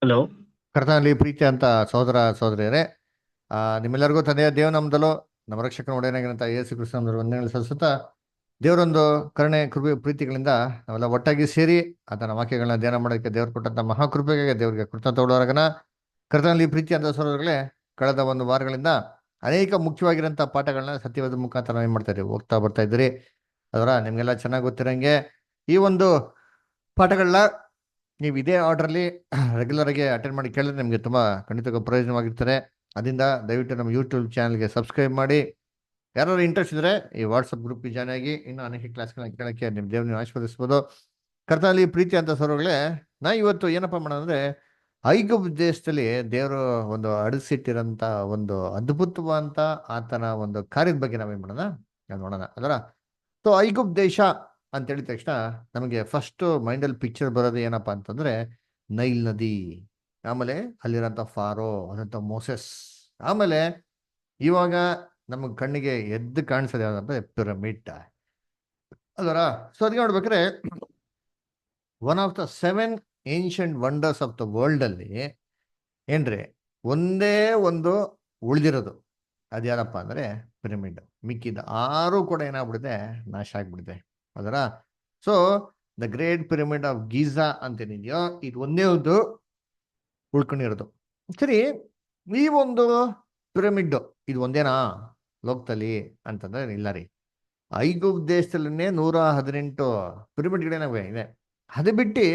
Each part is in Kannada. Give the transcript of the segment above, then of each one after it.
ಹಲೋ. ಕರ್ತನಲ್ಲಿ ಪ್ರೀತಿ ಅಂತ ಸಹೋದರ ಸಹೋದರಿಯರೇ, ನಿಮ್ಮೆಲ್ಲರಿಗೂ ತಂದೆಯ ದೇವನಾಮದಲ್ಲೂ ನಮ್ಮ ರಕ್ಷಕನ ಒಡೆಯನಾಗಿರಂತ ಯೇಸು ಕ್ರಿಸ್ತನ ವಂದನೆಗಳು ಸಲ್ಲಿಸುತ್ತಾ, ದೇವರೊಂದು ಕರುಣೆ ಕೃಪೆ ಪ್ರೀತಿಗಳಿಂದ ನಾವೆಲ್ಲ ಒಟ್ಟಾಗಿ ಸೇರಿ ಆತನ ವಾಕ್ಯಗಳನ್ನ ಧ್ಯಾನ ಮಾಡೋದಕ್ಕೆ ದೇವರು ಕೊಟ್ಟಂತ ಮಹಾಕೃಪೆಗೆ ದೇವರಿಗೆ ಕೃತಜ್ಞತೋಳರಗನ. ಕರ್ತನಲ್ಲಿ ಪ್ರೀತಿ ಅಂತ ಸಹೋದರಗಳೇ, ಕಳೆದ ಒಂದು ವಾರಗಳಿಂದ ಅನೇಕ ಮುಖ್ಯವಾಗಿರೋಂಥ ಪಾಠಗಳನ್ನ ಸತ್ಯವಾದ ಮುಖಾಂತರ ಏನ್ ಮಾಡ್ತಾ ಇದ್ದೀವಿ, ಹೋಗ್ತಾ ಬರ್ತಾ ಇದ್ದೀರಿ. ಅದರ ನಿಮ್ಗೆಲ್ಲ ಚೆನ್ನಾಗಿ ಗೊತ್ತಿರಂಗೆ ಈ ಒಂದು ಪಾಠಗಳನ್ನ ನೀವು ಇದೇ ಆರ್ಡ್ರಲ್ಲಿ ರೆಗ್ಯುಲರ್ ಆಗಿ ಅಟೆಂಡ್ ಮಾಡಿ ಕೇಳಿದ್ರೆ ನಿಮಗೆ ತುಂಬ ಖಂಡಿತ ಪ್ರಯೋಜನವಾಗಿರ್ತಾರೆ. ಅದರಿಂದ ದಯವಿಟ್ಟು ನಮ್ಮ ಯೂಟ್ಯೂಬ್ ಚಾನಲ್ಗೆ ಸಬ್ಸ್ಕ್ರೈಬ್ ಮಾಡಿ. ಯಾರು ಇಂಟ್ರೆಸ್ಟ್ ಇದ್ರೆ ಈ ವಾಟ್ಸಪ್ ಗ್ರೂಪ್ಗೆ ಜಾಯ್ನ್ ಆಗಿ ಇನ್ನೂ ಅನೇಕ ಕ್ಲಾಸ್ಗಳನ್ನ ಕೇಳೋಕ್ಕೆ ನಿಮ್ಮ ದೇವ್ರನ್ನ ಆಶೀರ್ವದಿಸ್ಬೋದು. ಕರ್ತನಲ್ಲಿ ಪ್ರೀತಿ ಅಂತ ಸರೋಗಳೇ, ನಾ ಇವತ್ತು ಏನಪ್ಪ ಮಾಡೋದಂದ್ರೆ, ಐಗುಪ್ತ ದೇಶದಲ್ಲಿ ದೇವರು ಒಂದು ಅಡಿಸಿಟ್ಟಿರೋಂಥ ಒಂದು ಅದ್ಭುತವಾದಂಥ ಆತನ ಒಂದು ಕಾರ್ಯದ ಬಗ್ಗೆ ನಾವೇನು ಮಾಡೋಣ, ನಾವು ನೋಡೋಣ ಅದರ. ಸೊ ಐಗುಪ್ತ ದೇಶ ಅಂತ ಹೇಳಿದ ತಕ್ಷಣ ನಮಗೆ ಫಸ್ಟ್ ಮೈಂಡಲ್ಲಿ ಪಿಕ್ಚರ್ ಬರೋದು ಏನಪ್ಪಾ ಅಂತಂದ್ರೆ ನೈಲ್ ನದಿ, ಆಮೇಲೆ ಅಲ್ಲಿರೋಂಥ ಫಾರೋ ಅದಂತ ಮೋಸೆಸ್, ಆಮೇಲೆ ಇವಾಗ ನಮಗೆ ಕಣ್ಣಿಗೆ ಎದ್ದು ಕಾಣಿಸೋದು ಯಾವ್ದಂದ್ರೆ ಪಿರಮಿಡ್ ಅದರ. ಸೊ ಅದಕ್ಕೆ ನೋಡ್ಬೇಕಾದ್ರೆ one of the 7 ancient wonders of the world ಅಲ್ಲಿ ಏನ್ರಿ ಒಂದೇ ಒಂದು ಉಳಿದಿರೋದು, ಅದ್ಯಾರಪ್ಪ ಅಂದ್ರೆ ಪಿರಮಿಡ್. ಮಿಕ್ಕಿದ 6 ಕೂಡ ಏನಾಗ್ಬಿಡಿದೆ, ನಾಶ ಆಗ್ಬಿಡಿದೆ ಅದರ. So the great pyramid of Giza ಅಂತೇನಿದೆಯೋ ಇದು ಒಂದೇ ಒಂದು ಉಳ್ಕೊಂಡಿರೋದು. ಸರಿ, ಈ ಒಂದು ಪಿರಮಿಡ್ ಇದು ಒಂದೇನಾ ಲೋಕದಲ್ಲಿ ಅಂತಂದ್ರೆ ಇಲ್ಲ ರೀ. ಐಗುಪ್ತ ದೇಶದಲ್ಲೇ 118 ಪಿರಮಿಡ್ಗಳೇನಾವೆ ಇದೆ. ಅದು ಬಿಟ್ಟು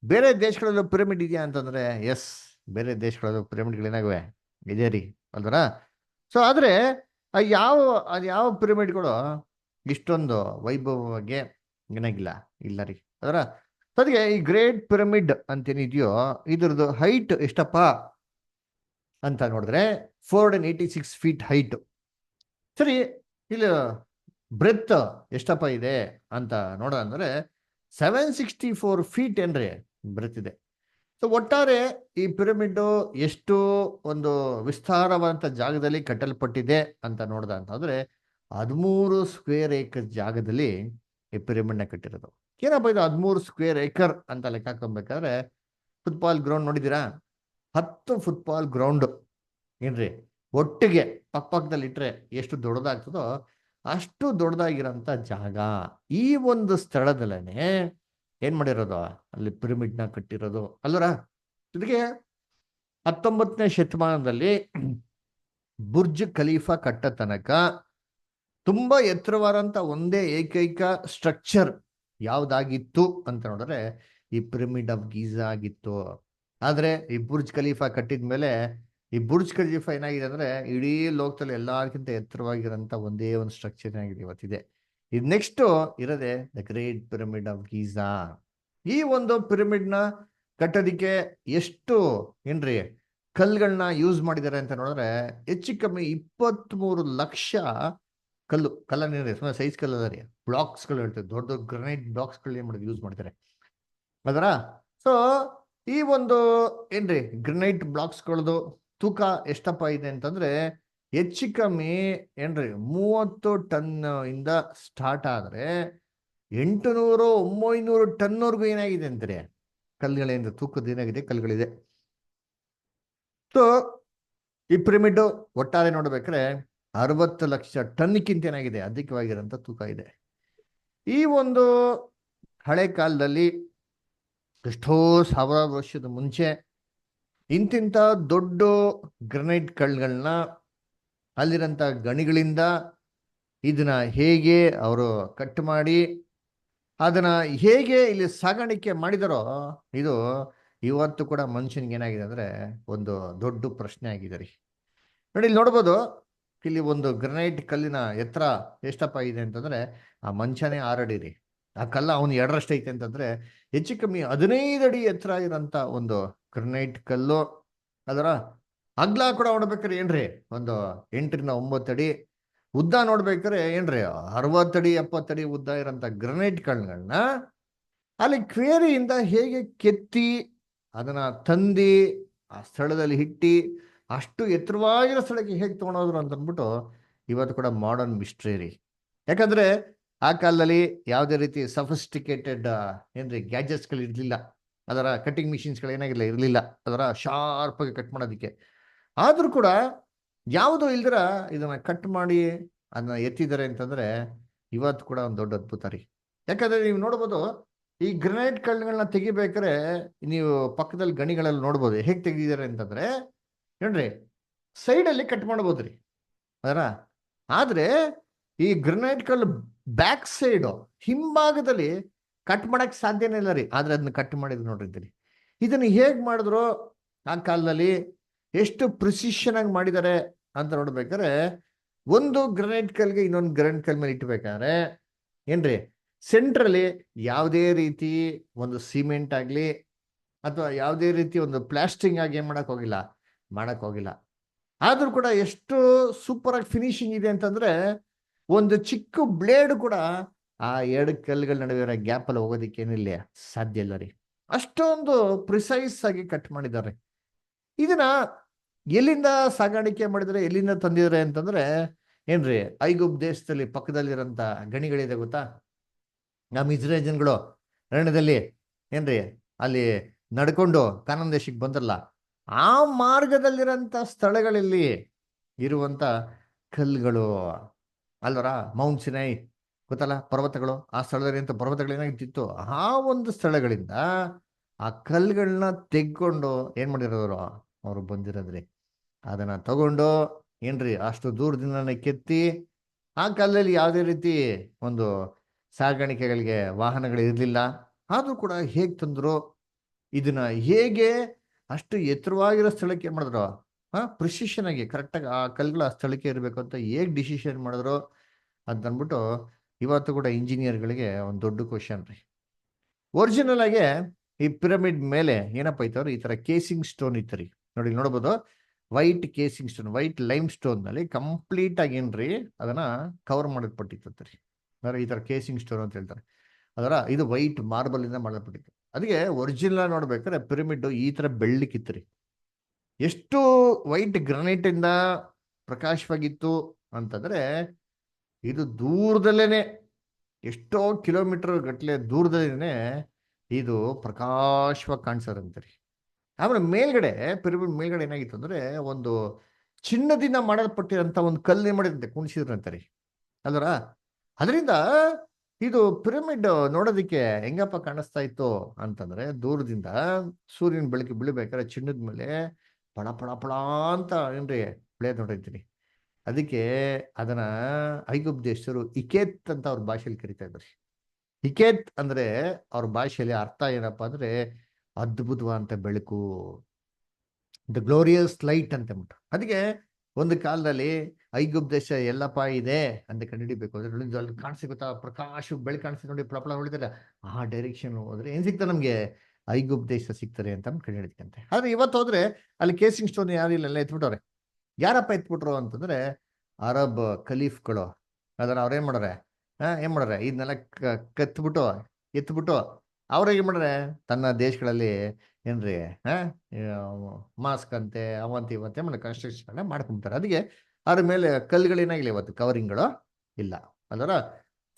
ಬೇರೆ ದೇಶಗಳಲ್ಲೂ ಪಿರಮಿಡ್ ಇದೆಯಾ ಅಂತಂದ್ರೆ ಎಸ್, ಬೇರೆ ದೇಶಗಳಲ್ಲೂ ಪಿರಮಿಡ್ಗಳೇನಾಗವೆ ಇದೆ ರೀ ಅಲ್ದರ. ಸೊ ಆದ್ರೆ ಅದು ಯಾವ ಪಿರಮಿಡ್ಗಳು ಇಷ್ಟೊಂದು ವೈಭವವಾಗಿ ಏನಾಗಿಲ್ಲ, ಇಲ್ಲ ರೀ ಅದರ. ಅದಕ್ಕೆ ಈ ಗ್ರೇಟ್ ಪಿರಮಿಡ್ ಅಂತೇನಿದೆಯೋ ಇದ್ರದ್ದು ಹೈಟ್ ಎಷ್ಟಪ್ಪ ಅಂತ ನೋಡಿದ್ರೆ 486 ಫೀಟ್ ಹೈಟ್. ಸರಿ, ಇಲ್ಲಿ ಬ್ರೆತ್ ಎಷ್ಟಪ್ಪ ಇದೆ ಅಂತ ನೋಡೋದಂದ್ರೆ 764 ಫೀಟ್ ಏನ್ರಿ ಬ್ರೆತ್ ಇದೆ. ಸೊ ಒಟ್ಟಾರೆ ಈ ಪಿರಮಿಡ್ ಎಷ್ಟು ಒಂದು ವಿಸ್ತಾರವಾದಂಥ ಜಾಗದಲ್ಲಿ ಕಟ್ಟಲ್ಪಟ್ಟಿದೆ ಅಂತ ನೋಡ್ದ ಅಂತಂದ್ರೆ 13 ಸ್ಕ್ವೇರ್ ಏಕರ್ ಜಾಗದಲ್ಲಿ ಈ ಪಿರಮಿಡ್ನ ಕಟ್ಟಿರೋದು. ಏನಪ್ಪ ಇದು 13 ಸ್ಕ್ವೇರ್ ಏಕರ್ ಅಂತ ಲೆಕ್ಕ ಹಾಕೊಬೇಕಾದ್ರೆ, ಫುಟ್ಬಾಲ್ ಗ್ರೌಂಡ್ ನೋಡಿದ್ದೀರಾ, 10 ಫುಟ್ಬಾಲ್ ಗ್ರೌಂಡ್ ಏನ್ರಿ ಒಟ್ಟಿಗೆ ಪಕ್ಕದಲ್ಲಿ ಇಟ್ರೆ ಎಷ್ಟು ದೊಡ್ಡದಾಗ್ತದೋ ಅಷ್ಟು ದೊಡ್ಡದಾಗಿರೋಂಥ ಜಾಗ. ಈ ಒಂದು ಸ್ಥಳದಲ್ಲೇನೆ ಏನ್ ಮಾಡಿರೋದು, ಅಲ್ಲಿ ಪಿರಮಿಡ್ನ ಕಟ್ಟಿರೋದು ಅಲ್ವರ. ಇದಕ್ಕೆ 19ನೇ ಶತಮಾನದಲ್ಲಿ ಬುರ್ಜ್ ಖಲೀಫಾ ಕಟ್ಟ ತನಕ ತುಂಬಾ ಎತ್ತರವಾದಂತ ಒಂದೇ ಏಕೈಕ ಸ್ಟ್ರಕ್ಚರ್ ಯಾವ್ದಾಗಿತ್ತು ಅಂತ ನೋಡಿದ್ರೆ ಈ ಪಿರಮಿಡ್ ಆಫ್ ಗೀಜಾ ಆಗಿತ್ತು. ಆದ್ರೆ ಈ ಬುರ್ಜ್ ಖಲೀಫಾ ಕಟ್ಟಿದ್ಮೇಲೆ ಈ ಬುರ್ಜ್ ಖಲೀಫಾ ಏನಾಗಿದೆ ಅಂದ್ರೆ ಇಡೀ ಲೋಕದಲ್ಲಿ ಎಲ್ಲಾರ್ಕಿಂತ ಎತ್ತರವಾಗಿರೋಂಥ ಒಂದೇ ಒಂದು ಸ್ಟ್ರಕ್ಚರ್ ಏನಾಗಿದೆ ಇವತ್ತಿದೆ. ಇದು ನೆಕ್ಸ್ಟ್ ಇರೋದೆ the great pyramid of Giza. ಈ ಒಂದು ಪಿರಮಿಡ್ ನ ಕಟ್ಟೋದಿಕ್ಕೆ ಎಷ್ಟು ಏನ್ರಿ ಕಲ್ಗಳನ್ನ ಯೂಸ್ ಮಾಡಿದ್ದಾರೆ ಅಂತ ನೋಡಿದ್ರೆ ಹೆಚ್ಚು ಕಮ್ಮಿ 23 ಲಕ್ಷ ಕಲ್ಲನ್ನೇನ್ರಿ ಸುಮ್ಮನೆ ಸೈಜ್ ಕಲ್ಲ ರೀ, ಬ್ಲಾಕ್ಸ್ಗಳು ಹೇಳ್ತಾರೆ, ದೊಡ್ಡ ದೊಡ್ಡ ಗ್ರನೈಟ್ ಬ್ಲಾಕ್ಸ್ಗಳು ಏನ್ ಮಾಡೋದು ಯೂಸ್ ಮಾಡ್ತಾರೆ ಅದರ. ಸೊ ಈ ಒಂದು ಏನ್ರಿ ಗ್ರನೈಟ್ ಬ್ಲಾಕ್ಸ್ಗಳದು ತೂಕ ಎಷ್ಟಪ್ಪ ಇದೆ ಅಂತಂದ್ರೆ ಹೆಚ್ಚು ಕಮ್ಮಿ ಏನ್ರಿ 30 ಟನ್ ಇಂದ ಸ್ಟಾರ್ಟ್ ಆದ್ರೆ 800-900 ಟನ್ವರೆಗೂ ಏನಾಗಿದೆ ಅಂತಾರೆ ಕಲ್ಲುಗಳೇನು ತೂಕದ ಏನಾಗಿದೆ ಕಲ್ಲುಗಳಿದೆ. ಸೊ ಈ ಪಿರಮಿಡ್ ಒಟ್ಟಾರೆ ನೋಡ್ಬೇಕಾದ್ರೆ 60 ಲಕ್ಷ ಟನ್ಕ್ಕಿಂತ ಏನಾಗಿದೆ ಅಧಿಕವಾಗಿರೋಂಥ ತೂಕ ಇದೆ. ಈ ಒಂದು ಹಳೆ ಕಾಲದಲ್ಲಿ ಎಷ್ಟೋ ಸಾವಿರಾರು ವರ್ಷದ ಮುಂಚೆ ಇಂತಿಂಥ ದೊಡ್ಡ ಗ್ರನೈಟ್ ಕಲ್ಲುಗಳನ್ನ ಅಲ್ಲಿರೋಂಥ ಗಣಿಗಳಿಂದ ಇದನ್ನ ಹೇಗೆ ಅವರು ಕಟ್ ಮಾಡಿ ಅದನ್ನ ಹೇಗೆ ಇಲ್ಲಿ ಸಾಗಾಣಿಕೆ ಮಾಡಿದಾರೋ ಇದು ಇವತ್ತು ಕೂಡ ಮನುಷ್ಯನಿಗೆ ಏನಾಗಿದೆ ಅಂದ್ರೆ ಒಂದು ದೊಡ್ಡ ಪ್ರಶ್ನೆ ಆಗಿದೆ ರೀ. ನೋಡಿ ಇಲ್ಲಿ ನೋಡ್ಬೋದು, ಇಲ್ಲಿ ಒಂದು ಗ್ರನೈಟ್ ಕಲ್ಲಿನ ಎತ್ತರ ಎಷ್ಟಪ್ಪ ಇದೆ ಅಂತಂದ್ರೆ ಆ ಮನುಷ್ಯನೇ 6 ಅಡಿ ರೀ. ಆ ಕಲ್ಲ ಅವನು 2ರಷ್ಟು ಐತೆ ಅಂತಂದ್ರೆ ಹೆಚ್ಚು ಕಮ್ಮಿ 15 ಅಡಿ ಎತ್ತರ ಇರೋಂಥ ಒಂದು ಗ್ರನೈಟ್ ಕಲ್ಲು ಅದರ. ಅಗ್ಲ ಕೂಡ ನೋಡ್ಬೇಕಾರೆ ಏನ್ರಿ ಒಂದು 8-9 ಅಡಿ, ಉದ್ದ ನೋಡ್ಬೇಕಾರೆ ಏನ್ರಿ 60 ಅಡಿ 70 ಅಡಿ ಉದ್ದ ಇರೋಂಥ ಗ್ರನೈಟ್ ಕಲ್ಲುಗಳನ್ನ ಅಲ್ಲಿ ಕ್ವೇರಿಯಿಂದ ಹೇಗೆ ಕೆತ್ತಿ ಅದನ್ನ ತಂದಿ ಆ ಸ್ಥಳದಲ್ಲಿ ಇಟ್ಟಿ ಅಷ್ಟು ಎತ್ತರವಾಗಿರೋ ಸ್ಥಳಕ್ಕೆ ಹೇಗೆ ತಗೊಂಡೋದ್ರು ಅಂತ ಅಂದ್ಬಿಟ್ಟು ಇವತ್ತು ಕೂಡ ಮಾಡರ್ನ್ ಮಿಸ್ಟ್ರಿ ರೀ. ಯಾಕಂದ್ರೆ ಆ ಕಾಲದಲ್ಲಿ ಯಾವುದೇ ರೀತಿ ಸಫಿಸ್ಟಿಕೇಟೆಡ್ ಏನ್ರಿ ಗ್ಯಾಜೆಟ್ಸ್ಗಳು ಇರ್ಲಿಲ್ಲ. ಅದರ ಕಟ್ಟಿಂಗ್ ಮಿಷಿನ್ಸ್ಗಳು ಏನಾಗಿಲ್ಲ ಇರಲಿಲ್ಲ, ಅದರ ಶಾರ್ಪ್ ಆಗಿ ಕಟ್ ಮಾಡೋದಕ್ಕೆ. ಆದ್ರೂ ಕೂಡ ಯಾವುದೋ ಇಲ್ದಿರ ಇದನ್ನ ಕಟ್ ಮಾಡಿ ಅದನ್ನ ಎತ್ತಿದ್ದಾರೆ ಅಂತಂದ್ರೆ ಇವತ್ತು ಕೂಡ ಒಂದು ದೊಡ್ಡ ಅದ್ಭುತ ರೀ. ಯಾಕಂದ್ರೆ ನೀವು ನೋಡ್ಬೋದು, ಈ ಗ್ರನೈಟ್ ಕಲ್ಲುಗಳನ್ನ ತೆಗಿಬೇಕಾದ್ರೆ ನೀವು ಪಕ್ಕದಲ್ಲಿ ಗಣಿಗಳಲ್ಲಿ ನೋಡ್ಬೋದು ಹೇಗೆ ತೆಗಿದ್ದಾರೆ ಅಂತಂದ್ರೆ, ನೋಡ್ರಿ ಸೈಡಲ್ಲಿ ಕಟ್ ಮಾಡ್ಬೋದ್ರಿ ಅದರ. ಆದ್ರೆ ಈ ಗ್ರನೈಟ್ ಕಲ್ಲು ಬ್ಯಾಕ್ ಸೈಡು ಹಿಂಭಾಗದಲ್ಲಿ ಕಟ್ ಮಾಡಕ್ ಸಾಧ್ಯನೇ ಇಲ್ಲ ರೀ. ಆದ್ರೆ ಅದನ್ನ ಕಟ್ ಮಾಡಿದ್ರು ನೋಡ್ರಿ. ಇದನ್ನ ಹೇಗ್ ಮಾಡಿದ್ರು ಆ ಕಾಲದಲ್ಲಿ, ಎಷ್ಟು ಪ್ರಿಸಿಷನ್ ಆಗಿ ಮಾಡಿದ್ದಾರೆ ಅಂತ ನೋಡ್ಬೇಕಾದ್ರೆ, ಒಂದು ಗ್ರನೈಟ್ ಕಲ್ಗೆ ಇನ್ನೊಂದು ಗ್ರನೈಟ್ ಕಲ್ ಮೇಲೆ ಇಟ್ಬೇಕಾದ್ರೆ ಏನ್ರಿ ಸೆಂಟ್ರಲ್ಲಿ ಯಾವುದೇ ರೀತಿ ಒಂದು ಸಿಮೆಂಟ್ ಆಗ್ಲಿ ಅಥವಾ ಯಾವುದೇ ರೀತಿ ಒಂದು ಪ್ಲಾಸ್ಟಿಂಗ್ ಆಗಿ ಏನ್ ಮಾಡಕ್ ಹೋಗಿಲ್ಲ. ಆದ್ರೂ ಕೂಡ ಎಷ್ಟು ಸೂಪರ್ ಆಗಿ ಫಿನಿಶಿಂಗ್ ಇದೆ ಅಂತಂದ್ರೆ, ಒಂದು ಚಿಕ್ಕ ಬ್ಲೇಡ್ ಕೂಡ ಆ ಎರಡು ಕಲ್ಲುಗಳ ನಡುವೆ ಇರೋ ಗ್ಯಾಪ್ ಅಲ್ಲಿ ಹೋಗೋದಿಕ್ಕೆ ಏನಿಲ್ಲ, ಸಾಧ್ಯ ಇಲ್ಲ ರೀ. ಅಷ್ಟೊಂದು ಪ್ರಿಸೈಸ್ ಆಗಿ ಕಟ್ ಮಾಡಿದ್ದಾರೆ. ಇದನ್ನ ಎಲ್ಲಿಂದ ಸಾಗಾಣಿಕೆ ಮಾಡಿದ್ರೆ, ಎಲ್ಲಿಂದ ತಂದಿದ್ದಾರೆ ಅಂತಂದ್ರೆ ಏನ್ರಿ, ಐಗುಪ್ತ ದೇಶದಲ್ಲಿ ಪಕ್ಕದಲ್ಲಿರೋಂಥ ಗಣಿಗಳಿದೆ ಗೊತ್ತಾ. ನಮ್ಮ ಇಸ್ರೇಲ್ ಜನಗಳು ಅರಣ್ಯದಲ್ಲಿ ಏನ್ರಿ ಅಲ್ಲಿ ನಡ್ಕೊಂಡು ಕಾನಾನ್ ದೇಶಕ್ಕೆ ಬಂದ್ರಲ್ಲ, ಆ ಮಾರ್ಗದಲ್ಲಿರೋಂಥ ಸ್ಥಳಗಳಲ್ಲಿ ಇರುವಂತ ಕಲ್ಲುಗಳು ಅಲ್ವರ. ಮೌಂಟ್ ಸಿನೈ ಗೊತ್ತಲ್ಲ, ಪರ್ವತಗಳು. ಆ ಸ್ಥಳದಲ್ಲಿ ಅಂತ ಪರ್ವತಗಳು ಏನಾಗಿತ್ತು, ಆ ಒಂದು ಸ್ಥಳಗಳಿಂದ ಆ ಕಲ್ಲುಗಳನ್ನ ತೆಗ್ಕೊಂಡು ಏನ್ ಮಾಡಿರೋರು ಅವರು ಬಂದಿರೋದ್ರಿ. ಅದನ್ನ ತಗೊಂಡು ಏನ್ರಿ ಅಷ್ಟು ದೂರದಿಂದ ಕೆತ್ತಿ, ಆ ಕಾಲದಲ್ಲಿ ಯಾವುದೇ ರೀತಿ ಒಂದು ಸಾಗಾಣಿಕೆಗಳಿಗೆ ವಾಹನಗಳು ಇರಲಿಲ್ಲ. ಆದ್ರೂ ಕೂಡ ಹೇಗ್ ತಂದ್ರು ಇದನ್ನ, ಹೇಗೆ ಅಷ್ಟು ಎತ್ತರವಾಗಿರೋ ಸ್ಥಳಕ್ಕೆ ಏನ್ ಮಾಡಿದ್ರು, ಪ್ರಿಸಿಷನ್ ಆಗಿ ಕರೆಕ್ಟಾಗಿ ಆ ಕಲ್ಗಳು ಆ ಸ್ಥಳಕ್ಕೆ ಇರಬೇಕು ಅಂತ ಹೇಗ್ ಡಿಸಿಷನ್ ಮಾಡಿದ್ರು ಅಂತ ಅಂದ್ಬಿಟ್ಟು ಇವತ್ತು ಕೂಡ ಇಂಜಿನಿಯರ್ಗಳಿಗೆ ಒಂದು ದೊಡ್ಡ ಕ್ವಶನ್ ರೀ. ಒರಿಜಿನಲ್ ಆಗಿ ಈ ಪಿರಮಿಡ್ ಮೇಲೆ ಏನಪ್ಪ ಇತ್ತವ್ರು, ಈ ತರ ಕೇಸಿಂಗ್ ಸ್ಟೋನ್ ಇತ್ತು ರೀ. ನೋಡಿ ನೋಡ್ಬೋದು, white casing stone, white lime stone ನಲ್ಲಿ ಕಂಪ್ಲೀಟ್ ಆಗಿ ಏನ್ರಿ ಅದನ್ನ ಕವರ್ ಮಾಡಲ್ಪಟ್ಟಿತ್ತು ರೀ. ಈ ತರ ಕೇಸಿಂಗ್ ಸ್ಟೋನ್ ಅಂತ ಹೇಳ್ತಾರೆ. ಅದರ ಇದು ವೈಟ್ ಮಾರ್ಬಲ್ ಇಂದ ಮಾಡಲ್ಪಟ್ಟಿತ್ತು. ಅದಕ್ಕೆ ಒರಿಜಿನಲ್ ನೋಡ್ಬೇಕಾದ್ರೆ ಪಿರಮಿಡ್ ಈ ತರ ಬೆಳ್ಳಿಕ್ಕಿತ್ತು ರೀ. ಎಷ್ಟು ವೈಟ್ ಗ್ರಾನೈಟ್ ಇಂದ ಪ್ರಕಾಶವಾಗಿತ್ತು ಅಂತಂದ್ರೆ, ಇದು ದೂರದಲ್ಲೇನೆ ಎಷ್ಟೋ ಕಿಲೋಮೀಟರ್ ಗಟ್ಲೆ ದೂರದಲ್ಲೇನೆ ಇದು ಪ್ರಕಾಶವಾಗಿ ಕಾಣಿಸೋದಂತೆ. ಆಮೇಲೆ ಮೇಲ್ಗಡೆ ಪಿರಮಿಡ್ ಮೇಲ್ಗಡೆ ಏನಾಗಿತ್ತು ಅಂದ್ರೆ, ಒಂದು ಚಿನ್ನದಿಂದ ಮಾಡಲ್ಪಟ್ಟಿರಂತ ಒಂದು ಕಲ್ಲು ಮಾಡಿದಂತೆ ಕುಣಿಸಿದ್ರಂತೆ ರೀ ಅಲ್ವರ. ಅದರಿಂದ ಇದು ಪಿರಮಿಡ್ ನೋಡೋದಿಕ್ಕೆ ಹೆಂಗಪ್ಪ ಕಾಣಿಸ್ತಾ ಇತ್ತು ಅಂತಂದ್ರೆ, ದೂರದಿಂದ ಸೂರ್ಯನ ಬೆಳಕಿಗೆ ಬೀಳ್ಬೇಕಾದ್ರೆ ಚಿನ್ನದ ಮೇಲೆ ಪಳ ಪಳ ಪಳ ಅಂತ ಏನ್ರಿ ಬೆಳೆಯೋದು ನೋಡಿರ್ತೀನಿ. ಅದಕ್ಕೆ ಅದನ್ನ ಐಗುಪ್ತ ದೇಶರು ಇಕೇತ್ ಅಂತ ಅವ್ರ ಭಾಷೆಯಲ್ಲಿ ಕರಿತಾ ಇದ್ದಾರೆ. ಇಕೇತ್ ಅಂದ್ರೆ ಅವ್ರ ಭಾಷೆಯಲ್ಲಿ ಅರ್ಥ ಏನಪ್ಪಾ ಅಂದ್ರೆ ಅದ್ಭುತವಾದಂತ ಬೆಳಕು, ದ ಗ್ಲೋರಿಯಸ್ ಲೈಟ್ ಅಂತ ಅಂದ್ಬಿಟ್ಟು. ಅದಕ್ಕೆ ಒಂದು ಕಾಲದಲ್ಲಿ ಐಗುಪ್ತ ದೇಶ ಎಲ್ಲಪ್ಪ ಇದೆ ಅಂತ ಕಂಡುಹಿಡಿಬೇಕು ಅಂದ್ರೆ, ಅಲ್ಲಿ ಕಾಣಿಸಿ ಗೊತ್ತಾ, ಪ್ರಕಾಶ ಬೆಳಕು ಕಾಣಿಸಿ ನೋಡಿ, ಫಳ ಫಳ ಹೊಳಿತಾರೆ. ಆ ಡೈರೆಕ್ಷನ್ ಹೋದ್ರೆ ಏನ್ ಸಿಗ್ತಾರೆ ನಮ್ಗೆ, ಐಗುಪ್ತ ದೇಶ ಸಿಗ್ತಾರೆ ಅಂತ ಕಂಡುಹಿಡಿದಂತೆ. ಆದ್ರೆ ಇವತ್ತು ಹೋದ್ರೆ ಅಲ್ಲಿ ಕೇಸಿಂಗ್ ಸ್ಟೋನ್ ಯಾರಿಲ್ಲ, ಎಲ್ಲ ಎತ್ಬಿಟ್ಟವ್ರೆ. ಯಾರಪ್ಪ ಎತ್ಬಿಟ್ರು ಅಂತಂದ್ರೆ ಅರಬ್ ಖಲೀಫ್ಗಳು. ಅದನ್ನ ಅವ್ರೇನ್ ಮಾಡ್ರೆ, ಏನ್ ಮಾಡ್ರೆ ಇದನ್ನೆಲ್ಲ ಕತ್ಬಿಟ್ಟು ಎತ್ಬಿಟ್ಟು ಅವ್ರಿಗೆ ಏನ್ ಮಾಡ್ರೆ ತನ್ನ ದೇಶಗಳಲ್ಲಿ ಏನ್ರಿ ಮಾಸ್ಕ್ ಅಂತೆ ಅವಂತೆ ಇವತ್ತೆ ಮಾಡಿ ಕನ್ಸ್ಟ್ರಕ್ಷನ್ ಮಾಡ್ಕೊಂತಾರೆ. ಅದಕ್ಕೆ ಅದ್ರ ಮೇಲೆ ಕಲ್ಲುಗಳೇನಾಗಿಲ್ಲ ಇವತ್ತು ಕವರಿಂಗ್ಗಳು ಇಲ್ಲ ಅದರ.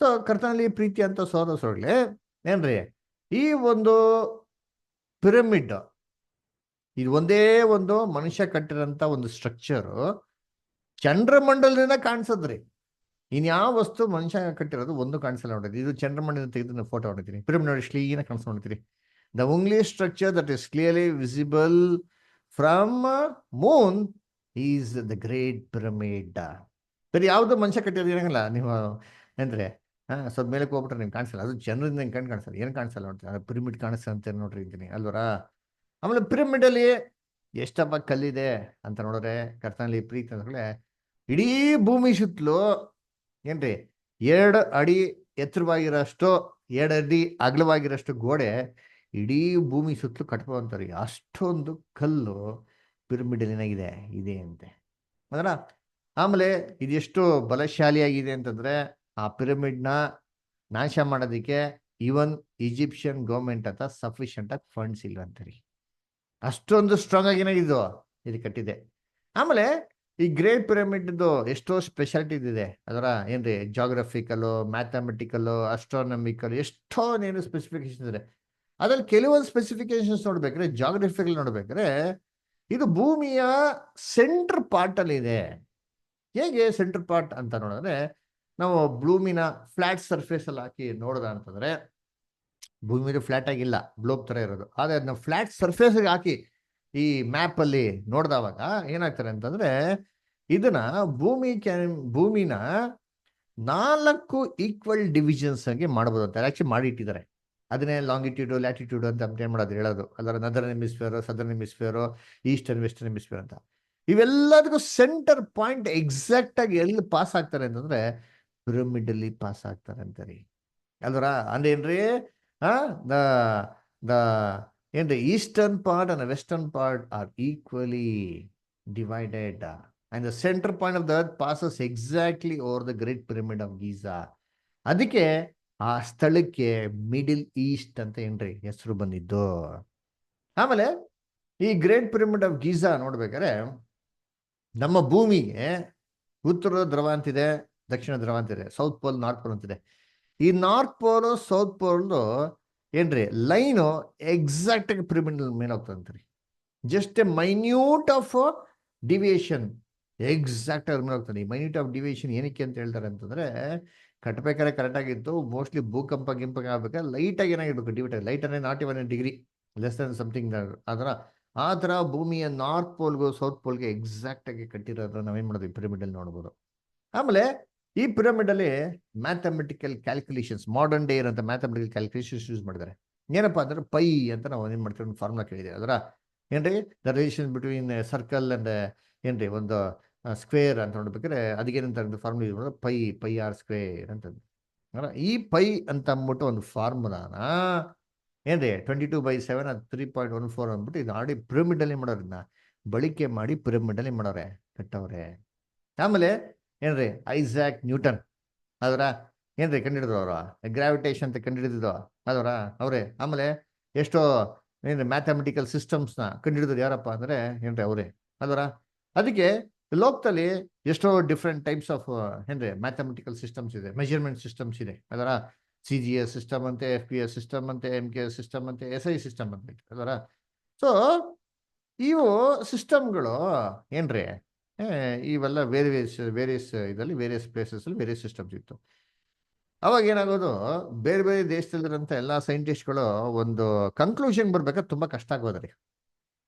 ಸೊ ಕರ್ತನಲ್ಲಿ ಪ್ರೀತಿ ಅಂತ ಸೋದರಸೋಗ್ಲಿ ಏನ್ರಿ, ಈ ಒಂದು ಪಿರಮಿಡ್ ಇದು ಒಂದೇ ಒಂದು ಮನುಷ್ಯ ಕಟ್ಟಿರೋಂಥ ಒಂದು ಸ್ಟ್ರಕ್ಚರು ಚಂದ್ರಮಂಡಲದಿಂದ ಕಾಣಿಸದ್ರಿ. ಇನ್ಯಾವ ವಸ್ತು ಮನುಷ್ಯ ಕಟ್ಟಿರೋದು ಒಂದು ಕಾಣಿಸಲ್ಲ ನೋಡಿದ್ರಿ. ಇದು ಚಂದ್ರಮಂಡಲದಿಂದ ತೆಗೆದು ಫೋಟೋ ಹೊಡಿತೀನಿ, ಪಿರಮಿಡ್ ನೋಡಿ ಕ್ಲೀನ್ ಕಾಣಿಸ್ ನೋಡ್ತೀರಿ. The only structure that is clearly visible from Moon is the great pyramid. ಬೇರೆ ಯಾವ್ದು ಮನುಷ್ಯ ಕಟ್ಟಿರೋದು ಇರಂಗಿಲ್ಲ. ನೀವು ಅಂದ್ರೆ ಸ್ವಲ್ಪ ಮೇಲೆ ಹೋಗ್ಬಿಟ್ರೆ ನಿಮ್ಗೆ ಕಾಣಿಸಲ್ಲ. ಅದು ಚಂದ್ರದಿಂದ ಕಣ್ ಕಾಣಿಸಲ್ಲ, ಏನು ಕಾಣಿಸಲ್ಲ ನೋಡ್ತೀವಿ. ಪಿರಮಿಡ್ ಕಾಣಿಸ್ತ ಅಂತ ನೋಡ್ರಿ ಇದ್ದೀನಿ ಅಲ್ವರ. ಆಮೇಲೆ ಪಿರಮಿಡ್ ಅಲ್ಲಿ ಎಷ್ಟಪ್ಪ ಕಲ್ಲಿದೆ ಅಂತ ನೋಡಿದ್ರೆ, ಕರ್ತನಲ್ಲಿ ಪ್ರೀತಿ ಅಂದ್ರೆ ಇಡೀ ಭೂಮಿ ಸುತ್ತಲೂ ಏನ್ರಿ 2 ಅಡಿ ಎತ್ತರವಾಗಿರೋಷ್ಟು, 2 ಅಡಿ ಅಗಲವಾಗಿರೋಷ್ಟು ಗೋಡೆ ಇಡೀ ಭೂಮಿ ಸುತ್ತಲೂ ಕಟ್ಕೊಂತಾರೆ. ಅಷ್ಟೊಂದು ಕಲ್ಲು ಪಿರಮಿಡ್ ಏನಾಗಿದೆ ಇದೆ ಅಂತೆ ಅದರ. ಆಮೇಲೆ ಇದೆಷ್ಟು ಬಲಶಾಲಿಯಾಗಿದೆ ಅಂತಂದ್ರೆ, ಆ ಪಿರಮಿಡ್ನ ನಾಶ ಮಾಡೋದಕ್ಕೆ ಈವನ್ ಈಜಿಪ್ಷಿಯನ್ ಗೌರ್ಮೆಂಟ್ ಅಂತ ಸಫಿಷಿಯಂಟ್ ಆಗಿ ಫಂಡ್ಸ್ ಇಲ್ಲ ಅಂತಾರೆ. ಅಷ್ಟೊಂದು ಸ್ಟ್ರಾಂಗ್ ಆಗಿ ಏನಾಗಿದ್ದು ಇದು ಕಟ್ಟಿದೆ. ಆಮೇಲೆ ಈ ಗ್ರೇಟ್ ಪಿರಮಿಡ್ ಎಷ್ಟೋ ಸ್ಪೆಷಾಲಿಟೀಸ್ ಇದೆ ಅದರ. ಏನ್ರಿ ಜಾಗ್ರಫಿಕಲ್, ಮ್ಯಾಥಮೆಟಿಕಲ್, ಅಸ್ಟ್ರಾನಮಿಕಲ್ ಎಷ್ಟೋ ಏನು ಸ್ಪೆಸಿಫಿಕೇಶನ್ ಇದೆ. ಅದ್ರಲ್ಲಿ ಕೆಲವೊಂದು ಸ್ಪೆಸಿಫಿಕೇಶನ್ಸ್ ನೋಡ್ಬೇಕಾದ್ರೆ, ಜಾಗ್ರಫಿಕಲ್ ನೋಡ್ಬೇಕಾದ್ರೆ, ಇದು ಭೂಮಿಯ ಸೆಂಟ್ರ್ ಪಾರ್ಟ್ ಅಲ್ಲಿ ಇದೆ. ಹೇಗೆ ಸೆಂಟ್ರ್ ಪಾರ್ಟ್ ಅಂತ ನೋಡಿದ್ರೆ, ನಾವು ಭೂಮಿನ ಫ್ಲಾಟ್ ಸರ್ಫೇಸ್ ಅಲ್ಲಿ ಹಾಕಿ ನೋಡ್ದ ಅಂತಂದ್ರೆ, ಭೂಮಿ ಮೇಲೆ ಫ್ಲಾಟ್ ಆಗಿಲ್ಲ, ಗ್ಲೋಬ್ ತರ ಇರೋದು. ಆದ್ರೆ ಅದನ್ನ ಫ್ಲಾಟ್ ಸರ್ಫೇಸ್ ಹಾಕಿ ಈ ಮ್ಯಾಪ್ ಅಲ್ಲಿ ನೋಡ್ದವಾಗ ಏನಾಗ್ತಾರೆ ಅಂತಂದ್ರೆ, ಇದನ್ನ ಭೂಮಿನ 4 ಈಕ್ವಲ್ ಡಿವಿಷನ್ಸ್ ಆಗಿ ಮಾಡಬಹುದು ಅಂತ ಆಕ್ಚುಲಿ ಮಾಡಿ ಇಟ್ಟಿದ್ದಾರೆ. ಅದನ್ನೇ ಲಾಂಗಿಟ್ಯೂಡ್ ಲ್ಯಾಟಿಟ್ಯೂಡ್ ಅಂತ ಏನ್ ಮಾಡೋದು ಹೇಳೋದು, ಅದರ northern hemisphere, southern hemisphere, eastern western hemisphere ಅಂತ. ಇವೆಲ್ಲದಕ್ಕೂ ಸೆಂಟರ್ ಪಾಯಿಂಟ್ ಎಕ್ಸಾಕ್ಟ್ ಆಗಿ ಎಲ್ಲಿ ಪಾಸ್ ಆಗ್ತಾರೆ ಅಂತಂದ್ರೆ ಪಿರಮಿಡ್ ಅಲ್ಲಿ ಪಾಸ್ ಆಗ್ತಾರೆ ಅಂತಾರೆ. ಅಲ್ವರ ಅಂದೇನ್ರಿ, ದ ದ ಏನ್ರಿ eastern part and western part are equally divided and the centre point of the earth passes exactly over the great pyramid of Giza. ಅದಕ್ಕೆ ಆ ಸ್ಥಳಕ್ಕೆ ಮಿಡಿಲ್ ಈಸ್ಟ್ ಅಂತ ಏನ್ರಿ ಹೆಸರು ಬಂದಿದ್ದು. ಆಮೇಲೆ ಈ ಗ್ರೇಟ್ ಪಿರಮಿಡ್ ಆಫ್ ಗೀಜಾ ನೋಡ್ಬೇಕಾದ್ರೆ, ನಮ್ಮ ಭೂಮಿಗೆ ಉತ್ತರ ಧ್ರುವ ಅಂತಿದೆ, ದಕ್ಷಿಣ ಧ್ರುವ ಅಂತಿದೆ, ಸೌತ್ ಪೋಲ್ ನಾರ್ತ್ ಪೋಲ್ ಅಂತಿದೆ. ಈ ನಾರ್ತ್ ಪೋಲ್ ಸೌತ್ ಪೋಲ್ ಏನ್ರಿ ಲೈನು ಎಕ್ಸಾಕ್ಟ್ ಆಗಿ ಪಿರಮಿಡ್ ಮೇಲೆ ಹೋಗ್ತದಂತ್ರಿ. Just a minute of deviation exact ಆಗಿ ಮೇಲೆ ಹೋಗ್ತಾನೆ. ಈ ಮೈನ್ಯೂಟ್ ಆಫ್ ಡಿವಿಯೇಷನ್ ಏನಕ್ಕೆ ಅಂತ ಹೇಳ್ತಾರೆ ಅಂತಂದ್ರೆ, ಕಟ್ಟಬೇಕಾದ್ರೆ ಕರೆಕ್ಟ್ ಆಗಿತ್ತು, ಮೋಸ್ಟ್ಲಿ ಭೂಕಂಪ ಗಿಂಪಂಗ ಆಗ್ಬೇಕಾದ್ರೆ ಲೈಟ್ ಆಗಿ ಏನಾಗಿರ್ಬೇಕು, ಡಿವಿಟ್ ಲೈಟ್ ಅಂದ್ರೆ 41 ಡಿಗ್ರಿ ಲೆಸ್ ದನ್ ಸಮಥಿಂಗ್. ಅದರ ಆ ತರ ಭೂಮಿಯ ನಾರ್ತ್ ಪೋಲ್ಗೂ ಸೌತ್ ಪೋಲ್ಗೆ ಎಕ್ಸಾಕ್ಟ್ ಆಗಿ ಕಟ್ಟಿರೋದ್ರ ನಾವೇನ್ ಮಾಡೋದು ಪಿರಮಿಡ್ ಅಲ್ಲಿ ನೋಡ್ಬೋದು. ಆಮೇಲೆ ಈ ಪಿರಮಿಡ್ ಅಲ್ಲಿ ಮ್ಯಾಥಮೆಟಿಕಲ್ ಕ್ಯಾಲ್ಕುಲೇಷನ್ಸ್, ಮಾಡರ್ನ್ ಡೇ ಇರೋಂಥ ಮ್ಯಾಥಮೆಟಿಕಲ್ ಕ್ಯಾಲ್ಕುಲೇಷನ್ಸ್ ಯೂಸ್ ಮಾಡಿದ್ದಾರೆ. ಏನಪ್ಪಾ ಅಂದ್ರೆ ಪೈ ಅಂತ ನಾವು ಏನ್ ಮಾಡ್ತೀವಿ, ಒಂದು ಫಾರ್ಮುಲಾ ಕೇಳಿದೆ. ಅದರ ಏನ್ರಿ the relation between circle and ಏನ್ರಿ ಒಂದು ಸ್ಕ್ವೇರ್ ಅಂತ ನೋಡ್ಬೇಕಾದ್ರೆ ಅದಕ್ಕೇನಂತ ಫಾರ್ಮುಲಾ ಯೂಸ್ ಮಾಡೋದು, ಪೈ ಆರ್ ಸ್ಕ್ವೇರ್ ಅಂತಂದು. ಈ ಪೈ ಅಂತ ಅಂದ್ಬಿಟ್ಟು ಒಂದು ಫಾರ್ಮುಲಾನ ಏನ್ರಿ 22/7 ಅದು 3.14 ಅಂದ್ಬಿಟ್ಟು ಇದು ಆಡಿ ಪಿರಮಿಡ್ ಅಲ್ಲಿ ಮಾಡೋರನ್ನ ಬಳಕೆ ಮಾಡಿ ಪಿರಮಿಡ್ ಅಲ್ಲಿ ಮಾಡೋರೆ ಕಟ್ಟವ್ರೆ. ಆಮೇಲೆ ಏನ್ರಿ ಐಸಾಕ್ ನ್ಯೂಟನ್ ಅದರ ಏನ್ರಿ ಕಂಡಿಡಿದ್ರು ಅವ್ರ ಗ್ರಾವಿಟೇಷನ್ ಅಂತ ಕಂಡಿಡಿದ್ರು ಅದರ ಅವ್ರೆ. ಆಮೇಲೆ ಎಷ್ಟೋ ಏನ್ರಿ ಮ್ಯಾಥಮೆಟಿಕಲ್ ಸಿಸ್ಟಮ್ಸ್ನ ಕಂಡಿಡಿದ್ರು ಯಾರಪ್ಪ ಅಂದ್ರೆ ಏನ್ರಿ ಅವರೇ ಅದರ. ಅದಕ್ಕೆ ಲೋಕದಲ್ಲಿ ಎಷ್ಟೋ ಡಿಫ್ರೆಂಟ್ ಟೈಪ್ಸ್ ಆಫ್ ಏನ್ರಿ ಮ್ಯಾಥಮೆಟಿಕಲ್ ಸಿಸ್ಟಮ್ಸ್ ಇದೆ, ಮೆಜರ್ಮೆಂಟ್ ಸಿಸ್ಟಮ್ಸ್ ಇದೆ. ಅದರ CGS ಸಿಸ್ಟಮ್ ಅಂತೆ, FPS ಸಿಸ್ಟಮ್ ಅಂತೆ, MKS ಸಿಸ್ಟಮ್ ಅಂತೆ, SI ಸಿಸ್ಟಮ್ ಅಂತ ಅದರ. ಸೊ ಇವು ಸಿಸ್ಟಮ್ಗಳು ಏನ್ರಿ ಇವೆಲ್ಲ ವೇರಿಯಸ್ ಇದರಲ್ಲಿ ವೇರಿಯಸ್ ಪ್ಲೇಸಸ್ ಅಲ್ಲಿ ವೇರಿಯಸ್ ಸಿಸ್ಟಮ್ಸ್ ಇತ್ತು. ಅವಾಗ ಏನಾಗೋದು, ಬೇರೆ ಬೇರೆ ದೇಶದಲ್ಲಿರೋಂಥ ಎಲ್ಲ ಸೈಂಟಿಸ್ಟ್ಗಳು ಒಂದು ಕನ್ಕ್ಲೂಷನ್ ಬರ್ಬೇಕಾದ್ರೆ ತುಂಬಾ ಕಷ್ಟ ಆಗೋದ್ರಿ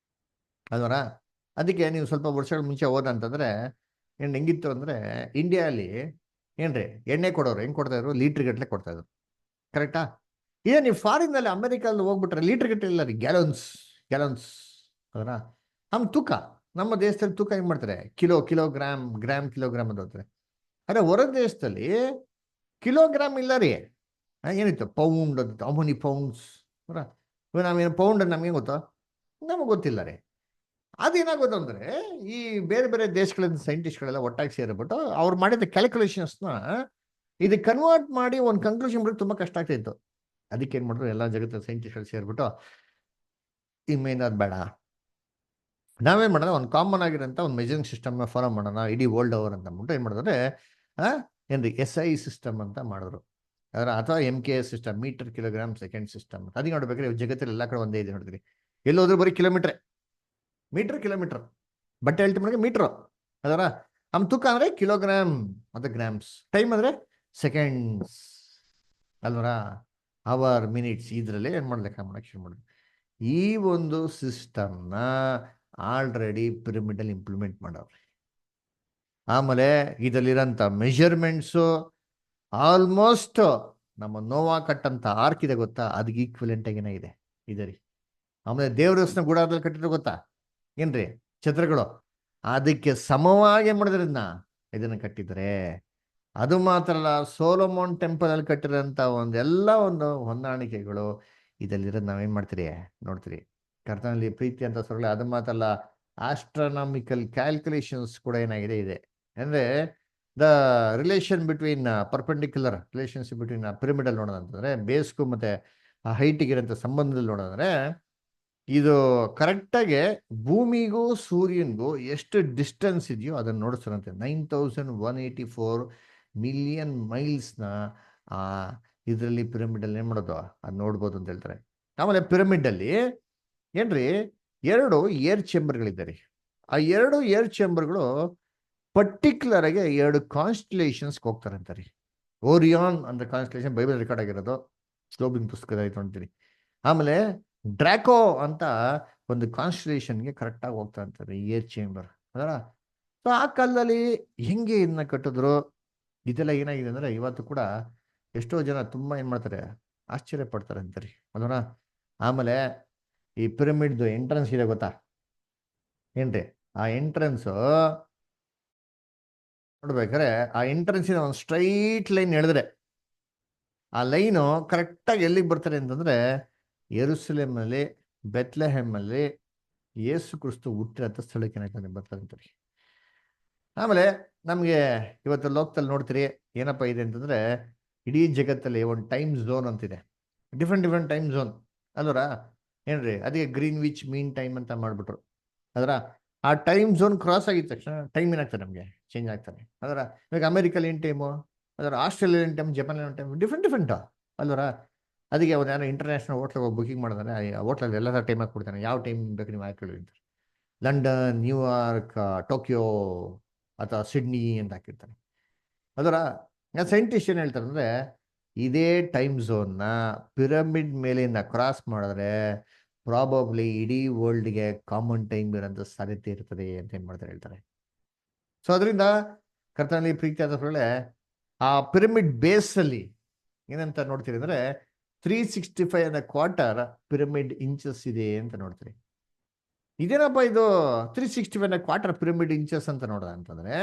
ಅಲ್ವರ. ಅದಕ್ಕೆ ನೀವು ಸ್ವಲ್ಪ ವರ್ಷಗಳ ಮುಂಚೆ ಹೋದಂತಂದ್ರೆ ಹೆಂಗಿತ್ತು ಅಂದ್ರೆ, ಇಂಡಿಯಾಲಿ ಏನ್ರಿ ಎಣ್ಣೆ ಕೊಡೋರು ಹೆಂಗ್ ಕೊಡ್ತಾ ಇದ್ರು, ಲೀಟರ್ ಗಟ್ಟಲೆ ಕೊಡ್ತಾ ಇದ್ರು, ಕರೆಕ್ಟಾ? ಇದೇ ನೀವು ಫಾರಿನ್ ನಲ್ಲಿ ಅಮೆರಿಕಲ್ಲಿ ಹೋಗ್ಬಿಟ್ರೆ ಲೀಟರ್ ಗಟ್ಟಲೆ ಇಲ್ಲ ರೀ, ಗ್ಯಾಲನ್ಸ್ ಅದರ. ನಮ್ ತೂಕ, ನಮ್ಮ ದೇಶದಲ್ಲಿ ತೂಕ ಹೆಂಗ್ ಮಾಡ್ತಾರೆ, ಕಿಲೋಗ್ರಾಮ್ ಅಂತ ಹೇಳ್ತಾರೆ. ಅರೆ ಹೊರ ದೇಶದಲ್ಲಿ ಕಿಲೋಗ್ರಾಮ್ ಇಲ್ಲ ರೀ, ಏನಿತ್ತು ಪೌಂಡ್ ಅಂತ, ಹೌ ಮೆನಿ ಪೌಂಡ್ಸ್. ನಾವೇನು ಪೌಂಡ್ ನಮ್ಗೆ ಗೊತ್ತಾ, ನಮಗೆ ಗೊತ್ತಿಲ್ಲ ರೀ. ಅದೇನಾಗೋದು ಅಂದ್ರೆ ಈ ಬೇರೆ ಬೇರೆ ದೇಶಗಳಿಂದ ಸೈಂಟಿಸ್ಟ್ಗಳೆಲ್ಲ ಒಟ್ಟಾಗಿ ಸೇರಿಬಿಟ್ಟು ಅವ್ರು ಮಾಡಿದ ಕ್ಯಾಲ್ಕುಲೇಷನ್ಸ್ನ ಇದು ಕನ್ವರ್ಟ್ ಮಾಡಿ ಒಂದು ಕನ್ಕ್ಲೂಷನ್ ಬರೋದು ತುಂಬಾ ಕಷ್ಟ ಆಗ್ತಿತ್ತು. ಅದಕ್ಕೆ ಏನ್ ಮಾಡಿದ್ರು, ಎಲ್ಲ ಜಗತ್ತಿನ ಸೈಂಟಿಸ್ಟ್ಗಳು ಸೇರ್ಬಿಟ್ಟು ಇನ್ನೇನಾದ್ ಬೇಡ, ನಾವೇನ್ ಮಾಡೋಣ, ಒಂದು ಕಾಮನ್ ಆಗಿರೋಂಥ ಒಂದು ಮೆಜರಿಂಗ್ ಸಿಸ್ಟಮ್ ಫಾಲೋ ಮಾಡೋಣ ಇಡೀ ವರ್ಲ್ಡ್ ಓವರ್ ಅಂತ ಅಂದ್ಬಿಟ್ಟು ಏನ್ ಮಾಡಿದ್ರೆ ಏನ್ರಿ SI ಸಿಸ್ಟಮ್ ಅಂತ ಮಾಡಿದ್ರು. ಅದರ ಅಥವಾ MKS system, metre kilogram second system. ಅದಕ್ಕೆ ನೋಡ್ಬೇಕಾದ್ರೆ ಜಗತ್ತಲ್ಲಿ ಎಲ್ಲ ಕಡೆ ಒಂದೇ ಇದೆ ನೋಡಿದ್ರಿ. ಎಲ್ಲೋದ್ರೂ ಬರೀ ಕಿಲೋಮೀಟರ್ ಬಟ್ಟೆ ಹೇಳ್ತಿ ಮೀಟ್ರು ಅದರ. ನಮ್ ತೂಕ ಅಂದ್ರೆ ಕಿಲೋಗ್ರಾಮ್ ಮತ್ತೆ ಗ್ರಾಮ್ಸ್, ಟೈಮ್ ಅಂದ್ರೆ ಸೆಕೆಂಡ್ಸ್ ಅಲ್ವರ, ಅವರ್ ಮಿನಿಟ್ಸ್. ಇದ್ರಲ್ಲಿ ಏನ್ ಮಾಡಿ ಲೆಕ್ಕ ಮಾಡಕ್ ಶುರು ಮಾಡಿದ್ರು. ಈ ಒಂದು ಸಿಸ್ಟಮ್ನ ಆಲ್ರೆಡಿ ಪಿರಮಿಡ್ ಅಲ್ಲಿ ಇಂಪ್ಲಿಮೆಂಟ್ ಮಾಡವ್ರೆ. ಆಮೇಲೆ ಇದರಲ್ಲಿರೋಂಥ ಮೆಜರ್ಮೆಂಟ್ಸು ಆಲ್ಮೋಸ್ಟ್ ನಮ್ಮ ನೋವಾ ಕಟ್ಟಂತ ಆರ್ಕ್ ಇದೆ ಗೊತ್ತಾ, ಅದಕ್ಕೆ ಈಕ್ವಲೆಂಟ್ ಆಗಿನೇ ಇದೆ ಇದರಿ. ಆಮೇಲೆ ದೇವರಸ್ನ ಗುಡಾರದಲ್ಲಿ ಕಟ್ಟಿದ್ರು ಗೊತ್ತಾ ಏನ್ರಿ, ಛತ್ರಗಳು, ಅದಕ್ಕೆ ಸಮವಾಗಿ ಮಾಡಿದ್ರನ್ನ ಇದನ್ನ ಕಟ್ಟಿದ್ರೆ. ಅದು ಮಾತ್ರ ಅಲ್ಲ, ಸೋಲೋಮೋನ್ ಟೆಂಪಲ್ ಅಲ್ಲಿ ಕಟ್ಟಿರೋಂಥ ಒಂದು ಹೊಂದಾಣಿಕೆಗಳು ಇದಲ್ಲಿರೋದು ನಾವೇನ್ ಮಾಡ್ತೀರಿ ನೋಡ್ತೀರಿ. ಕರ್ತನಲ್ಲಿ ಪ್ರೀತಿ ಅಂತ ಸೊರಳೆ. ಅದು ಮಾತ್ರ ಅಲ್ಲ, ಆಸ್ಟ್ರಾನಾಮಿಕಲ್ ಕ್ಯಾಲ್ಕುಲೇಷನ್ಸ್ ಕೂಡ ಏನಾಗಿದೆ ಇದೆ. ಅಂದ್ರೆ the relation between perpendicular relationship between pyramidal ನೋಡೋದಂತಂದ್ರೆ, ಬೇಸ್ಗೂ ಮತ್ತೆ ಹೈಟಿಗೆ ಇರೋಂಥ ಸಂಬಂಧದಲ್ಲಿ ನೋಡೋದಂದ್ರೆ, ಇದು ಕರೆಕ್ಟಾಗಿ ಭೂಮಿಗೂ ಸೂರ್ಯನ್ಗೂ ಎಷ್ಟು ಡಿಸ್ಟೆನ್ಸ್ ಇದೆಯೋ ಅದನ್ನು ನೋಡಿಸ್ತಾರಂತೆ. 9184 ಮಿಲಿಯನ್ ಮೈಲ್ಸ್ನ ಇದರಲ್ಲಿ ಪಿರಮಿಡಲ್ ಏನ್ ಮಾಡೋದು ಅದು ನೋಡ್ಬೋದು ಅಂತ ಹೇಳ್ತಾರೆ. ಆಮೇಲೆ ಪಿರಮಿಡ್ ಅಲ್ಲಿ ಏನ್ರಿ 2 ಏರ್ ಚೇಂಬರ್ಗಳಿದ್ದಾರೆ. ಆ 2 ಏರ್ ಚೇಂಬರ್ಗಳು ಪರ್ಟಿಕ್ಯುಲರ್ ಆಗಿ 2 ಕಾನ್ಸ್ಟಲೇಷನ್ಸ್ಗೆ ಹೋಗ್ತಾರಂತ ರೀ. ಓರಿಯಾನ್ ಅಂತ ಕಾನ್ಸ್ಟಲೇಷನ್ ಬೈಬಲ್ ರೆಕಾರ್ಡ್ ಆಗಿರೋದು, ಸ್ಲೋಬಿನ್ ಪುಸ್ತಕದಲ್ಲಿ ತೊಗೊಂತೀನಿ. ಆಮೇಲೆ ಡ್ರಾಕೋ ಅಂತ ಒಂದು ಕಾನ್ಸ್ಟಲೇಷನ್ಗೆ ಕರೆಕ್ಟಾಗಿ ಹೋಗ್ತಾ ಅಂತಾರೆ ಏರ್ ಚೇಂಬರ್ ಅದರ. ಸೊ ಆ ಕಾಲದಲ್ಲಿ ಹೆಂಗೆ ಇದನ್ನ ಕಟ್ಟಿದ್ರು, ಇದೆಲ್ಲ ಏನಾಗಿದೆ ಅಂದ್ರೆ ಇವತ್ತು ಕೂಡ ಎಷ್ಟೋ ಜನ ತುಂಬಾ ಏನ್ ಮಾಡ್ತಾರೆ, ಆಶ್ಚರ್ಯ ಪಡ್ತಾರೆ ಅಂತಾರೆ ಅದರ. ಆಮೇಲೆ ಈ ಪಿರಮಿಡ್ ಎಂಟ್ರೆನ್ಸ್ ಇದೆ ಗೊತ್ತಾ ಏನ್ರಿ, ಆ ಎಂಟ್ರೆನ್ಸ್ ನೋಡ್ಬೇಕಾರೆ ಆ ಎಂಟ್ರೆನ್ಸ್ ಒಂದು ಸ್ಟ್ರೈಟ್ ಲೈನ್ ಎಳೆದ್ರೆ ಆ ಲೈನು ಕರೆಕ್ಟಾಗಿ ಎಲ್ಲಿಗೆ ಬರ್ತಾರೆ ಅಂತಂದ್ರೆ ಯೆರೂಸಲೇಮ್ ಅಲ್ಲಿ ಬೆತ್ಲೆಹೆಮ್ ಅಲ್ಲಿ ಯೇಸು ಕ್ರಿಸ್ತು ಹುಟ್ಟಿರಂತ ಸ್ಥಳಕ್ಕೆ ಏನಾಗ್ತದೆ ಬರ್ತಾರೆ ಅಂತಾರೆ. ಆಮೇಲೆ ನಮ್ಗೆ ಇವತ್ತು ಲೋಕದಲ್ಲಿ ನೋಡ್ತೀರಿ ಏನಪ್ಪಾ ಇದೆ ಅಂತಂದ್ರೆ, ಇಡೀ ಜಗತ್ತಲ್ಲಿ ಒಂದು ಟೈಮ್ ಝೋನ್ ಅಂತಿದೆ, ಡಿಫ್ರೆಂಟ್ ಡಿಫ್ರೆಂಟ್ ಟೈಮ್ ಝೋನ್ ಅಲ್ವರ ಏನ್ರಿ. ಅದಕ್ಕೆ ಗ್ರೀನ್ ವಿಚ್ ಮೀನ್ ಟೈಮ್ ಅಂತ ಮಾಡ್ಬಿಟ್ರು ಅದರ. ಆ ಟೈಮ್ ಝೋನ್ ಕ್ರಾಸ್ ಆಗಿದ ತಕ್ಷಣ ಟೈಮ್ ಏನಾಗ್ತದೆ ನಮಗೆ ಚೇಂಜ್ ಆಗ್ತಾನೆ ಅದರ. ಇವಾಗ ಅಮೆರಿಕಲ್ಲಿ ಏನು ಟೈಮು ಅದರ, ಆಸ್ಟ್ರೇಲಿಯಾ ಏನು ಟೈಮ್, ಜಪಾನ್ ಏನು ಟೈಮ್, ಡಿಫ್ರೆಂಟ್ ಡಿಫ್ರೆಂಟು ಅಲ್ವರ. ಅದಕ್ಕೆ ಅವ್ರು ಯಾರೋ ಇಂಟರ್ನ್ಯಾಷನಲ್ ಹೋಟ್ಲಿಗೆ ಹೋಗಿ ಬುಕಿಂಗ್ ಮಾಡಿದ್ರೆ ಆ ಹೋಟ್ಲಲ್ಲಿ ಎಲ್ಲ ಟೈಮ್ ಹಾಕ್ಬಿಡ್ತಾನೆ, ಯಾವ ಟೈಮ್ ಬೇಕು ನೀವು ಹಾಕೊಳ್ಳಿ ಅಂತ. ಲಂಡನ್, ನ್ಯೂಯಾರ್ಕ್, ಟೋಕಿಯೋ ಅಥವಾ ಸಿಡ್ನಿ ಅಂತ ಹಾಕಿರ್ತಾನೆ ಅದರ. ಸೈಂಟಿಸ್ಟ್ ಏನು ಹೇಳ್ತಾರೆ ಅಂದರೆ, ಇದೇ ಟೈಮ್ ಝೋನ್ನ ಪಿರಮಿಡ್ ಮೇಲಿಂದ ಕ್ರಾಸ್ ಮಾಡಿದ್ರೆ ಪ್ರಾಬಬ್ಲಿ ಇಡೀ ವರ್ಲ್ಡ್ಗೆ ಕಾಮನ್ ಟೈಮ್ ಇರೋಂಥ ಸಾಧ್ಯತೆ ಇರ್ತದೆ ಅಂತ ಏನು ಮಾಡ್ತಾರೆ ಹೇಳ್ತಾರೆ. ಸೊ ಅದರಿಂದ ಕರ್ತನಲ್ಲಿ ಪ್ರೀತಿ ಆದವர்களೇ, ಆ ಪಿರಮಿಡ್ ಬೇಸಲ್ಲಿ ಏನಂತ ನೋಡ್ತೀರಿ ಅಂದರೆ 365 ಪಿರಮಿಡ್ ಇಂಚಸ್ ಇದೆ ಅಂತ ನೋಡ್ತೀರಿ. ಇದೇನಪ್ಪ ಇದು 365 ಪಿರಮಿಡ್ ಇಂಚಸ್ ಅಂತ ನೋಡ ಅಂತಂದ್ರೆ,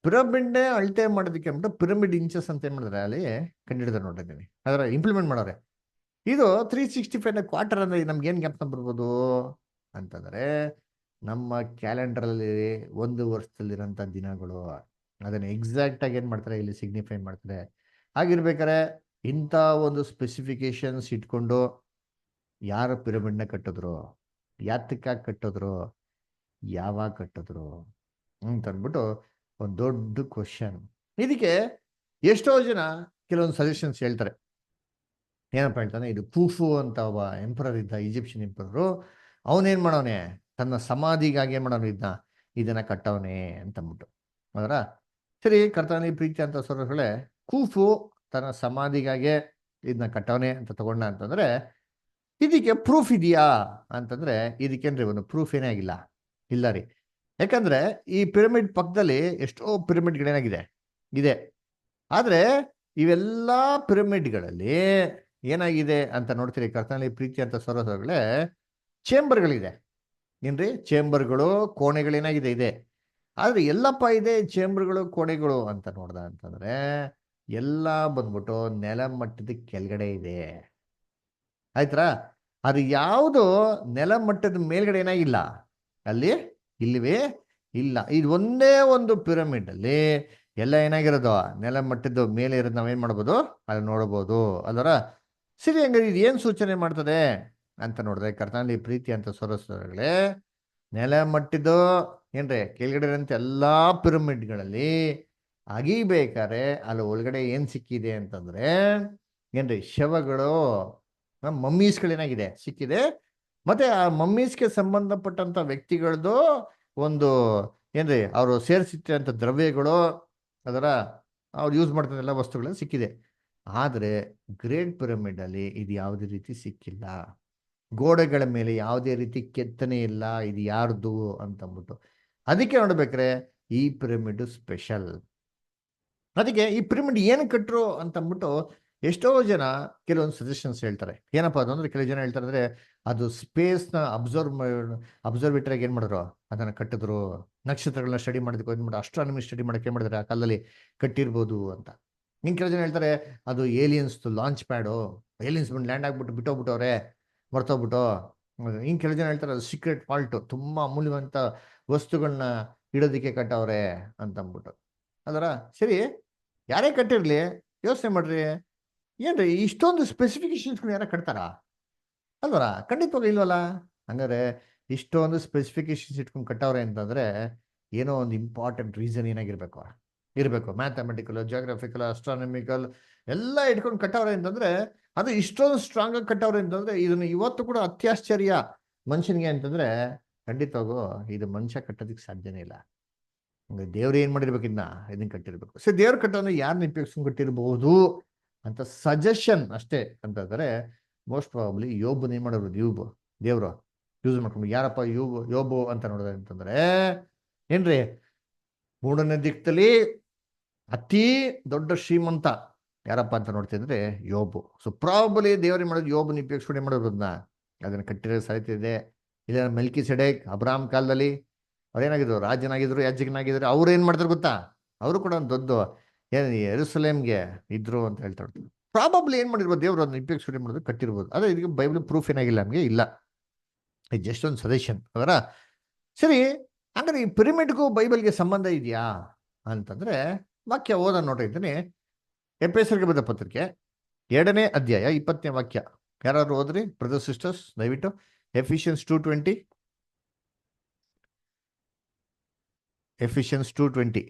ಪಿರಮಿಡ್ನೇ ಅಳತೆ ಮಾಡೋದಕ್ಕೆ ಅಂದ್ಬಿಟ್ಟು ಪಿರಮಿಡ್ ಇಂಚಸ್ ಅಂತ ಏನ್ ಮಾಡಿದ್ರೆ ಅಲ್ಲಿ ಕಂಡುಹಿಡಿದ್ರೆ ನೋಡಿದ್ದೀನಿ, ಅದರ ಇಂಪ್ಲಿಮೆಂಟ್ ಮಾಡೋರೆ. ಇದು 365 ಅಂದ್ರೆ ನಮ್ಗೆ ಏನ್ ಜ್ಞಾಪಕ ಬರ್ಬೋದು ಅಂತಂದ್ರೆ, ನಮ್ಮ ಕ್ಯಾಲೆಂಡರ್ ಅಲ್ಲಿ ಒಂದು ವರ್ಷದಲ್ಲಿರೋಂಥ ದಿನಗಳು ಅದನ್ನ ಎಕ್ಸಾಕ್ಟ್ ಆಗಿ ಏನ್ ಮಾಡ್ತಾರೆ ಇಲ್ಲಿ ಸಿಗ್ನಿಫೈ ಮಾಡ್ತಾರೆ. ಹಾಗಿರ್ಬೇಕಾರೆ ಇಂಥ ಒಂದು ಸ್ಪೆಸಿಫಿಕೇಶನ್ಸ್ ಇಟ್ಕೊಂಡು ಯಾರು ಪಿರಮಿಡ್ನ ಕಟ್ಟಿದ್ರು, ಯಾತಕ್ಕಾಗಿ ಕಟ್ಟಿದ್ರು, ಯಾವಾಗ ಕಟ್ಟಿದ್ರು ಅಂತ ಅಂದ್ಬಿಟ್ಟು ಒಂದು ದೊಡ್ಡ ಕ್ವಶನ್. ಇದಕ್ಕೆ ಎಷ್ಟೋ ಜನ ಕೆಲವೊಂದು ಸಜೆಷನ್ಸ್ ಹೇಳ್ತಾರೆ. ಏನಪ್ಪ ಹೇಳ್ತಾನೆ, ಇದು ಖೂಫು ಅಂತ ಒಬ್ಬ ಎಂಪರರ್ ಇದ್ದ, ಈಜಿಪ್ಷಿಯನ್ ಎಂಪರರು. ಅವನೇನ್ ಮಾಡವನೆ, ತನ್ನ ಸಮಾಧಿಗಾಗಿ ಏನ್ ಮಾಡೋನು ಇದನ್ನ ಕಟ್ಟವನೆ ಅಂತ ಅಂದ್ಬಿಟ್ಟು ಅದರ. ಸರಿ, ಕರ್ತನಲ್ಲಿ ಪ್ರೀತಿ ಅಂತ ಸೋದರಗಳೇ, ಖೂಫು ತನ್ನ ಸಮಾಧಿಗಾಗೆ ಇದನ್ನ ಕಟ್ಟವನೆ ಅಂತ ತಗೊಂಡ ಅಂತಂದ್ರೆ ಇದಕ್ಕೆ ಪ್ರೂಫ್ ಇದೆಯಾ ಅಂತಂದ್ರೆ, ಇದಕ್ಕೇನ್ರಿ ಒಂದು ಪ್ರೂಫ್ ಏನೇ ಆಗಿಲ್ಲ, ಇಲ್ಲ ರೀ. ಯಾಕಂದ್ರೆ ಈ ಪಿರಮಿಡ್ ಪಕ್ಕದಲ್ಲಿ ಎಷ್ಟೋ ಪಿರಮಿಡ್ಗಳೇನಾಗಿದೆ ಇದೆ, ಆದ್ರೆ ಇವೆಲ್ಲಾ ಪಿರಮಿಡ್ಗಳಲ್ಲಿ ಏನಾಗಿದೆ ಅಂತ ನೋಡ್ತೀರಿ ಕರ್ತನಲ್ಲಿ ಪ್ರೀತಿ ಅಂತ ಸರೋಸಗಳೇ, ಚೇಂಬರ್ಗಳಿದೆ ಏನ್ರಿ, ಚೇಂಬರ್ಗಳು, ಕೋಣೆಗಳೇನಾಗಿದೆ ಇದೆ. ಆದ್ರೆ ಎಲ್ಲಪ್ಪ ಇದೆ ಚೇಂಬರ್ಗಳು ಕೋಣೆಗಳು ಅಂತ ನೋಡ್ದ ಅಂತಂದ್ರೆ ಎಲ್ಲ ಬಂದ್ಬಿಟ್ಟು ನೆಲ ಮಟ್ಟದ ಕೆಳಗಡೆ ಇದೆ, ಆಯ್ತಾ. ಅದು ಯಾವುದು ನೆಲ ಮಟ್ಟದ ಮೇಲ್ಗಡೆ ಏನಾಗಿಲ್ಲ ಅಲ್ಲಿ ಇಲ್ಲವೇ ಇಲ್ಲ. ಇದು ಒಂದೇ ಒಂದು ಪಿರಮಿಡ್ ಅಲ್ಲಿ ಎಲ್ಲ ಏನಾಗಿರೋದು ನೆಲ ಮಟ್ಟದ ಮೇಲೆ ಇರೋದು ನಾವೇನ್ ಮಾಡ್ಬೋದು ಅಲ್ಲಿ ನೋಡ್ಬೋದು ಅದರ. ಸರಿ, ಹಂಗಾರೆ ಇದು ಏನ್ ಸೂಚನೆ ಮಾಡ್ತದೆ ಅಂತ ನೋಡಿದ್ರೆ ಕರ್ತನಲ್ಲಿ ಪ್ರೀತಿ ಅಂತ ಸೊರಸಗಳೇ, ನೆಲ ಮಟ್ಟಿದ್ದು ಏನ್ರಿ ಕೆಳಗಡೆ ಇರೋಂಥ ಎಲ್ಲಾ ಪಿರಮಿಡ್ಗಳಲ್ಲಿ ಅಗಿಬೇಕಾರೆ ಅಲ್ಲಿ ಒಳಗಡೆ ಏನ್ ಸಿಕ್ಕಿದೆ ಅಂತಂದ್ರೆ ಏನ್ರಿ ಶವಗಳು, ಮಮ್ಮೀಸ್ಗಳೇನಾಗಿದೆ ಸಿಕ್ಕಿದೆ. ಮತ್ತೆ ಆ ಮಮ್ಮೀಸ್ಗೆ ಸಂಬಂಧಪಟ್ಟಂತ ವ್ಯಕ್ತಿಗಳದ್ದು ಒಂದು ಏನ್ರಿ ಅವರು ಸೇರಿಸಿಟ್ಟಂತ ದ್ರವ್ಯಗಳು ಅದರ ಅವ್ರು ಯೂಸ್ ಮಾಡ್ತಾರೆ ಎಲ್ಲ ವಸ್ತುಗಳು ಸಿಕ್ಕಿದೆ. ಆದ್ರೆ ಗ್ರೇಟ್ ಪಿರಮಿಡ್ ಅಲ್ಲಿ ಇದು ಯಾವುದೇ ರೀತಿ ಸಿಕ್ಕಿಲ್ಲ. ಗೋಡೆಗಳ ಮೇಲೆ ಯಾವುದೇ ರೀತಿ ಕೆತ್ತನೆ ಇಲ್ಲ, ಇದು ಯಾರ್ದು ಅಂತಂದ್ಬಿಟ್ಟು. ಅದಕ್ಕೆ ನೋಡ್ಬೇಕ್ರೆ ಈ ಪಿರಮಿಡ್ ಸ್ಪೆಷಲ್. ಅದಕ್ಕೆ ಈ ಪಿರಮಿಡ್ ಏನು ಕಟ್ರು ಅಂತಂದ್ಬಿಟ್ಟು ಎಷ್ಟೋ ಜನ ಕೆಲವೊಂದು ಸಜೆಷನ್ಸ್ ಹೇಳ್ತಾರೆ. ಏನಪ್ಪಾ ಅದು ಅಂದ್ರೆ, ಕೆಲವು ಜನ ಹೇಳ್ತಾರೆ ಅಂದ್ರೆ ಅದು ಸ್ಪೇಸ್ನ ಅಬ್ಸರ್ವೇಟರ್ ಏನ್ ಮಾಡಿದ್ರು ಅದನ್ನ ಕಟ್ಟಿದ್ರು, ನಕ್ಷತ್ರಗಳನ್ನ ಸ್ಟಡಿ ಮಾಡೋದಕ್ಕೆ ಅಂದ್ಬಿಟ್ಟು ಅಸ್ಟ್ರಾನಮಿ ಸ್ಟಡಿ ಮಾಡಕ್ಕೆ ಏನ್ ಮಾಡಿದ್ರೆ ಆ ಕಾಲದಲ್ಲಿ ಕಟ್ಟಿರ್ಬೋದು ಅಂತ. ಇನ್ ಕೆಲವು ಜನ ಹೇಳ್ತಾರೆ ಅದು ಏಲಿಯನ್ಸ್ ಲಾಂಚ್ ಪ್ಯಾಡು, ಏಲಿಯನ್ಸ್ ಬಂದು ಲ್ಯಾಂಡ್ ಆಗ್ಬಿಟ್ಟು ಬಿಟ್ಟೋಗ್ಬಿಟ್ಟವ್ರೆ ಮರ್ತೋಗ್ಬಿಟ್ಟು. ಇನ್ ಕೆಲವು ಜನ ಹೇಳ್ತಾರೆ ಅದು ಸೀಕ್ರೆಟ್ ಫಾಲ್ಟ್, ತುಂಬಾ ಅಮೂಲ್ಯವಂತ ವಸ್ತುಗಳನ್ನ ಇಡೋದಕ್ಕೆ ಕಟ್ಟವ್ರೆ ಅಂತ ಅಂದ್ಬಿಟ್ಟು ಅದರ. ಸರಿ, ಯಾರೇ ಕಟ್ಟಿರ್ಲಿ ಯೋಚನೆ ಮಾಡ್ರಿ, ಏನ್ರಿ ಇಷ್ಟೊಂದು ಸ್ಪೆಸಿಫಿಕೇಶನ್ಸ್ಗಳು ಯಾರ ಕಟ್ತಾರ ಅಲ್ವರ? ಖಂಡಿತವಾಗ ಇಲ್ವಲ್ಲ. ಹಂಗಾರೆ ಇಷ್ಟೊಂದು ಸ್ಪೆಸಿಫಿಕೇಶನ್ಸ್ ಇಟ್ಕೊಂಡು ಕಟ್ಟವ್ರೆ ಅಂತಂದ್ರೆ ಏನೋ ಒಂದು ಇಂಪಾರ್ಟೆಂಟ್ ರೀಸನ್ ಏನಾಗಿರ್ಬೇಕು ಇರಬೇಕು. ಮ್ಯಾಥಮೆಟಿಕಲ್, ಜಿಯೋಗ್ರಫಿಕಲ್, ಅಸ್ಟ್ರಾನಮಿಕಲ್ ಎಲ್ಲ ಇಟ್ಕೊಂಡು ಕಟ್ಟವ್ರೆ ಅಂತಂದ್ರೆ ಅದು ಇಷ್ಟೊಂದು ಸ್ಟ್ರಾಂಗ್ ಆಗಿ ಕಟ್ಟವ್ರೆ ಅಂತಂದ್ರೆ ಇದನ್ನ ಇವತ್ತು ಕೂಡ ಅತ್ಯಾಶ್ಚರ್ಯ ಮನುಷ್ಯನಿಗೆ ಅಂತಂದ್ರೆ ಖಂಡಿತವಾಗೂ ಇದು ಮನುಷ್ಯ ಕಟ್ಟೋದಕ್ಕೆ ಸಾಧ್ಯನೇ ಇಲ್ಲ. ದೇವ್ರು ಏನ್ ಮಾಡಿರ್ಬೇಕು ಇದನ್ನ ಕಟ್ಟಿರ್ಬೇಕು. ಸೊ ದೇವ್ರ ಕಟ್ಟೋದ್ರೆ ಯಾರನ್ನ ಉಪಯೋಗಿಸ್ಕೊಂಡು ಕಟ್ಟಿರ್ಬಹುದು ಅಂತ ಸಜೆಷನ್ ಅಷ್ಟೇ ಅಂತಂದ್ರೆ ಮೋಸ್ಟ್ ಪ್ರಾಬಬ್ಲಿ ಯೋಬನ್ ಏನ್ ಮಾಡೋರು ದೇವ್ರು ಯೂಸ್ ಮಾಡ್ಕೊಂಡು ಯಾರಪ್ಪ ಯೋಬು ಅಂತ ನೋಡಿದ್ರೆ ಅಂತಂದ್ರೆ ಏನ್ರಿ ಮೂಡನೇ ದಿಕ್ಕದಲ್ಲಿ ಅತಿ ದೊಡ್ಡ ಶ್ರೀಮಂತ ಯಾರಪ್ಪ ಅಂತ ನೋಡ್ತಿದ್ರೆ ಯೋಬು. ಸೊ ಪ್ರಾಬಲಿ ದೇವ್ರೇನ್ ಮಾಡೋದು ಯೋಬನ್ ಉಪಯೋಗಿಸ್ಕೊಂಡು ಏನ್ ಮಾಡೋರು ಅದನ್ನ ಕಟ್ಟಿರೋ ಸಾಹಿತ್ಯ ಇದೆ. ಇಲ್ಲ ಮೆಲ್ಕಿಸೆಡೆಕ್ ಅಬ್ರಾಮ್ ಕಾಲದಲ್ಲಿ ಅವ್ರೇನಾಗಿದ್ರು ರಾಜನಾಗಿದ್ರು ಯಾಜಕನಾಗಿದ್ರು ಅವ್ರು ಏನ್ ಮಾಡ್ತಾರೆ ಗೊತ್ತಾ, ಅವರು ಕೂಡ ಒಂದು ದೊಡ್ಡ ಏನ್ ಯೆರೂಸಲೇಮ್ಗೆ ಇದ್ರು ಅಂತ ಹೇಳ್ತಾ ಇರ್ತಾರೆ. ಪ್ರಾಬಬ್ಲಿ ಏನ್ ಮಾಡಿರ್ಬೋದು ದೇವ್ರು ಅದನ್ನ ಉಪಯೋಗಿಸ್ಕೊಂಡು ಏನ್ ಮಾಡೋದು ಕಟ್ಟಿರ್ಬೋದು. ಅದೇ ಇದಕ್ಕೆ ಬೈಬಲ್ ಪ್ರೂಫ್ ಏನಾಗಿಲ್ಲ ನಮಗೆ ಇಲ್ಲ, ಜಸ್ಟ್ ಒಂದು ಸಜೆಷನ್ ಅದರ. ಸರಿ, ಹಂಗಾರೆ ಈ ಪಿರಮಿಡ್ಗೂ ಬೈಬಲ್ಗೆ ಸಂಬಂಧ ಇದೆಯಾ ಅಂತಂದ್ರೆ ವಾಕ್ಯ ಓದ ನೋಡಿದ್ದೀನಿ. ಎಫೆಸರಿಗೆ ಬರೆದ ಪತ್ರಿಕೆ 2ನೇ ಅಧ್ಯಾಯ 20ನೇ ವಾಕ್ಯ. ಯಾರಾದ್ರು ಓದ್ರಿ ಬ್ರದರ್ ಸಿಸ್ಟರ್ಸ್ ದಯವಿಟ್ಟು. Ephesians 2:20. Ephesians 2:20.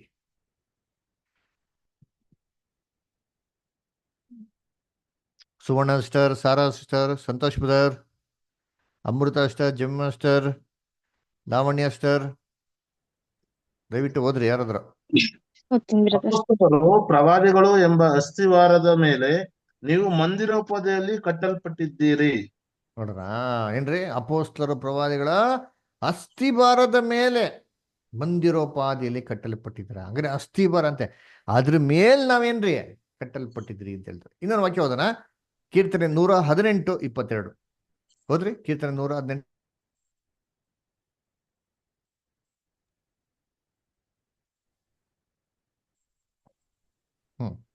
Suvarna sister, Sara sister, Santosh brother, Amrita sister, ಜಮ್ ಸಿಸ್ಟರ್, ಲಾವಣ್ಯ ಸಿಸ್ಟರ್, ದಯವಿಟ್ಟು ಓದ್ರಿ ಯಾರಾದ್ರು. ಅಪೊಸ್ತಲರು ಪ್ರವಾದಿಗಳು ಎಂಬ ಅಸ್ತಿವಾರದ ಮೇಲೆ ನೀವು ಮಂದಿರೋಪಾದಿಯಲ್ಲಿ ಕಟ್ಟಲ್ಪಟ್ಟಿದ್ದೀರಿ. ನೋಡ್ರ ಏನ್ರಿ, ಅಪೊಸ್ತಲರು ಪ್ರವಾದಿಗಳ ಅಸ್ಥಿಭಾರದ ಮೇಲೆ ಮಂದಿರೋಪಾದಿಯಲ್ಲಿ ಕಟ್ಟಲ್ಪಟ್ಟಿದ್ರ. ಹಂಗಾರೆ ಅಸ್ಥಿಭಾರ ಅಂತೆ, ಅದ್ರ ಮೇಲ್ ನಾವೇನ್ರಿ ಕಟ್ಟಲ್ಪಟ್ಟಿದ್ರಿ ಅಂತ ಹೇಳ್ತಾರೆ. ಇನ್ನೊಂದು ವಾಕ್ಯ ಹೋದನ, ಕೀರ್ತನೆ 118:22 ಹೋದ್ರಿ. ಕೀರ್ತನೆ 118.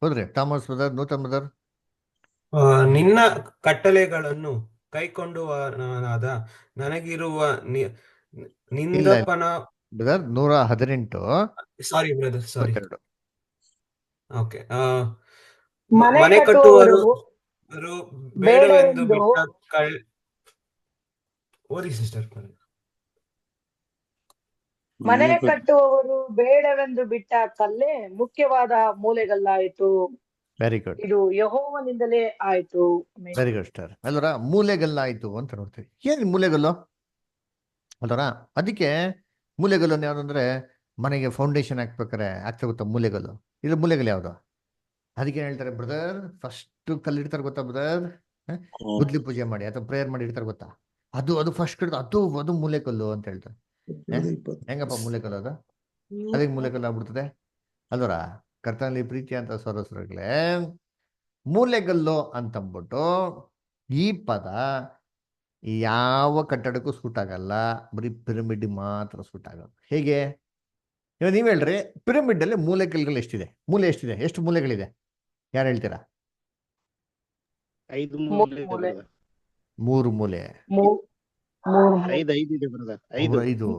ಹೋದ್ರಿ ಥಾಮಸ್ ಬ್ರದರ್, ನೂತನ್ ಬ್ರದರ್. ನಿನ್ನ ಕಟ್ಟಳೆಗಳನ್ನು ಕೈಕೊಂಡುವನಾದ ನನಗಿರುವ ನಿಂದಪನ ಬ್ರದರ್ 118. ಸಾರಿ ಬ್ರದರ್, ಸಾರಿ. 22. ಓಕೆ. ಮನೆ ಕಟ್ಟುವವರು ಬೇಡವೆಂದು ಬಿಟ್ಟ ಓದಿ ಸಿಸ್ಟರ್. ಮನೆ ಕಟ್ಟುವವರು ಬೇಡವೆಂದು ಬಿಟ್ಟ ಕಲ್ಲೇ ಮುಖ್ಯವಾದ ಮೂಲೆಗಲ್ಲಾಯಿತು. Very good. ಇದು ಯೆಹೋವನಿಂದಲೇ ಆಯ್ತು. Very good star. ಅಲ್ವರ ಮೂಲೆಗಲ್ಲಾಯ್ತು ಅಂತ ನೋಡ್ತೀವಿ. ಏನ್ ಮೂಲೆಗಲ್ಲು ಅಲ್ವರ? ಅದಕ್ಕೆ ಮೂಲೆಗಲ್ಲು ಯಾವ್ದಂದ್ರೆ ಮನೆಗೆ ಫೌಂಡೇಶನ್ ಹಾಕ್ಬೇಕಾರೆ ಆಗ್ತಾ ಗೊತ್ತಾ ಮೂಲೆಗಲ್ಲು. ಇದು ಮೂಲೆಗಲ್ಲು ಯಾವ್ದು? ಅದಕ್ಕೆ ಹೇಳ್ತಾರೆ ಬ್ರದರ್, ಫಸ್ಟ್ ಕಲ್ಲಿಡ್ತಾರೆ ಗೊತ್ತಾ ಬ್ರದರ್, ಗುದ್ಲಿ ಪೂಜೆ ಮಾಡಿ ಅಥವಾ ಪ್ರೇಯರ್ ಮಾಡಿ ಇಡ್ತಾರೆ ಗೊತ್ತಾ, ಅದು ಫಸ್ಟ್ ಕಡ್ದು ಅದು ಮೂಲೆಕಲ್ಲು ಅಂತ ಹೇಳ್ತಾರೆ. ಹೆಂಗಪ್ಪ ಮೂಲೆಕಲ್ಲು ಅದು? ಅದಕ್ಕೆ ಮೂಲೆಕಲ್ಲು ಆಗ್ಬಿಡ್ತದೆ ಅಲ್ವರ? ಕರ್ತನಲ್ಲಿ ಪ್ರೀತಿ ಅಂತ ಸರೋಸರಗಳೇ, ಮೂಲೆಗಲ್ಲು ಅಂತಂದ್ಬಿಟ್ಟು ಈ ಪದ ಯಾವ ಕಟ್ಟಡಕ್ಕೂ ಸೂಟ್ ಆಗಲ್ಲ, ಬರೀ ಪಿರಮಿಡ್ ಮಾತ್ರ ಸೂಟ್ ಆಗೋದು. ಹೇಗೆ ಇವಾಗ ನೀವ್ ಹೇಳ್ರಿ, ಪಿರಮಿಡ್ ಅಲ್ಲಿ ಮೂಲೆಕಲ್ಗಳು ಎಷ್ಟಿದೆ? ಎಷ್ಟು ಮೂಲೆಗಳಿದೆ? ಯಾರು ಹೇಳ್ತೀರಾ? 5 ಮೂಲೆ. 3 ಮೂಲೆ. 5 ಇದೆ ಬ್ರದರ್. 5.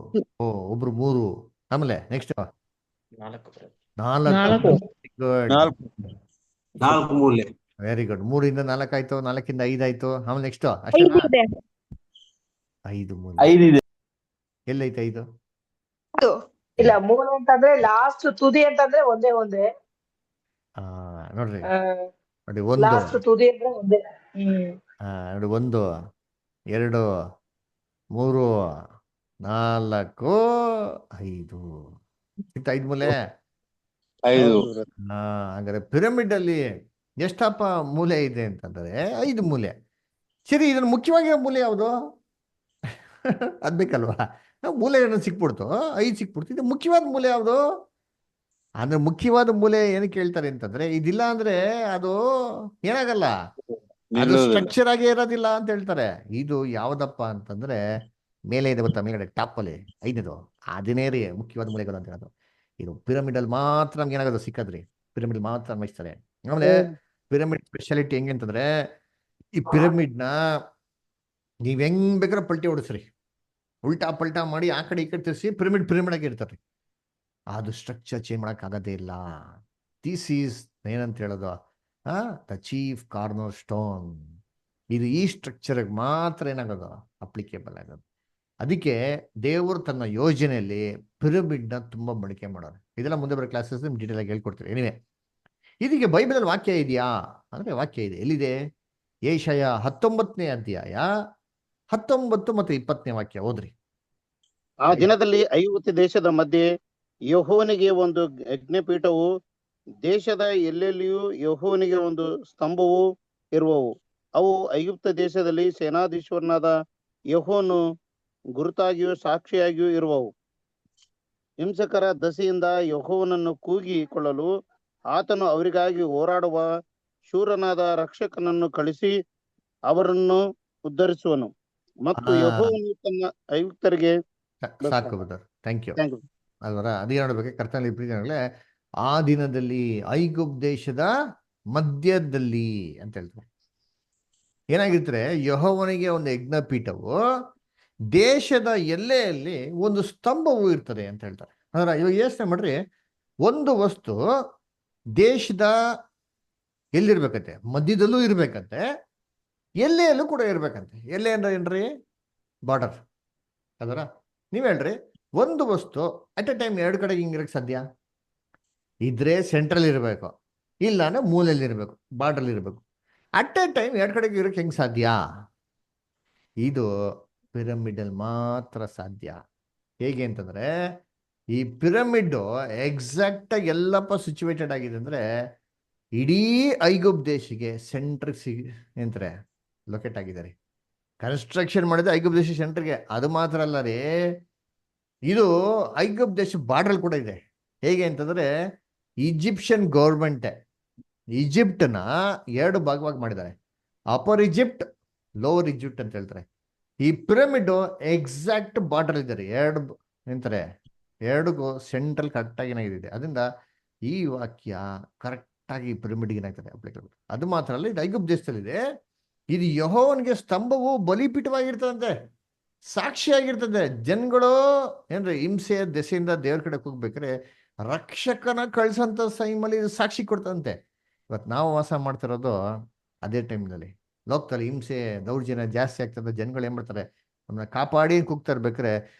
ಓ, ಒಬ್ರು 3. ಆಮೇಲೆ ನೆಕ್ಸ್ಟ್ 4. 4 ಮೂಲೆ. Very good. 3ಇಂದ 4 ಆಯ್ತು, 4ಇಂದ 5 ಆಯ್ತು. ಆಮೇಲೆ ನೆಕ್ಸ್ಟ್ ಅಷ್ಟೇನಾ? 5 ಮೂಲೆ. 5 ಇದೆ. ಎಲ್ಲೈತೆ 5? ಇಲ್ಲ, ಮೂಲೆ ಅಂತಂದ್ರೆ ಲಾಸ್ಟ್ ತುದಿ ಅಂತಂದ್ರೆ ಒಂದೇ. ನೋಡ್ರಿ ನೋಡಿ, 1 ಲಾಸ್ಟ್ ತುದಿ ಅಂದ್ರೆ ಒಂದೇ. ನೋಡಿ, 1 2 3 4 5. 5 ಮೂಲೆ. ಹಾಗಾದ್ರೆ ಪಿರಮಿಡ್ ಅಲ್ಲಿ ಎಷ್ಟಪ್ಪ ಮೂಲೆ ಇದೆ ಅಂತಂದ್ರೆ 5 ಮೂಲೆ. ಸರಿ, ಇದನ್ನ ಮುಖ್ಯವಾಗಿರೋ ಮೂಲೆ ಯಾವುದು? ಅದ್ ಬೇಕಲ್ವಾ? ಮೂಲೆ ಏನೋ ಸಿಕ್ಬಿಡ್ತು, 5 ಸಿಕ್ಬಿಡ್ತು. ಇದು ಮುಖ್ಯವಾದ ಮೂಲೆ ಯಾವುದು ಅಂದ್ರೆ? ಮುಖ್ಯವಾದ ಮೂಲೆ ಏನಕ್ಕೆ ಹೇಳ್ತಾರೆ ಅಂತಂದ್ರೆ, ಇದಿಲ್ಲ ಅಂದ್ರೆ ಅದು ಏನಾಗಲ್ಲ, ಅದು ಸ್ಟ್ರಕ್ಚರ್ ಆಗಿ ಇರೋದಿಲ್ಲ ಅಂತ ಹೇಳ್ತಾರೆ. ಇದು ಯಾವ್ದಪ್ಪ ಅಂತಂದ್ರೆ ಮೇಲೆ ಇದೆ ಗೊತ್ತಾ, ಮೇಲ್ಗಡೆ ಟಾಪ್ ಅಲ್ಲಿ 5ನೇದು, ಅದನ್ನೇ ರೀ ಮುಖ್ಯವಾದ ಮೂಲೆಗಳು ಅಂತ ಹೇಳೋದು. ಇದು ಪಿರಮಿಡ್ ಅಲ್ಲಿ ಮಾತ್ರ ನಮ್ಗೆ ಏನಾಗೋದು ಸಿಕ್ಕದ್ರಿ, ಪಿರಮಿಡ್ ಮಾತ್ರ ಅನ್ವಯಿಸ್ತಾರೆ. ಆಮೇಲೆ ಪಿರಮಿಡ್ ಸ್ಪೆಷಾಲಿಟಿ ಹೆಂಗೆ ಅಂತಂದ್ರೆ, ಈ ಪಿರಮಿಡ್ ನ ನೀವ್ ಹೆಂಗ್ ಬೇಕಾದ್ರೆ ಪಲ್ಟಿ ಹೊಡಿಸ್ರಿ, ಉಲ್ಟಾ ಪಲ್ಟಾ ಮಾಡಿ ಆ ಕಡೆ ಈ ಕಡೆ ತಿರ್ಸಿ ಪಿರಮಿಡ್ ಆಗಿ ಇರ್ತಾರೆ. ಅದು ಸ್ಟ್ರಕ್ಚರ್ ಚೇಂಜ್ ಮಾಡಕ್ ಆಗೋದೇ ಇಲ್ಲ. ದಿಸ್ ಈಸ್ ಏನಂತ ಹೇಳೋದು, ದ ಚೀಫ್ ಕಾರ್ನರ್ ಸ್ಟೋನ್. ಇದು ಈ ಸ್ಟ್ರಕ್ಚರ್ ಮಾತ್ರ ಏನಾಗೋದು, ಅಪ್ಲಿಕೇಬಲ್ ಆಗೋದು. ಅದಕ್ಕೆ ದೇವರು ತನ್ನ ಯೋಜನೆಯಲ್ಲಿ ಪಿರಮಿಡ್ ನ ತುಂಬಾ ಬಳಕೆ ಮಾಡೋರು. ಇದೆಲ್ಲ ಮುಂದೆ ಬರೋ ಕ್ಲಾಸಸ್ ಡೀಟೇಲ್ ಆಗಿ ಹೇಳ್ಕೊಡ್ತೀವಿ. ಎನಿವೆ, ಇದಕ್ಕೆ ಬೈಬಲ್ ಅಲ್ಲಿ ವಾಕ್ಯ ಇದೆಯಾ ಅಂದ್ರೆ ವಾಕ್ಯ ಇದೆ. ಎಲ್ಲಿದೆ? ಯೆಶಾಯ 19ನೇ ಅಧ್ಯಾಯ 19 ಮತ್ತು 20ನೇ ವಾಕ್ಯ ಓದ್ರಿ. ಆ ದಿನದಲ್ಲಿ ಐಗುಪ್ತ ದೇಶದ ಮಧ್ಯೆ ಯೆಹೋವನಿಗೆ ಒಂದು ಯಜ್ಞಪೀಠವು, ದೇಶದ ಎಲ್ಲೆಲ್ಲಿಯೂ ಯೆಹೋವನಿಗೆ ಒಂದು ಸ್ತಂಭವೂ ಇರುವವು. ಅವು ಐಗುಪ್ತ ದೇಶದಲ್ಲಿ ಸೇನಾಧೀಶ್ವರನಾದ ಯೆಹೋವನು ಗುರುತಾಗಿಯೂ ಸಾಕ್ಷಿಯಾಗಿಯೂ ಇರುವವು. ಹಿಂಸಕರ ದಸೆಯಿಂದ ಯೆಹೋವನನ್ನು ಕೂಗಿಕೊಳ್ಳಲು ಆತನು ಅವರಿಗಾಗಿ ಹೋರಾಡುವ ಶೂರನಾದ ರಕ್ಷಕನನ್ನು ಕಳಿಸಿ ಅವರನ್ನು ಉದ್ಧರಿಸುವನು. ಮತ್ತು ಯೆಹೋವನು ತನ್ನ ಐಗುಪ್ತರಿಗೆ ಸಾಕು brother, thank you. Thank you. ಅಲ್ವರ ಅದೇ ನೋಡ್ಬೇಕು ಕರ್ತನಲ್ಲಿ ಪ್ರೀತಿಗಳೇ, ಆ ದಿನದಲ್ಲಿ ಐಗುಪ್ತ ದೇಶದ ಮಧ್ಯದಲ್ಲಿ ಅಂತ ಹೇಳ್ತಾರೆ. ಏನಾಗಿರ್ತಾರೆ, ಯೆಹೋವನಿಗೆ ಒಂದು ಯಜ್ಞಪೀಠವು, ದೇಶದ ಎಲ್ಲೆಯಲ್ಲಿ ಒಂದು ಸ್ತಂಭವು ಇರ್ತದೆ ಅಂತ ಹೇಳ್ತಾರೆ. ಅಂದ್ರೆ ಇವಾಗ ಯೋಚನೆ ಮಾಡ್ರಿ, ಒಂದು ವಸ್ತು ದೇಶದ ಎಲ್ಲಿರ್ಬೇಕಂತೆ, ಮಧ್ಯದಲ್ಲೂ ಇರ್ಬೇಕಂತೆ, ಎಲ್ಲೆಯಲ್ಲೂ ಕೂಡ ಇರ್ಬೇಕಂತೆ. ಎಲ್ಲೇ ಅಂದ್ರೆ ಏನ್ರಿ, ಬಾರ್ಡರ್. ಅದರ ನೀವ್ ಹೇಳ್ರಿ, ಒಂದು ವಸ್ತು ಅಟ್ ಎ ಟೈಮ್ ಎರಡು ಕಡೆಗೆ ಹಿಂಗಿರಕ್ ಸಾಧ್ಯ? ಇದ್ರೆ ಸೆಂಟ್ರಲ್ ಇರಬೇಕು, ಇಲ್ಲ ಅಂದ್ರೆ ಮೂಲೆಯಲ್ಲಿ ಇರಬೇಕು, ಬಾರ್ಡರ್ ಇರಬೇಕು. ಅಟ್ ಎ ಟೈಮ್ ಎರಡು ಕಡೆಗೆ ಇರಕ್ಕೆ ಹೆಂಗ್ ಸಾಧ್ಯ? ಇದು ಪಿರಮಿಡಲ್ ಮಾತ್ರ ಸಾಧ್ಯ. ಹೇಗೆ ಅಂತಂದ್ರೆ, ಈ ಪಿರಮಿಡ್ ಎಕ್ಸಾಕ್ಟ್ ಆಗಿ ಎಲ್ಲಪ್ಪ ಸಿಚುವೇಟೆಡ್ ಆಗಿದೆ ಅಂದ್ರೆ ಇಡೀ ಐಗುಪ್ತ ದೇಶಕ್ಕೆ ಸೆಂಟ್ರ್ ಎಂತಾರೆ ಲೊಕೇಟ್ ಆಗಿದ್ದಾರೆ. ಕನ್ಸ್ಟ್ರಕ್ಷನ್ ಮಾಡಿದ್ರೆ ಐಗುಪ್ತ ದೇಶ ಸೆಂಟ್ರಿಗೆ. ಅದು ಮಾತ್ರ ಅಲ್ಲ ರೀ, ಇದು ಐಗುಪ್ತ ದೇಶ ಬಾರ್ಡರ್ ಕೂಡ ಇದೆ. ಹೇಗೆ ಅಂತಂದ್ರೆ, ಈಜಿಪ್ಷಿಯನ್ ಗೌರ್ಮೆಂಟ್ ಈಜಿಪ್ಟ್ನ ಎರಡು ಭಾಗವಾಗಿ ಮಾಡಿದ್ದಾರೆ, ಅಪರ್ ಈಜಿಪ್ಟ್, ಲೋವರ್ ಈಜಿಪ್ಟ್ ಅಂತ ಹೇಳ್ತಾರೆ. ಈ ಪಿರಮಿಡ್ ಎಕ್ಸಾಕ್ಟ್ ಬಾರ್ಡರ್ ಇದ್ದಾರೆ, ಎರಡು ಎಂತಾರೆ, ಎರಡಿಗೂ ಸೆಂಟ್ರಲ್ ಕರೆಕ್ಟಾಗಿ ಏನಾಗಿದೆ. ಅದರಿಂದ ಈ ವಾಕ್ಯ ಕರೆಕ್ಟಾಗಿ ಪಿರಮಿಡ್ಗೆ ಏನಾಗ್ತದೆ ಅಪ್ಲಿಕೇಬಲ್. ಅದು ಮಾತ್ರ ಅಲ್ಲ, ಇದು ಐಗುಪ್ತ ದೇಶದಲ್ಲಿದೆ. ಇದು ಯೆಹೋವನಿಗೆ ಸ್ತಂಭವು ಬಲಿಪೀಠವಾಗಿರ್ತದಂತೆ, ಸಾಕ್ಷಿಯಾಗಿರ್ತದೆ. ಜನಗಳು ಏನ್ರಿ ಹಿಂಸೆಯ ದೆಸೆಯಿಂದ ದೇವ್ರ ಕಡೆ ಹೋಗ್ಬೇಕಾದ್ರೆ ರಕ್ಷಕನ ಕಳ್ಸಂತ ಟೈಮಲ್ಲಿ ಇದು ಸಾಕ್ಷಿ ಕೊಡ್ತದಂತೆ. ಇವತ್ತು ನಾವು ವಾಸ ಮಾಡ್ತಿರೋದು ಅದೇ ಟೈಮ್ನಲ್ಲಿ. ಲೋಕದಲ್ಲಿ ಹಿಂಸೆ ದೌರ್ಜನ್ಯ ಜಾಸ್ತಿ ಆಗ್ತದೆ. ಜನಗಳು ಏನ್ ಮಾಡ್ತಾರೆ, ನಮ್ಮನ್ನ ಕಾಪಾಡಿ ಕೂಗ್ತಾ ಇರ್ಬೇಕಾದ್ರೆ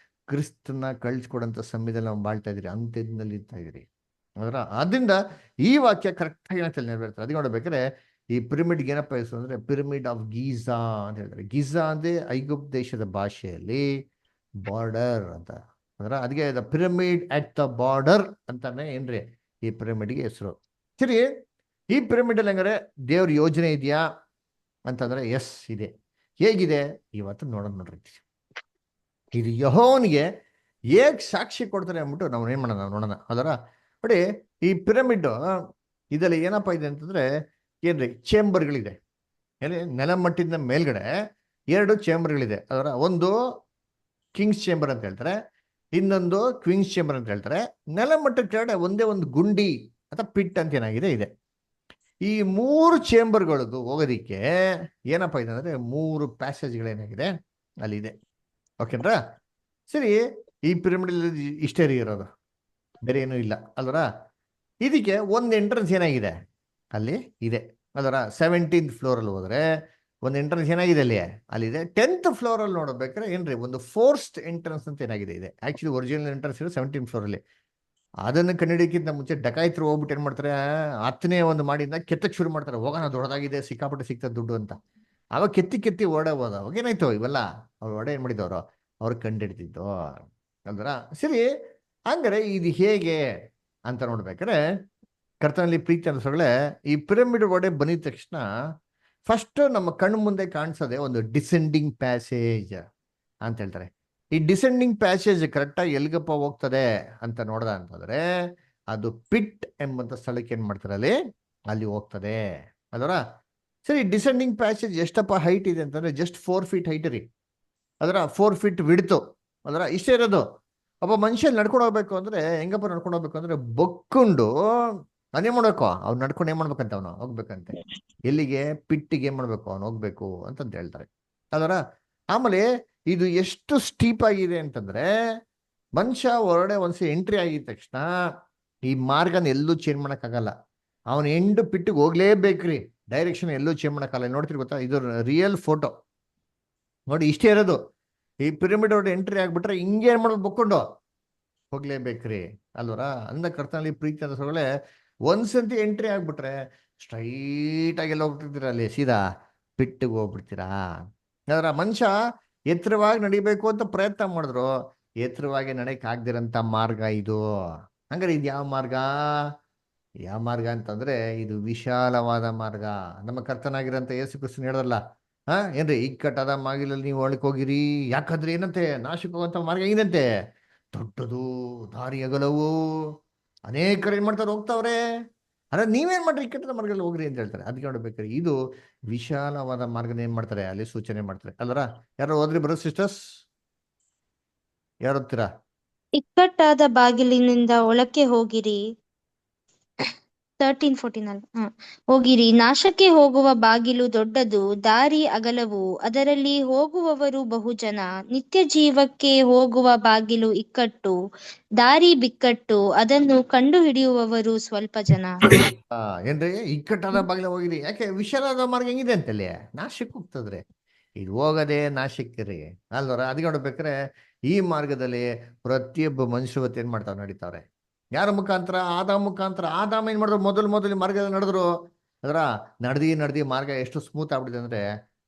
ಕ್ರಿಸ್ತನ ಕಳ್ಸಿಕೊಡಂತ ಸಮಯದಲ್ಲಿ ನಾವು ಬಾಳ್ತಾ ಇದ್ರಿ, ಅಂತ್ಯದಲ್ಲಿ ಇರ್ತಾ ಇದ್ರಿ. ಅದರ ಅದರಿಂದ ಈ ವಾಕ್ಯ ಕರೆಕ್ಟಾಗಿ ನೆರವೇರ್ತಾರೆ. ಅದಕ್ಕೆ ನೋಡ್ಬೇಕಾದ್ರೆ ಈ ಪಿರಮಿಡ್ಗೆ ಏನಪ್ಪ ಹೆಸರು ಅಂದ್ರೆ ಪಿರಮಿಡ್ ಆಫ್ ಗೀಜಾ ಅಂತ ಹೇಳ್ತಾರೆ. ಗೀಜಾ ಅಂದ್ರೆ ಐಗುಪ್ತ ದೇಶದ ಭಾಷೆಯಲ್ಲಿ ಬಾರ್ಡರ್ ಅಂತ. ಅಂದ್ರೆ ಅದಕ್ಕೆ the pyramid at the border ಅಂತಾನೆ ಏನ್ರಿ ಈ ಪಿರಮಿಡ್ಗೆ ಹೆಸರು. ಸರಿ, ಈ ಪಿರಮಿಡ್ ಅಲ್ಲಿ ಹಂಗಾರೆ ದೇವ್ರ ಯೋಜನೆ ಇದೆಯಾ ಅಂತಂದ್ರೆ ಎಸ್ ಇದೆ. ಹೇಗಿದೆ ಇವತ್ತು ನೋಡ್ರಿ. ಇದು ಯೆಹೋವನಿಗೆ ಹೇಗ್ ಸಾಕ್ಷಿ ಕೊಡ್ತಾರೆ ಅಂದ್ಬಿಟ್ಟು ನಾವು ಏನ್ ಮಾಡೋಣ ನೋಡೋಣ. ಅದರ ನೋಡಿ, ಈ ಪಿರಮಿಡ್ ಇದರಲ್ಲಿ ಏನಪ್ಪ ಇದೆ ಅಂತಂದ್ರೆ ಏನ್ರಿ, ಚೇಂಬರ್ಗಳಿದೆ. ಏನೇ ನೆಲಮಟ್ಟದಿಂದ ಮೇಲ್ಗಡೆ ಎರಡು ಚೇಂಬರ್ಗಳಿದೆ. ಅದರ ಒಂದು ಕಿಂಗ್ಸ್ ಚೇಂಬರ್ ಅಂತ ಹೇಳ್ತಾರೆ, ಇನ್ನೊಂದು ಕ್ವೀನ್ಸ್ ಚೇಂಬರ್ ಅಂತ ಹೇಳ್ತಾರೆ. ನೆಲಮಟ್ಟದ ಕೆಳಗಡೆ ಒಂದೇ ಒಂದು ಗುಂಡಿ ಅಥವಾ ಪಿಟ್ ಅಂತ ಏನಾಗಿದೆ ಇದೆ. ಈ ಮೂರು ಚೇಂಬರ್ಗಳಿಗೂ ಹೋಗೋದಿಕ್ಕೆ ಏನಪ್ಪ ಇದೆ ಅಂದ್ರೆ 3 ಪ್ಯಾಸೇಜ್ಗಳೇನಾಗಿದೆ ಅಲ್ಲಿದೆ. ಓಕೆನ್ರಾ? ಸರಿ, ಈ ಪಿರಮಿಡ್ ಇಷ್ಟೇ ಇರೋದು, ಬೇರೆ ಏನೂ ಇಲ್ಲ ಅಲ್ವರ. ಇದಕ್ಕೆ ಒಂದು ಎಂಟ್ರೆನ್ಸ್ ಏನಾಗಿದೆ ಅಲ್ಲಿ ಇದೆ. ಅದರ 17th ಫ್ಲೋರಲ್ಲಿ ಹೋದ್ರೆ ಒಂದು ಎಂಟ್ರೆನ್ಸ್ ಏನಾಗಿದೆ ಅಲ್ಲಿದೆ. 10th ಫ್ಲೋರಲ್ಲಿ ನೋಡ್ಬೇಕಾದ್ರೆ ಏನ್ರಿ ಒಂದು ಫೋರ್ಸ್ಡ್ ಎಂಟ್ರೆನ್ಸ್ ಅಂತ ಏನಾಗಿದೆ ಇದೆ. ಆಕ್ಚುಲಿ ಒರಿಜಿನಲ್ ಎಂಟ್ರೆನ್ಸ್ ಇರೋ 17th ಫ್ಲೋರಲ್ಲಿ. ಅದನ್ನು ಕಂಡುಹಿಡಿಯಕ್ಕಿಂತ ಮುಂಚೆ ಡಕಾಯಿತರು ಹೋಗ್ಬಿಟ್ಟು ಏನ್ ಮಾಡ್ತಾರೆ, 10ನೇ ಒಂದು ಮಾಡಿಂದ ಕೆತ್ತಕ್ಕೆ ಶುರು ಮಾಡ್ತಾರೆ. ಹೋಗೋಣ, ದೊಡ್ಡದಾಗಿದೆ, ಸಿಕ್ಕಾಪಟ್ಟೆ ಸಿಗ್ತದೆ ದುಡ್ಡು ಅಂತ. ಅವಾಗ ಕೆತ್ತಿ ಓಡೇ ಹೋದ. ಅವಾಗ ಏನಾಯ್ತು, ಇವೆಲ್ಲ ಅವ್ರು ಒಡೆ ಏನ್ ಮಾಡಿದವರು, ಅವ್ರು ಕಂಡುಹಿಡ್ತಿದ್ದು ಅಲ್ದ್ರ. ಸರಿ, ಹಂಗಾರೆ ಇದು ಹೇಗೆ ಅಂತ ನೋಡ್ಬೇಕಾದ್ರೆ ಕರ್ತನಲ್ಲಿ ಪ್ರೀತಿ ಅನ್ಸೋಗಳೇ, ಈ ಪಿರಮಿಡ್ ಒಡೆ ಬಂದಿದ ತಕ್ಷಣ ಫಸ್ಟ್ ನಮ್ಮ ಕಣ್ಣು ಮುಂದೆ ಕಾಣಿಸೋದೆ ಒಂದು ಡಿಸೆಂಡಿಂಗ್ ಪ್ಯಾಸೇಜ್ ಅಂತ ಹೇಳ್ತಾರೆ. ಈ ಡಿಸೆಂಡಿಂಗ್ ಪ್ಯಾಸೇಜ್ ಕರೆಕ್ಟಾಗಿ ಎಲ್ಗಪ್ಪ ಹೋಗ್ತದೆ ಅಂತ ನೋಡ್ದ ಅಂತಂದ್ರೆ ಅದು ಪಿಟ್ ಎಂಬಂತ ಸ್ಥಳಕ್ಕೆ ಏನ್ ಮಾಡ್ತಾರೆ, ಅಲ್ಲಿ ಹೋಗ್ತದೆ ಅದರ. ಸರಿ, ಡಿಸೆಂಡಿಂಗ್ ಪ್ಯಾಸೇಜ್ ಎಷ್ಟಪ್ಪ ಹೈಟ್ ಇದೆ ಅಂತಂದ್ರೆ ಜಸ್ಟ್ 4 feet ಹೈಟ್ ರೀ. ಅದರ 4 feet ವಿಡ್ತು. ಅದರ ಇಷ್ಟೇ ಇರೋದು. ಒಬ್ಬ ಮನುಷ್ಯ ನಡ್ಕೊಂಡು ಹೋಗ್ಬೇಕು ಅಂದ್ರೆ ಹೆಂಗಪ್ಪ ನಡ್ಕೊಂಡು ಹೋಗ್ಬೇಕು ಅಂದ್ರೆ ಬೊಕ್ಕೊಂಡು ಅದೇ ಮಾಡ್ಬೇಕು. ಅವ್ನು ನಡ್ಕೊಂಡು ಏನ್ ಮಾಡ್ಬೇಕಂತ ಅವನು ಹೋಗ್ಬೇಕಂತೆ ಎಲ್ಲಿಗೆ, ಪಿಟ್ಟಿಗೆ ಏನ್ ಮಾಡ್ಬೇಕು ಅವನು ಹೋಗ್ಬೇಕು ಅಂತಂತ ಹೇಳ್ತಾರೆ. ಅದರ ಆಮೇಲೆ ಇದು ಎಷ್ಟು ಸ್ಟೀಪ್ ಆಗಿದೆ ಅಂತಂದ್ರೆ ಮನುಷ್ಯ ಹೊರಗಡೆ ಒಂದ್ಸರಿ ಎಂಟ್ರಿ ಆಗಿದ ತಕ್ಷಣ ಈ ಮಾರ್ಗನ ಎಲ್ಲೂ ಚೇಂಜ್ ಮಾಡಕ್ಕಾಗಲ್ಲ. ಅವನ ಎಂಡು ಪಿಟ್ಟಿಗೆ ಹೋಗ್ಲೇಬೇಕ್ರಿ, ಡೈರೆಕ್ಷನ್ ಎಲ್ಲೂ ಚೇಂಜ್ ಮಾಡಕ್ಕಾಗಲ್ಲ. ನೋಡ್ತೀರಿ ಗೊತ್ತಾ, ಇದು ರಿಯಲ್ ಫೋಟೋ ನೋಡಿ. ಇಷ್ಟೇ ಇರೋದು. ಈ ಪಿರಮಿಡ್ ಅವ್ರ ಎಂಟ್ರಿ ಆಗ್ಬಿಟ್ರೆ ಹಿಂಗೆ ಏನ್ ಮಾಡೋದು, ಬೊಕ್ಕೊಂಡು ಹೋಗ್ಲೇಬೇಕ್ರಿ ಅಲ್ವರ. ಅಂದ ಕರ್ತನಲ್ಲಿ ಪ್ರೀತಿ ಅನ್ನೋಗಳೇ, ಒಂದ್ಸತಿ ಎಂಟ್ರಿ ಆಗ್ಬಿಟ್ರೆ ಸ್ಟ್ರೈಟ್ ಆಗಿ ಎಲ್ಲ ಹೋಗ್ತಿದ್ದೀರ ಅಲ್ಲಿ ಸೀದಾ ಬಿಟ್ಟಿಗೆ ಹೋಗ್ಬಿಡ್ತೀರಾ? ಅದರ ಮನುಷ್ಯ ಎತ್ತರವಾಗಿ ನಡಿಬೇಕು ಅಂತ ಪ್ರಯತ್ನ ಮಾಡಿದ್ರು, ಎತ್ತರವಾಗಿ ನಡೆಯಕ್ ಆಗ್ದಿರಂತ ಮಾರ್ಗ ಇದು. ಹಂಗಾರೆ ಇದು ಯಾವ ಮಾರ್ಗ? ಯಾವ ಮಾರ್ಗ ಅಂತಂದ್ರೆ ಇದು ವಿಶಾಲವಾದ ಮಾರ್ಗ. ನಮ್ಮ ಕರ್ತನಾಗಿರಂತ ಯೇಸು ಕ್ರಿಸ್ತನ್ ಹೇಳದಲ್ಲ, ಏನ್ರಿ ಇಕ್ಕಟ್ಟಾದ ಮಾಗಿಲಲ್ಲಿ ನೀವು ಒಳಕ್ ಹೋಗಿರಿ, ಯಾಕಂದ್ರೆ ಏನಂತೆ ನಾಶಕ್ಕೆ ಹೋಗುವಂತ ಮಾರ್ಗ ಏನಂತೆ ದೊಡ್ಡದು, ದಾರಿ ಅಗಲವು, ಅನೇಕರು ಏನ್ ಮಾಡ್ತಾರೆ ಹೋಗ್ತಾವ್ರೆ. ಅಲ್ಲ ನೀವೇನ್ ಮಾಡ್ರಿ ಇಕ್ಕಟ್ಟದ ಮಾರ್ಗದಲ್ಲಿ ಹೋಗ್ರಿ ಅಂತ ಹೇಳ್ತಾರೆ. ಅದಕ್ಕೆ ನೋಡ್ಬೇಕ್ರಿ ಇದು ವಿಶಾಲವಾದ ಮಾರ್ಗನ ಏನ್ ಮಾಡ್ತಾರೆ ಅಲ್ಲಿ ಸೂಚನೆ ಮಾಡ್ತಾರೆ ಅಲ್ವರ. ಯಾರು ಹೋದ್ರಿ ಬರೋ ಸಿಸ್ಟರ್ಸ್? ಯಾರು ಓದ್ತೀರಾ? ಇಕ್ಕಟ್ಟಾದ ಬಾಗಿಲಿನಿಂದ ಒಳಕ್ಕೆ ಹೋಗಿರಿ 13:14 ಹೋಗಿರಿ, ನಾಶಕ್ಕೆ ಹೋಗುವ ಬಾಗಿಲು ದೊಡ್ಡದು, ದಾರಿ ಅಗಲವು, ಅದರಲ್ಲಿ ಹೋಗುವವರು ಬಹುಜನ. ನಿತ್ಯ ಜೀವಕ್ಕೆ ಹೋಗುವ ಬಾಗಿಲು ಇಕ್ಕಟ್ಟು, ದಾರಿ ಬಿಕ್ಕಟ್ಟು, ಅದನ್ನು ಕಂಡು ಹಿಡಿಯುವವರು ಸ್ವಲ್ಪ ಜನ. ಏನ್ರಿ ಇಕ್ಕಟ್ಟಾದ ಬಾಗಿಲ ಹೋಗಿರಿ? ಯಾಕೆ? ವಿಶಾಲವಾದ ಮಾರ್ಗ ಹೆಂಗಿದೆ ಅಂತಲ್ಲಿ ನಾಶಕ್ಕೆ ಹೋಗ್ತದ್ರಿ. ಇದು ಹೋಗದೆ ನಾಶಕ್ಕೆ ರೀ ಅಲ್ವರ. ಅದಕ್ಕೆ ನೋಡ್ಬೇಕ್ರೆ ಈ ಮಾರ್ಗದಲ್ಲಿ ಪ್ರತಿಯೊಬ್ಬ ಮನುಷ್ಯರು ಏನ್ ಮಾಡ್ತಾವ್ ನಡೀತಾವ್ರೆ. ಯಾರ ಮುಖಾಂತರ? ಆದಾಮ ಮುಖಾಂತರ. ಆದಾಮ ಏನ್ ಮಾಡಿದ್ರು? ಮೊದಲು ಮಾರ್ಗದ ನಡೆದ್ರು. ಅದರ ನಡ್ದಿ ಮಾರ್ಗ ಎಷ್ಟು ಸ್ಮೂತ್ ಆಗ್ಬಿಟ್ಟಿದೆ ಅಂದ್ರೆ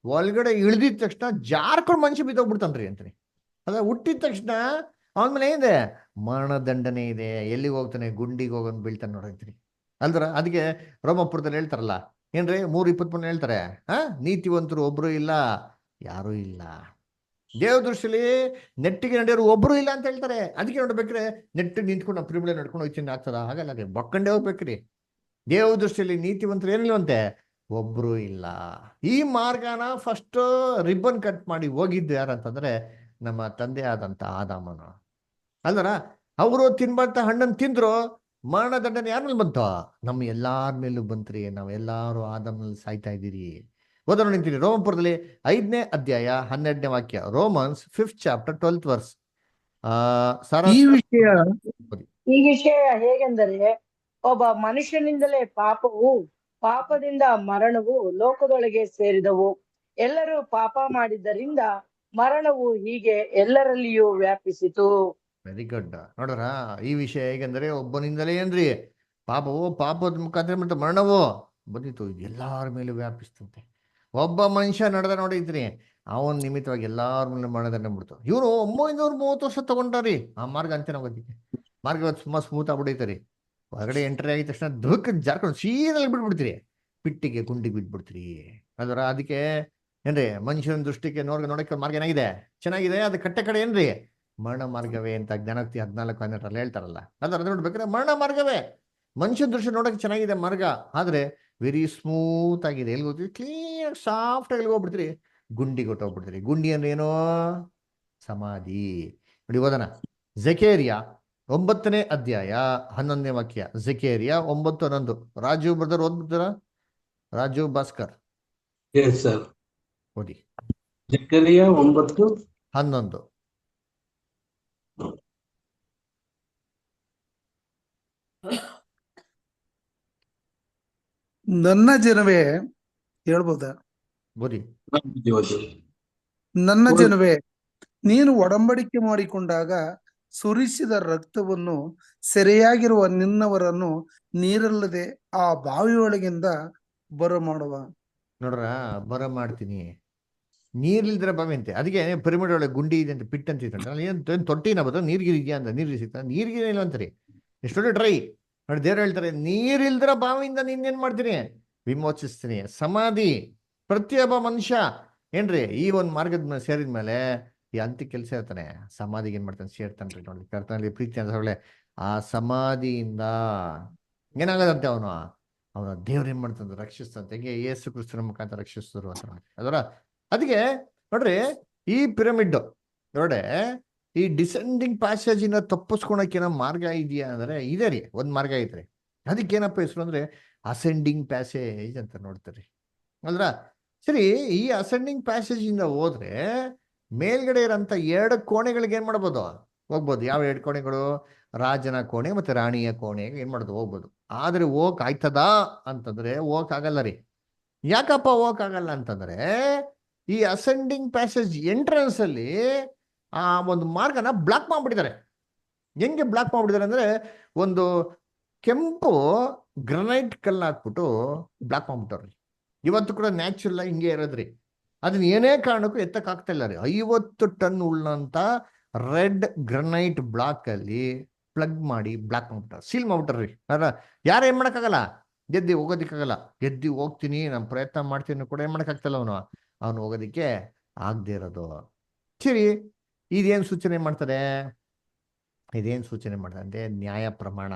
ಒಳಗಡೆ ಇಳ್ದಿದ ತಕ್ಷಣ ಜಾರ್ಕೊಂಡು ಮನುಷ್ಯ ಬಿದ್ದೋಗ್ಬಿಡ್ತಾನ್ರಿ ಅಂತೀನಿ. ಅದ ಹುಟ್ಟಿದ ತಕ್ಷಣ ಅವನ ಮೇಲೆ ಏನಿದೆ? ಮರಣದಂಡನೆ ಇದೆ. ಎಲ್ಲಿಗೆ ಹೋಗ್ತಾನೆ? ಗುಂಡಿಗೆ ಹೋಗೋನ್ ಬೀಳ್ತಾನೆ ನೋಡಂತೀನಿ ಅಲ್ದ್ರ. ಅದಕ್ಕೆ ರೋಮಪುರದಲ್ಲಿ ಹೇಳ್ತಾರಲ್ಲ ಏನ್ರಿ 3:23 ಹೇಳ್ತಾರೆ, ನೀತಿವಂತರು ಒಬ್ರು ಇಲ್ಲ, ಯಾರೂ ಇಲ್ಲ. ದೇವ ದೃಷ್ಟಿಲಿ ನೆಟ್ಟಿಗೆ ನಡೆಯೋರು ಒಬ್ರು ಇಲ್ಲ ಅಂತ ಹೇಳ್ತಾರೆ. ಅದಕ್ಕೆ ನೋಡ್ಬೇಕ್ರೆ ನೆಟ್ಟಿಗೆ ನಿಂತ್ಕೊಂಡು ನಾವು ಪ್ರಿಮಿಳೆ ನಡ್ಕೊಂಡು ಹೋಗ್ತೀನಿ ಆಗ್ತದ? ಹಾಗಲ್ಲ ರೀ, ಬಕ್ಕಂಡೇ ಹೋಗ್ಬೇಕ್ರಿ. ದೇವ ದೃಷ್ಟಿಯಲ್ಲಿ ನೀತಿವಂತರು ಏನಿಲ್ವಂತೆ? ಒಬ್ರು ಇಲ್ಲ. ಈ ಮಾರ್ಗನ ಫಸ್ಟ್ ರಿಬ್ಬನ್ ಕಟ್ ಮಾಡಿ ಹೋಗಿದ್ದು ಯಾರಂತಂದ್ರೆ ನಮ್ಮ ತಂದೆ ಆದಂತ ಆದಾಮನು ಅಲ್ವರ. ಅವರು ತಿನ್ಬಂತ ಹಣ್ಣನ್ನು ತಿಂದ್ರು, ಮರಣದಂಡನೆ ಯಾರ ಮೇಲೆ ಬಂತು? ನಮ್ಮ ಎಲ್ಲಾರ ಮೇಲೂ ಬಂತ್ರಿ. ನಾವೆಲ್ಲಾರು ಆದಾಮನಲ್ಲಿ ಸಾಯ್ತಾ ಇದ್ದೀರಿ. ಓದೋಣ ನಿಂತೀನಿ ರೋಮಪುರದಲ್ಲಿ 5ನೇ ಅಧ್ಯಾಯ 12ನೇ ವಾಕ್ಯ. Romans 5th chapter 12th verse. ಈ ವಿಷಯ ಹೇಗೆಂದರೆ, ಒಬ್ಬ ಮನುಷ್ಯನಿಂದಲೇ ಪಾಪವು, ಪಾಪದಿಂದ ಮರಣವು ಲೋಕದೊಳಗೆ ಸೇರಿದವು. ಎಲ್ಲರೂ ಪಾಪ ಮಾಡಿದ್ದರಿಂದ ಮರಣವು ಹೀಗೆ ಎಲ್ಲರಲ್ಲಿಯೂ ವ್ಯಾಪಿಸಿತು. Very good. ನೋಡ್ರ ಈ ವಿಷಯ ಹೇಗೆಂದರೆ ಒಬ್ಬನಿಂದಲೇ ಏನ್ರಿ ಪಾಪವು, ಪಾಪದ ಮುಖಾಂತರ ಮತ್ತೆ ಮರಣವು ಬಂದಿತ್ತು, ಎಲ್ಲಾರ ಮೇಲೂ ವ್ಯಾಪಿಸ್ತಂತೆ. ಒಬ್ಬ ಮನುಷ್ಯ ನಡೆದ ನೋಡಿದ್ರಿ, ಅವನ್ ನಿಮಿತ್ತವಾಗಿ ಎಲ್ಲಾರ ಮೇಲೆ ಮರಣದಂಡ ಬಿಡ್ತು. ಇವರು 930 ವರ್ಷ ತಗೊಂಡಾರಿ ಆ ಮಾರ್ಗ ಅಂತ ನಾಗೋದಿಕ್ಕೆ. ಮಾರ್ಗ ತುಂಬಾ ಸ್ಮೂತ್ ಆಗ್ಬಿಡೈತರಿ. ಹೊರಗಡೆ ಎಂಟ್ರಿ ಆಗಿದ ತಕ್ಷಣ ದುಃಖ ಜಾರ್ಕೊಂಡು ಸೀದಲ್ಲಿ ಬಿಟ್ಬಿಡ್ತೀರಿ, ಪಿಟ್ಟಿಗೆ ಗುಂಡಿಗೆ ಬಿಟ್ಬಿಡ್ತೀರಿ ಅದರ. ಅದಕ್ಕೆ ಏನ್ರಿ ಮನುಷ್ಯನ ದೃಷ್ಟಿಗೆ ನೋಡಕ್ಕೆ ಮಾರ್ಗ ಏನಾಗಿದೆ? ಚೆನ್ನಾಗಿದೆ. ಅದು ಕಟ್ಟೆ ಕಡೆ ಏನ್ರಿ ಮರಣ ಮಾರ್ಗವೇ ಅಂತ ಜ್ಞಾನೋಕ್ತಿ 14:12 ಹೇಳ್ತಾರಲ್ಲ. ಅದರ ನೋಡ್ಬೇಕ್ರೆ ಮರಣ ಮಾರ್ಗವೇ. ಮನುಷ್ಯನ ದೃಷ್ಟಿ ನೋಡಕ್ಕೆ ಚೆನ್ನಾಗಿದೆ ಮಾರ್ಗ, ಆದ್ರೆ ವೆರಿ ಸ್ಮೂತ್ ಆಗಿದೆ. ಎಲ್ಲಿ ಹೋಗ್ತೀವಿ? ಕ್ಲೀನ್ ಸಾಫ್ಟ್ ಆಗಿ ಹೋಗ್ಬಿಡ್ತೀರಿ, ಗುಂಡಿ ಕೊಟ್ಟೋಗ್ಬಿಡ್ತೀರಿ. ಗುಂಡಿ ಅಂದ್ರೆ ಏನೋ ಸಮಾಧಿ. ನೋಡಿ ಓದೋಣ. ಜೆಕೇರಿಯಾ 9ನೇ ಅಧ್ಯಾಯ 11ನೇ ವಾಕ್ಯ. ಜೆಕೇರಿಯಾ 9:11. ರಾಜು ಬ್ರದರ್ ಓದ್ಬಿಡ್ತಾರ? ರಾಜು ಭಾಸ್ಕರ್ ಓದಿ. ಜಕರಿಯಾ 9:11. ನನ್ನ ಜನವೇ, ಹೇಳ್ಬೋದಾ? ಓದಿ. ನನ್ನ ಜನವೇ, ನೀನು ಒಡಂಬಡಿಕೆ ಮಾಡಿಕೊಂಡಾಗ ಸುರಿಸಿದ ರಕ್ತವನ್ನು, ಸೆರೆಯಾಗಿರುವ ನಿನ್ನವರನ್ನು ನೀರಲ್ಲದೆ ಆ ಬಾವಿಯೊಳಗಿಂದ ಬರಮಾಡುವ. ನೋಡ್ರ, ಬರ ಮಾಡ್ತೀನಿ. ನೀರ್ಲಿಲ್ದ್ರೆ ಬಾವಿ ಅಂತೆ. ಅದಕ್ಕೆ ಪಿರಮಿಡ್ ಒಳಗೆ ಗುಂಡಿ ಇದೆ ಅಂತ ಪಿಟ್ ಅಂತ ಏನ್ ತೊಟ್ಟಿನ ಬದ ನೀರ್ಗಿರಿ ಇದೆಯಾ ಅಂತ. ನೀರ್ಗಿ ಸಿಗ್ತಾ? ನೀರ್ಗಿರಿ ಇಲ್ಲ ಅಂತಾರೆ. ಎಷ್ಟೊಂದು ಟ್ರೈ ನೋಡಿ. ದೇವ್ರು ಹೇಳ್ತಾರೆ, ನೀರಿಲ್ದ್ರ ಬಾವಿಯಿಂದ ನೀನ್ ಮಾಡ್ತೀನಿ? ವಿಮೋಚಿಸ್ತೀನಿ. ಸಮಾಧಿ. ಪ್ರತಿಯೊಬ್ಬ ಮನುಷ್ಯ ಏನ್ರಿ ಈ ಒಂದು ಮಾರ್ಗದ ಸೇರಿದ ಮೇಲೆ ಈ ಅಂತ್ಯ ಕೆಲಸ ಇರ್ತಾನೆ, ಸಮಾಧಿಗೆ ಏನ್ ಮಾಡ್ತಾನೆ? ಸೇರ್ತಾನ್ರಿ. ನೋಡಿ ಕರ್ತನಲ್ಲಿ ಪ್ರೀತಿ ಅಂತ ಒಳ್ಳೆ ಆ ಸಮಾಧಿಯಿಂದ ಏನಾಗದಂತೆ ಅವನ ದೇವ್ರ ಏನ್ ಮಾಡ್ತಂದ್ರೆ ರಕ್ಷಿಸ್ತಂತೆ. ಹೆಂಗೆ ಯೇಸು ಕ್ರಿಸ್ತನ ಮುಖಾಂತರ ರಕ್ಷಿಸಿದ್ರು ಅಂತ ಅದರ. ಅದಕ್ಕೆ ನೋಡ್ರಿ ಈ ಪಿರಮಿಡ್ ನೋಡ್ರೆ ಈ ಡಿಸೆಂಡಿಂಗ್ ಪ್ಯಾಸೇಜ್ ಇಂದ ತಪ್ಪಿಸ್ಕೊಳಕ್ ಏನೋ ಮಾರ್ಗ ಇದೆಯಾ ಅಂದ್ರೆ ಇದೆ ರೀ, ಒಂದ್ ಮಾರ್ಗ ಐತ್ರಿ. ಅದಕ್ಕೇನಪ್ಪ ಹೆಸರು ಅಂದ್ರೆ ಅಸೆಂಡಿಂಗ್ ಪ್ಯಾಸೇಜ್ ಅಂತ ನೋಡ್ತಾರೆ ಅಲ್ರ. ಸರಿ, ಈ ಅಸೆಂಡಿಂಗ್ ಪ್ಯಾಸೇಜ್ ಇಂದ ಹೋದ್ರೆ ಮೇಲ್ಗಡೆ ಇರೋಂಥ 2 ಕೋಣೆಗಳಿಗೆ ಏನ್ ಮಾಡ್ಬೋದು? ಹೋಗ್ಬೋದು. ಯಾವ 2 ಕೋಣೆಗಳು? ರಾಜನ ಕೋಣೆ ಮತ್ತೆ ರಾಣಿಯ ಕೋಣೆಗೆ ಏನ್ ಮಾಡೋದು? ಹೋಗ್ಬೋದು. ಆದ್ರೆ ಹೋಗಕ್ ಆಯ್ತದ ಅಂತಂದ್ರೆ ಹೋಗಕ್ ಆಗಲ್ಲ ರೀ. ಯಾಕಪ್ಪ ಹೋಗಕ್ ಆಗಲ್ಲ ಅಂತಂದ್ರೆ ಈ ಅಸೆಂಡಿಂಗ್ ಪ್ಯಾಸೇಜ್ ಎಂಟ್ರೆನ್ಸ್ ಅಲ್ಲಿ ಆ ಒಂದು ಮಾರ್ಗನ ಬ್ಲಾಕ್ ಮಾಡ್ಬಿಟ್ಟಿದ್ದಾರೆ. ಹೆಂಗೆ ಬ್ಲಾಕ್ ಮಾಡ್ಬಿಟ್ಟಿದ್ದಾರೆ ಅಂದ್ರೆ ಒಂದು ಕೆಂಪು ಗ್ರನೈಟ್ ಕಲ್ಲು ಹಾಕ್ಬಿಟ್ಟು ಬ್ಲಾಕ್ ಮಾಡ್ಬಿಟ್ಟವ್ರಿ. ಇವತ್ತು ಕೂಡ ನ್ಯಾಚುರಲ್ ಆಗಿ ಹಿಂಗೆ ಇರೋದ್ರಿ. ಅದನ್ನ ಏನೇ ಕಾರಣಕ್ಕೂ ಎತ್ತಕ್ಕಾಗ್ತಾ ಇಲ್ಲ ರೀ. 50 ಟನ್ ಉಳ್ಳಂತ ರೆಡ್ ಗ್ರನೈಟ್ ಬ್ಲಾಕ್ ಅಲ್ಲಿ ಪ್ಲಗ್ ಮಾಡಿ ಬ್ಲಾಕ್ ಮಾಡ್ಬಿಟ್ಟಾರೆ, ಸೀಲ್ ಮಾಡ್ಬಿಟ್ಟಾರ್ರಿ. ಅಲ್ಲ, ಯಾರು ಏನ್ ಮಾಡಕ್ಕಾಗಲ್ಲ, ಗೆದ್ದಿ ಹೋಗೋದಿಕ್ಕಾಗಲ್ಲ. ಗೆದ್ದಿ ಹೋಗ್ತೀನಿ, ನಾನು ಪ್ರಯತ್ನ ಮಾಡ್ತೀನಿ ಕೂಡ ಏನ್ ಮಾಡಕ್ಕಾಗ್ತಲ್ಲ ಅವನು ಹೋಗೋದಿಕ್ಕೆ ಆಗದೆ ಇರೋದು. ಸರಿ, ಇದೇನು ಸೂಚನೆ ಮಾಡ್ತಾರೆ? ಇದೇನು ಸೂಚನೆ ಮಾಡ್ತಾರೆ ಅಂದ್ರೆ ನ್ಯಾಯ ಪ್ರಮಾಣ.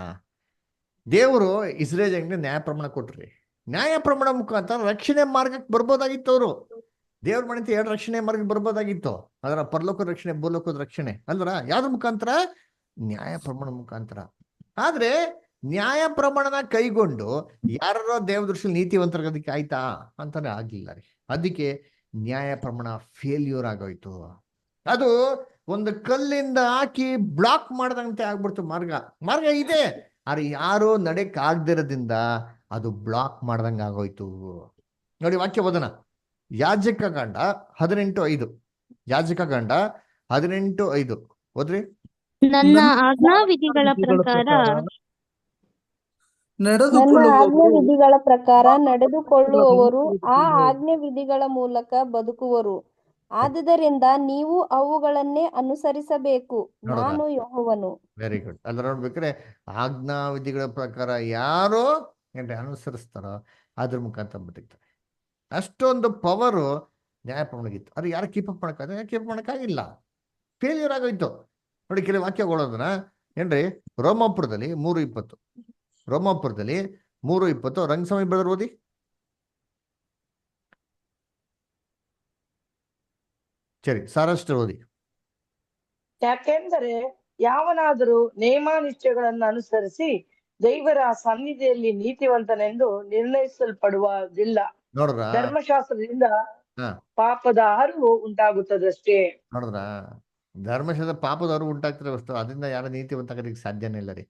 ದೇವರು ಇಸ್ರೇಲ್ ಜನರಿಗೆ ನ್ಯಾಯ ಪ್ರಮಾಣ ಕೊಟ್ರಿ. ನ್ಯಾಯ ಪ್ರಮಾಣ ಮುಖಾಂತರ ರಕ್ಷಣೆ ಮಾರ್ಗಕ್ಕೆ ಬರ್ಬೋದಾಗಿತ್ತು. ಅವರು ದೇವ್ರ ಮಾಡಿದ 2 ರಕ್ಷಣೆ ಮಾರ್ಗಕ್ಕೆ ಬರ್ಬೋದಾಗಿತ್ತು. ಅದರ ಪರಲೋಕದ ರಕ್ಷಣೆ, ಭೂಲೋಕದ ರಕ್ಷಣೆ ಅಲ್ವರ. ಯಾವ್ದ್ರ ಮುಖಾಂತರ? ನ್ಯಾಯ ಪ್ರಮಾಣ ಮುಖಾಂತರ. ಆದ್ರೆ ನ್ಯಾಯ ಪ್ರಮಾಣನ ಕೈಗೊಂಡು ಯಾರೋ ದೇವ ದೃಷ್ಟಿಯಲ್ಲಿ ನೀತಿವಂತರಾಗೋದಕ್ಕೆ ಆಯ್ತಾ ಅಂತಾನೆ ಆಗ್ಲಿಲ್ಲ ರೀ. ಅದಕ್ಕೆ ನ್ಯಾಯ ಪ್ರಮಾಣ ಫೇಲ್ಯೂರ್ ಆಗೋಯ್ತು. ಅದು ಒಂದು ಕಲ್ಲಿಂದ ಹಾಕಿ ಬ್ಲಾಕ್ ಮಾಡ್ದಂತೆ ಆಗ್ಬಿಡ್ತು. ಮಾರ್ಗ ಇದೆ, ಆದ್ರೆ ಯಾರು ನಡೆಕ್ ಆಗದಿರೋದ್ರಿಂದ ಅದು ಬ್ಲಾಕ್ ಮಾಡ್ದಂಗೆ ಆಗೋಯ್ತು. ನೋಡಿ ವಾಕ್ಯ ಓದೋಣ. ಯಾಜಕಕಾಂಡ 18:5. ಯಾಜಕಕಾಂಡ 18:5 ಓದ್ರಿ. ನನ್ನ ಆಜ್ಞಾವಿಧಿಗಳ ಪ್ರಕಾರ ನಡೆದುಕೊಳ್ಳುವವರು ಆ ಆಜ್ಞೆ ವಿಧಿಗಳ ಮೂಲಕ ಬದುಕುವರು. ಆದುದರಿಂದ ನೀವು ಅವುಗಳನ್ನೇ ಅನುಸರಿಸಬೇಕು. ನಾನು ಯೆಹೋವನು. Very good. ಅದ್ರ ನೋಡ್ಬೇಕಾದ್ರೆ ಆಜ್ಞಾ ವಿಧಿಗಳ ಪ್ರಕಾರ ಯಾರು ಅನುಸರಿಸ್ತಾರೋ ಅದ್ರ ಮುಖಾಂತರ ಬದುಕ್ತಾರೆ. ಅಷ್ಟೊಂದು ಪವರು ನ್ಯಾಯ ಪ್ರಮಾಣಗಿತ್ತು. ಅದು ಯಾರು ಕೀಪಪ್ ಮಾಡಕ್ಕಾಗ? ಕೀಪಪ್ ಮಾಡೋಕ್ಕಾಗಿಲ್ಲ, ಫೇಲ್ಯೂರ್ ಆಗೋಯ್ತು. ನೋಡಿ ಕೆಲವು ವಾಕ್ಯಗಳೋದನ್ನ ಏನ್ರಿ, ರೋಮಾಪುರದಲ್ಲಿ 3:20. ರೋಮಾಪುರದಲ್ಲಿ 3:20 ರಂಗಸ್ವಾಮಿ ಬ್ರದರ್ ಓದಿ. ಸರಿ, ಸಾರಷ್ಟು ಓದಿ. ಯಾಕೆಂದರೆ ಯಾವನಾದರೂ ನೇಮಾನಿಷ್ಠೆಗಳನ್ನು ಅನುಸರಿಸಿ ದೈವರ ಸನ್ನಿಧಿಯಲ್ಲಿ ನೀತಿವಂತನೆಂದು ನಿರ್ಣಯಿಸಲ್ಪಡುವುದಿಲ್ಲ. ನೋಡ್ರ, ಧರ್ಮಶಾಸ್ತ್ರದಿಂದ ಪಾಪದ ಅರಿವು ಉಂಟಾಗುತ್ತದಷ್ಟೇ. ನೋಡಿದ್ರ, ಧರ್ಮಶಾಸ್ತ್ರ ಪಾಪದ ಅರಿವು ಉಂಟಾಗ್ತಾರೆ ಅಷ್ಟು, ಅದರಿಂದ ಯಾರು ನೀತಿವಂತ ಆಗೋದಕ್ಕೆ ಸಾಧ್ಯನೇ ಇಲ್ಲ ರೀ.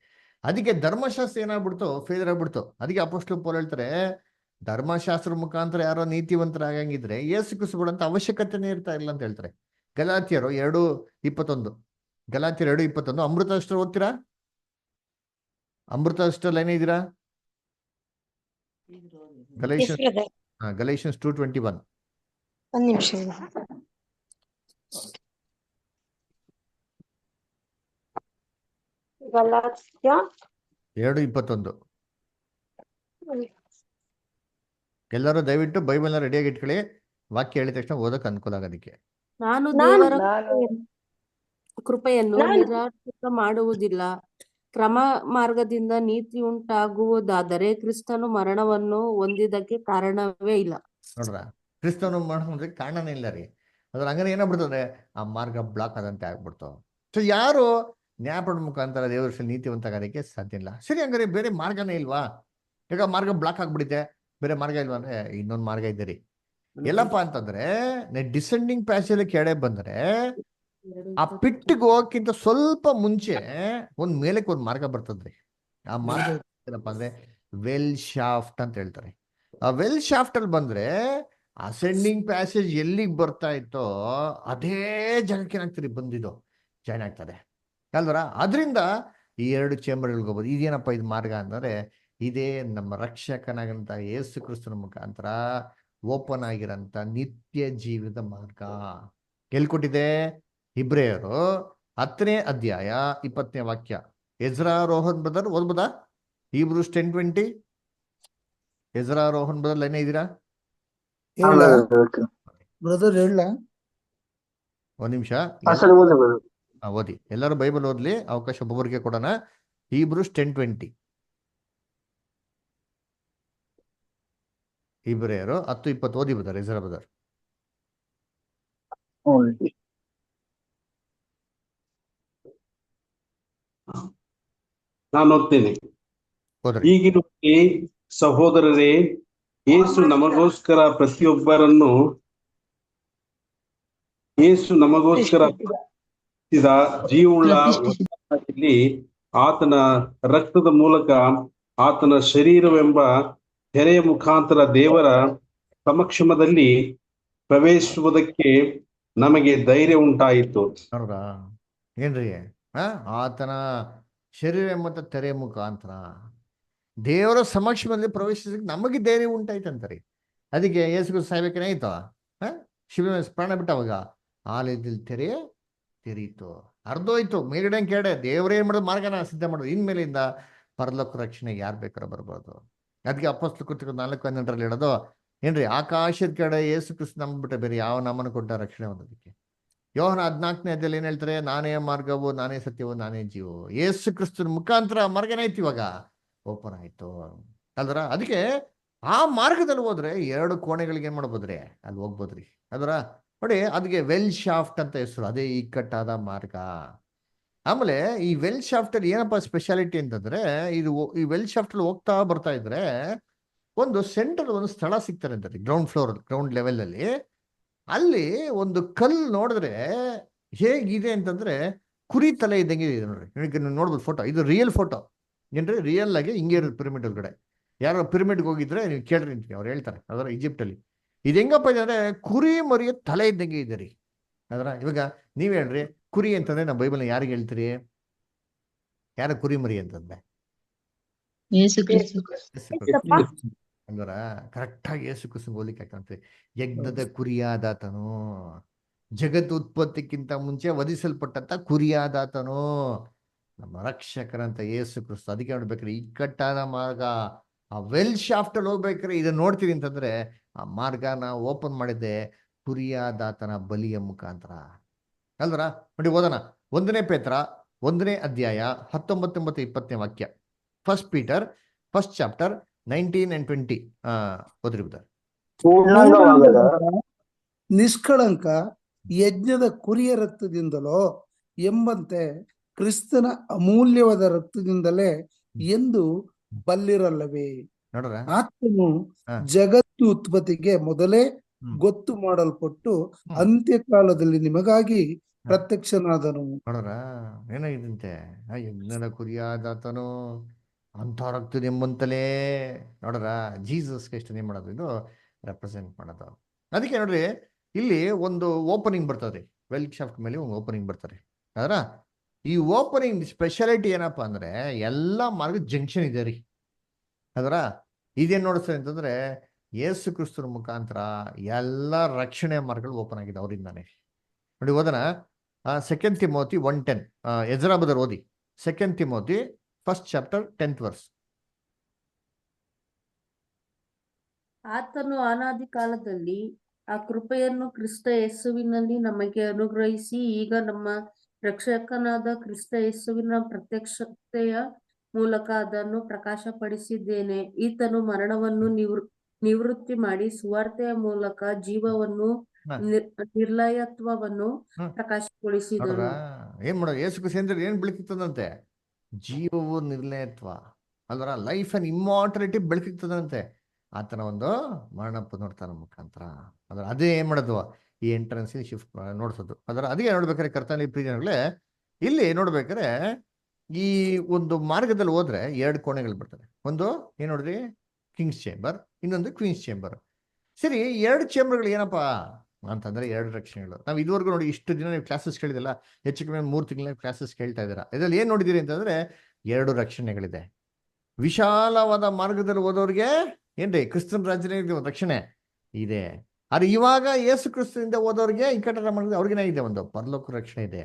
ಅದಕ್ಕೆ ಧರ್ಮಶಾಸ್ತ್ರ ಏನಾಗ್ಬಿಡ್ತು, ಫೇಲ್ಯೂರ್ ಆಗ್ಬಿಡ್ತು. ಅದಕ್ಕೆ ಅಪೊಸ್ತಲರು ಪೌಲ್ ಹೇಳ್ತಾರೆ, ಧರ್ಮಶಾಸ್ತ್ರ ಮುಖಾಂತರ ಯಾರೋ ನೀತಿವಂತರಾಗಂಗಿದ್ರೆ ಯೇಸು ಕ್ರಿಸ್ತ ಬಿಡಂತ ಅವಶ್ಯಕತೆನೇ ಇರ್ತಾ ಇಲ್ಲ ಅಂತ ಹೇಳ್ತಾರೆ. ಗಲಾತ್ಯರು 2:21. ಗಲಾತ್ಯರು 2:21. ಅಮೃತ ಅಷ್ಟರು ಓದ್ತೀರಾ? ಅಮೃತ ಅಷ್ಟರಲ್ಲಿ ಏನಿದ್ದೀರಾ? ಗಲೇಷನ್ಸ್ 2:21. ಒಂದ್ ನಿಮಿಷ. ಗಲಾತ್ಯ 2:21. ಎಲ್ಲರೂ ದಯವಿಟ್ಟು ಬೈಬಲ್ನ ರೆಡಿಯಾಗಿ ಇಟ್ಕೊಳ್ಳಿ. ವಾಕ್ಯ ಹೇಳಿದ ತಕ್ಷಣ ಓದಕ್ ಅನುಕೂಲ ಆಗೋದಕ್ಕೆ. ನಾನು ದೇವರ ನಾನು ಕೃಪೆಯನ್ನು ನಿರಾಕರಿಸ ಮಾಡುವುದಿಲ್ಲ. ಕ್ರಮ ಮಾರ್ಗದಿಂದ ನೀತಿ ಉಂಟಾಗುವುದಾದರೆ ಕ್ರಿಸ್ತನು ಮರಣವನ್ನು ಹೊಂದಿದ್ದಕ್ಕೆ ಕಾರಣವೇ ಇಲ್ಲ. ನೋಡ್ರ, ಕ್ರಿಸ್ತನು ಮಾಡೋದಕ್ಕೆ ಕಾರಣನೇ ಇಲ್ಲ ರೀ. ಅದ್ರ ಹಂಗಾರೆ ಏನಾಗ್ಬಿಡ್ತದೆ, ಆ ಮಾರ್ಗ ಬ್ಲಾಕ್ ಆದಂತೆ ಆಗ್ಬಿಡ್ತಾವ. ಸೊ ಯಾರು ನ್ಯಾಯಪಡ ಮುಖಾಂತರ ದೇವರ ನೀತಿವಂತ ಆಗೋದಕ್ಕೆ ಸಾಧ್ಯ ಇಲ್ಲ. ಸರಿ, ಹಂಗಾರೆ ಬೇರೆ ಮಾರ್ಗನೇ ಇಲ್ವಾ? ಈಗ ಮಾರ್ಗ ಬ್ಲಾಕ್ ಆಗ್ಬಿಟ್ಟಿದೆ, ಬೇರೆ ಮಾರ್ಗ ಇಲ್ವಾ ಅಂದ್ರೆ ಇನ್ನೊಂದು ಮಾರ್ಗ ಇದೆ ರೀ. ಎಲ್ಲಪ್ಪ ಅಂತಂದ್ರೆ, ಡಿಸೆಂಡಿಂಗ್ ಪ್ಯಾಸೇಜ್ ಕೆಳಗೆ ಬಂದ್ರೆ ಆ ಪಿಟ್ಟಿಗೆ ಹೋಗಕ್ಕಿಂತ ಸ್ವಲ್ಪ ಮುಂಚೆ ಒಂದ್ ಮೇಲಕ್ಕೆ ಒಂದ್ ಮಾರ್ಗ ಬರ್ತದ್ರಿ. ಆ ಮಾರ್ಗ ಏನಪ್ಪಾ ಅಂದ್ರೆ ವೆಲ್ ಶಾಫ್ಟ್ ಅಂತ ಹೇಳ್ತಾರೆ. ಆ ವೆಲ್ ಶಾಫ್ಟ್ ಅಲ್ಲಿ ಬಂದ್ರೆ ಅಸೆಂಡಿಂಗ್ ಪ್ಯಾಸೇಜ್ ಎಲ್ಲಿಗೆ ಬರ್ತಾ ಇತ್ತೋ ಅದೇ ಜಾಗಕ್ಕೆ ಏನಾಗ್ತದೆ, ಬಂದಿದ್ದು ಜಾಯ್ನ್ ಆಗ್ತದೆ ಅಲ್ವರ. ಅದರಿಂದ ಈ 2 ಚೇಂಬರ್ಗಳಿಗೆ ಹೋಗ್ಬೋದು. ಇದೇನಪ್ಪ ಇದು ಮಾರ್ಗ ಅಂದ್ರೆ, ಇದೇ ನಮ್ಮ ರಕ್ಷಕನಾಗಂತ ಯೇಸು ಕ್ರಿಸ್ತನ ಮುಖಾಂತರ ಓಪನ್ ಆಗಿರಂತ ನಿತ್ಯ ಜೀವಿತ ಮಾರ್ಗ. ಎಲ್ಲಿ ಕೊಟ್ಟಿದೆ? ಇಬ್ರಿಯರು 10ನೇ ಅಧ್ಯಾಯ 20ನೇ ವಾಕ್ಯ. ಎಜ್ರಾ ರೋಹನ್ ಬ್ರದರ್ ಓದ್ಬೋದಾ? Hebrews 10:20. Ezra Rohan brother line ಇದ್ದೀರಾ? ಬ್ರದರ್ ಹೇಳ ಒಂದ್ ನಿಮಿಷ ಓದಿ. ಎಲ್ಲರೂ ಬೈಬಲ್ ಓದ್ಲಿ, ಅವಕಾಶ ಒಬ್ಬೊಬ್ಬರಿಗೆ ಕೊಡೋಣ. Hebrews 10:20. ಇಬ್ರಿಯರು 10:20 ಓದಿ ಬ್ರದರ್. Ezra brother. ನಾನು ಓದ್ತೇನೆ. ಈಗಿರುವಂತೆ ಸಹೋದರರೇ, ಯೇಸು ನಮಗೋಸ್ಕರ ಜೀವವುಳ್ಳ ವಚನದಲ್ಲಿ ಆತನ ರಕ್ತದ ಮೂಲಕ ಆತನ ಶರೀರವೆಂಬ ತೆರೆಯ ಮುಖಾಂತರ ದೇವರ ಸಮಕ್ಷಮದಲ್ಲಿ ಪ್ರವೇಶಿಸುವುದಕ್ಕೆ ನಮಗೆ ಧೈರ್ಯ ಉಂಟಾಯಿತು. ನೋಡ್ರಾ ಏನ್ರಿ, ಆತನ ಶರೀರ ಎಂಬಂತ ತೆರೆಯ ಮುಖಾಂತರ ದೇವರ ಸಮಕ್ಷಮದಲ್ಲಿ ಪ್ರವೇಶಿಸಕ್ಕೆ ನಮಗೆ ಧೈರ್ಯ ಉಂಟಾಯ್ತಂತರಿ. ಅದಕ್ಕೆ ಯೇಸು ಸಾಯ್ಬೇಕೇನೆ ಆಯ್ತು. ಶಿವ ಪ್ರಾಣ ಬಿಟ್ಟ ಅವಾಗ ಆಲಯದಲ್ಲಿ ತೆರೀತು, ಅರ್ಧೋಯ್ತು. ಮೇಲ್ಗಡೆ ಕೇಡೆ ದೇವರೇ ಏನ್ ಮಾಡೋದು, ಮಾರ್ಗನ ಸಿದ್ಧ ಮಾಡೋದು. ಇನ್ಮೇಲಿಂದ ಪರಲೋಕ ರಕ್ಷಣೆಗೆ ಯಾರು ಬೇಕಾದ್ರೂ ಬರ್ಬೋದು. ಅದಕ್ಕೆ ಅಪೊಸ್ತಲ ಕೃತ್ಯಗಳು 4:12 ಹೇಳೋದು ಏನ್ರಿ, ಆಕಾಶದ ಕಡೆ ಯೇಸು ಕ್ರಿಸ್ತ ನಂಬಿಬಿಟ್ರೆ ಬೇರೆ ಯಾವ ನಮ್ಮನ್ನು ಕೊಟ್ಟ ರಕ್ಷಣೆ ಹೊಂದೋದಕ್ಕೆ. ಯೋಹನ 14ನೇ ಅಧ್ಯಾಯದಲ್ಲಿ ಏನ್ ಹೇಳ್ತಾರೆ, ನಾನೇ ಮಾರ್ಗವು, ನಾನೇ ಸತ್ಯವು, ನಾನೇ ಜೀವವು. ಯೇಸು ಕ್ರಿಸ್ತನ ಮುಖಾಂತರ ಮಾರ್ಗನೇ ಐತಿ, ಇವಾಗ ಓಪನ್ ಆಯ್ತು ಅಲ್ದ್ರ. ಅದಕ್ಕೆ ಆ ಮಾರ್ಗದಲ್ಲಿ ಹೋದ್ರೆ 2 ಕೋಣೆಗಳಿಗೆ ಏನ್ ಮಾಡ್ಬೋದ್ರಿ, ಅಲ್ಲಿ ಹೋಗ್ಬೋದ್ರಿ ಅಲ್ದ್ರ. ನೋಡಿ, ಅದಕ್ಕೆ ವೆಲ್ ಶಾಫ್ಟ್ ಅಂತ ಹೆಸರು, ಅದೇ ಇಕ್ಕಟ್ಟಾದ ಮಾರ್ಗ. ಆಮೇಲೆ ಈ ವೆಲ್ ಶಾಫ್ಟ್ ಅಲ್ಲಿ ಏನಪ್ಪ ಸ್ಪೆಷಾಲಿಟಿ ಅಂತಂದ್ರೆ, ಈ ವೆಲ್ ಶಾಫ್ಟ್ ಅಲ್ಲಿ ಹೋಗ್ತಾ ಬರ್ತಾ ಇದ್ರೆ ಒಂದು ಸೆಂಟರ್ ಒಂದು ಸ್ಥಳ ಸಿಗ್ತಾರೆ ಅಂತಾರೆ, ಗ್ರೌಂಡ್ ಲೆವೆಲ್ ಅಲ್ಲಿ. ಅಲ್ಲಿ ಒಂದು ಕಲ್ಲು ನೋಡಿದ್ರೆ ಹೇಗಿದೆ ಅಂತಂದ್ರೆ ಕುರಿ ತಲೆ ಇದ್ದಂಗೆ ಇದೆ ನೋಡ್ರಿ. ನೀವು ನೋಡ್ಬೋದು ಫೋಟೋ, ಇದು ರಿಯಲ್ ಫೋಟೋ ಏನ್ರಿ, ರಿಯಲ್ ಆಗಿ ಹಿಂಗೆ ಇರೋದು ಪಿರಮಿಡ್ ಒಳಗಡೆ. ಯಾರೋ ಪಿರಮಿಡ್ಗೆ ಹೋಗಿದ್ರೆ ನೀವು ಕೇಳ್ರಿ ಅಂತೀವಿ, ಅವ್ರು ಹೇಳ್ತಾರೆ. ಅದರ ಈಜಿಪ್ಟ್ ಅಲ್ಲಿ ಇದು ಹೆಂಗಪ್ಪ ಇದೆ ಅಂದ್ರೆ ಕುರಿ ಮರಿಯ ತಲೆ ಇದ್ದಂಗೆ ಇದೆ ರೀ. ಅದರ ಇವಾಗ ನೀವ್ ಹೇಳ್ರಿ, ಕುರಿ ಅಂತಂದ್ರೆ ನಾವು ಬೈಬಲ್ ಯಾರಿಗೆ ಹೇಳ್ತೀರಿ, ಯಾರ ಕುರಿ ಮರಿ ಅಂತಂದ್ರೆ ಅಂದ್ರ ಕರೆಕ್ಟ್ ಆಗಿ ಯೇಸು ಕ್ರಿಸ್ತನ ಹೋಲಿಕೆ ಹಾಕಂತೀವಿ. ಯಜ್ಞದ ಕುರಿಯಾದಾತನು, ಜಗತ್ ಉತ್ಪತ್ತಿಕ್ಕಿಂತ ಮುಂಚೆ ವಧಿಸಲ್ಪಟ್ಟಂತ ಕುರಿಯಾದಾತನು ನಮ್ಮ ರಕ್ಷಕರಂತ ಯೇಸು ಕ್ರಿಸ್ತ. ಅದಕ್ಕೆ ನೋಡ್ಬೇಕ್ರಿ, ಇಕ್ಕಟ್ಟಾದ ಮಾರ್ಗ, ಆ ವೆಲ್ ಶಾಫ್ಟ್ ಅಲ್ಲಿ ಹೋಗ್ಬೇಕ್ರಿ. ಇದನ್ನ ನೋಡ್ತೀವಿ ಅಂತಂದ್ರೆ ಆ ಮಾರ್ಗನ ಓಪನ್ ಮಾಡಿದ್ದೆ ಕುರಿಯಾದಾತನ ಬಲಿಯ ಮುಖಾಂತರ ಅಲ್ದ್ರ. ನೋಡಿ ಓದೋಣ, 1 ಪೇತ್ರ 1ನೇ ಅಧ್ಯಾಯ 19 ಮತ್ತು 20ನೇ ವಾಕ್ಯ. 1 Peter 1st chapter 19 and 20. ಓದ್ರಿ ಬ್ರದರ್. ಪೂರ್ಣಾಂಗವಾಗದ ನಿಷ್ಕಳಂಕ ಯಜ್ಞದ ಕುರಿಯ ರಕ್ತದಿಂದಲೋ ಎಂಬಂತೆ ಕ್ರಿಸ್ತನ ಅಮೂಲ್ಯವಾದ ರಕ್ತದಿಂದಲೇ ಎಂದು ಬಲ್ಲಿರಲ್ಲವೇ. ನೋಡ್ರ, ಆತನು ಜಗತ್ತು ಉತ್ಪತ್ತಿಗೆ ಮೊದಲೇ ಗೊತ್ತು ಮಾಡಲ್ಪಟ್ಟು ಅಂತ್ಯಕಾಲದಲ್ಲಿ ನಿಮಗಾಗಿ ಪ್ರತ್ಯಕ್ಷನಾದನು. ನೋಡ್ರ ಏನಾಗಿದಂತೆ, ಯಜ್ಞದ ಕುರಿಯಾದಾತನು ಅಂತ ರಕ್ತದೆಂಬಂತಲೇ. ನೋಡ್ರ, ಜೀಸಸ್ಗೆ ಎಷ್ಟು ನೇಮ್ ಮಾಡೋದು, ಇದು ರೆಪ್ರೆಸೆಂಟ್ ಮಾಡೋದು. ಅದಕ್ಕೆ ನೋಡ್ರಿ, ಇಲ್ಲಿ ಒಂದು ಓಪನಿಂಗ್ ಬರ್ತದೆ, ವೆಲ್ ಶಾಫ್ಟ್ ಮೇಲೆ ಒಂದು ಓಪನಿಂಗ್ ಬರ್ತಾರೆ. ಅದರ ಈ ಓಪನಿಂಗ್ ಸ್ಪೆಷಾಲಿಟಿ ಏನಪ್ಪಾ ಅಂದ್ರೆ ಎಲ್ಲ ಮಾರ್ಗ ಜಂಕ್ಷನ್ ಇದೆ ರೀ. ಅದರ ಇದೇನ್ ನೋಡಿಸ್ತದೆ ಅಂತಂದ್ರೆ ಯೇಸು ಕ್ರಿಸ್ತನ ಮುಖಾಂತರ ಎಲ್ಲ ರಕ್ಷಣೆ ಮಾರ್ಗಗಳು ಓಪನ್ ಆಗಿದೆ ಅವರಿಂದಾನೆ. ನೋಡಿ ಓದೋಣ, 2 Timothy 1:10. ಎಜ್ರಾ ಬ್ರದರ್ ಓದಿ 2 Timothy 1st chapter 10th verse. ಆತನು ಅನಾದಿ ಕಾಲದಲ್ಲಿ ಆ ಕೃಪೆಯನ್ನು ಕ್ರಿಸ್ತ ಯೇಸುವಿನಲ್ಲಿ ನಮಗೆ ಅನುಗ್ರಹಿಸಿ, ಈಗ ನಮ್ಮ ರಕ್ಷಕನಾದ ಕ್ರಿಸ್ತ ಯೇಸುವಿನ ಪ್ರತ್ಯಕ್ಷತೆಯ ಮೂಲಕ ಅದನ್ನು ಪ್ರಕಾಶಪಡಿಸಿದ್ದೇನೆ. ಈತನು ಮರಣವನ್ನು ನಿವೃತ್ತಿ ಮಾಡಿ ಸುವಾರ್ತೆಯ ಮೂಲಕ ಜೀವವನ್ನು ನಿರ್ಲಯತ್ವವನ್ನು ಪ್ರಕಾಶಗೊಳಿಸಿದನು. ಏನ್ ಮಾಡೋದು, ಯೇಸು ಕ್ರಿಸ್ತ ಏನ್ ಬೆಳಕಿರ್ತದಂತೆ, ಜೀವವು ನಿರ್ಲಯತ್ವ ಅಲ್ವರ, ಲೈಫ್ ಅಂಡ್ ಇಮ್ಮಾರ್ಟಾಲಿಟಿ ಬೆಳಕಿರ್ತದಂತೆ ಆತನ ಒಂದು ಮರಣ ಪುನರುತ್ಥಾನ ಮುಖಾಂತರ. ಅದ್ರ ಅದೇ ಏನ್ ಮಾಡೋದು, ಈ ಎಂಟ್ರೆನ್ಸ್ ಶಿಫ್ಟ್ ನೋಡ್ಸೋದು. ಅದರ ಅದೇ ನೋಡ್ಬೇಕಾದ್ರೆ ಕರ್ತನಲ್ಲಿ ಪ್ರಿಯಗಳೇ, ಇಲ್ಲಿ ನೋಡ್ಬೇಕಾದ್ರೆ ಈ ಒಂದು ಮಾರ್ಗದಲ್ಲಿ ಹೋದ್ರೆ 2 ಕೋಣೆಗಳು ಬರ್ತದೆ. ಒಂದು ಏನ್ ನೋಡ್ರಿ, ಕಿಂಗ್ಸ್ ಚೇಂಬರ್, ಇನ್ನೊಂದು ಕ್ವೀನ್ಸ್ ಚೇಂಬರ್. ಸರಿ, 2 ಚೇಂಬರ್ಗಳು ಏನಪ್ಪಾ ಅಂತಂದ್ರೆ 2 ರಕ್ಷಣೆಗಳು. ನಾವು ಇದುವರೆಗೂ ನೋಡಿ ಇಷ್ಟು ದಿನ ನೀವು ಕ್ಲಾಸಸ್ ಕೇಳಿದಿಲ್ಲ, ಹೆಚ್ಚು ಕಮ್ಮಿ 3 ತಿಂಗಳ ಕ್ಲಾಸಸ್ ಕೇಳ್ತಾ ಇದ್ದೀರಾ. ಇದ್ರಲ್ಲಿ ಏನ್ ನೋಡಿದಿರಿ ಅಂತಂದ್ರೆ 2 ರಕ್ಷಣೆಗಳಿದೆ. ವಿಶಾಲವಾದ ಮಾರ್ಗದಲ್ಲಿ ಹೋದವ್ರಿಗೆ ಏನ್ರಿ ಕ್ರಿಸ್ತನ ರಾಜ್ಯದ ರಕ್ಷಣೆ ಇದೆ. ಆದ್ರೆ ಇವಾಗ ಯೇಸು ಕ್ರಿಸ್ತನಿಂದ ಹೋದವ್ರಿಗೆ ಇಕ್ಕಟ್ಟಾದ ಮಾರ್ಗದ ಅವ್ರಿಗೇನೆ ಇದೆ ಒಂದು ಪರಲೋಕ ರಕ್ಷಣೆ ಇದೆ.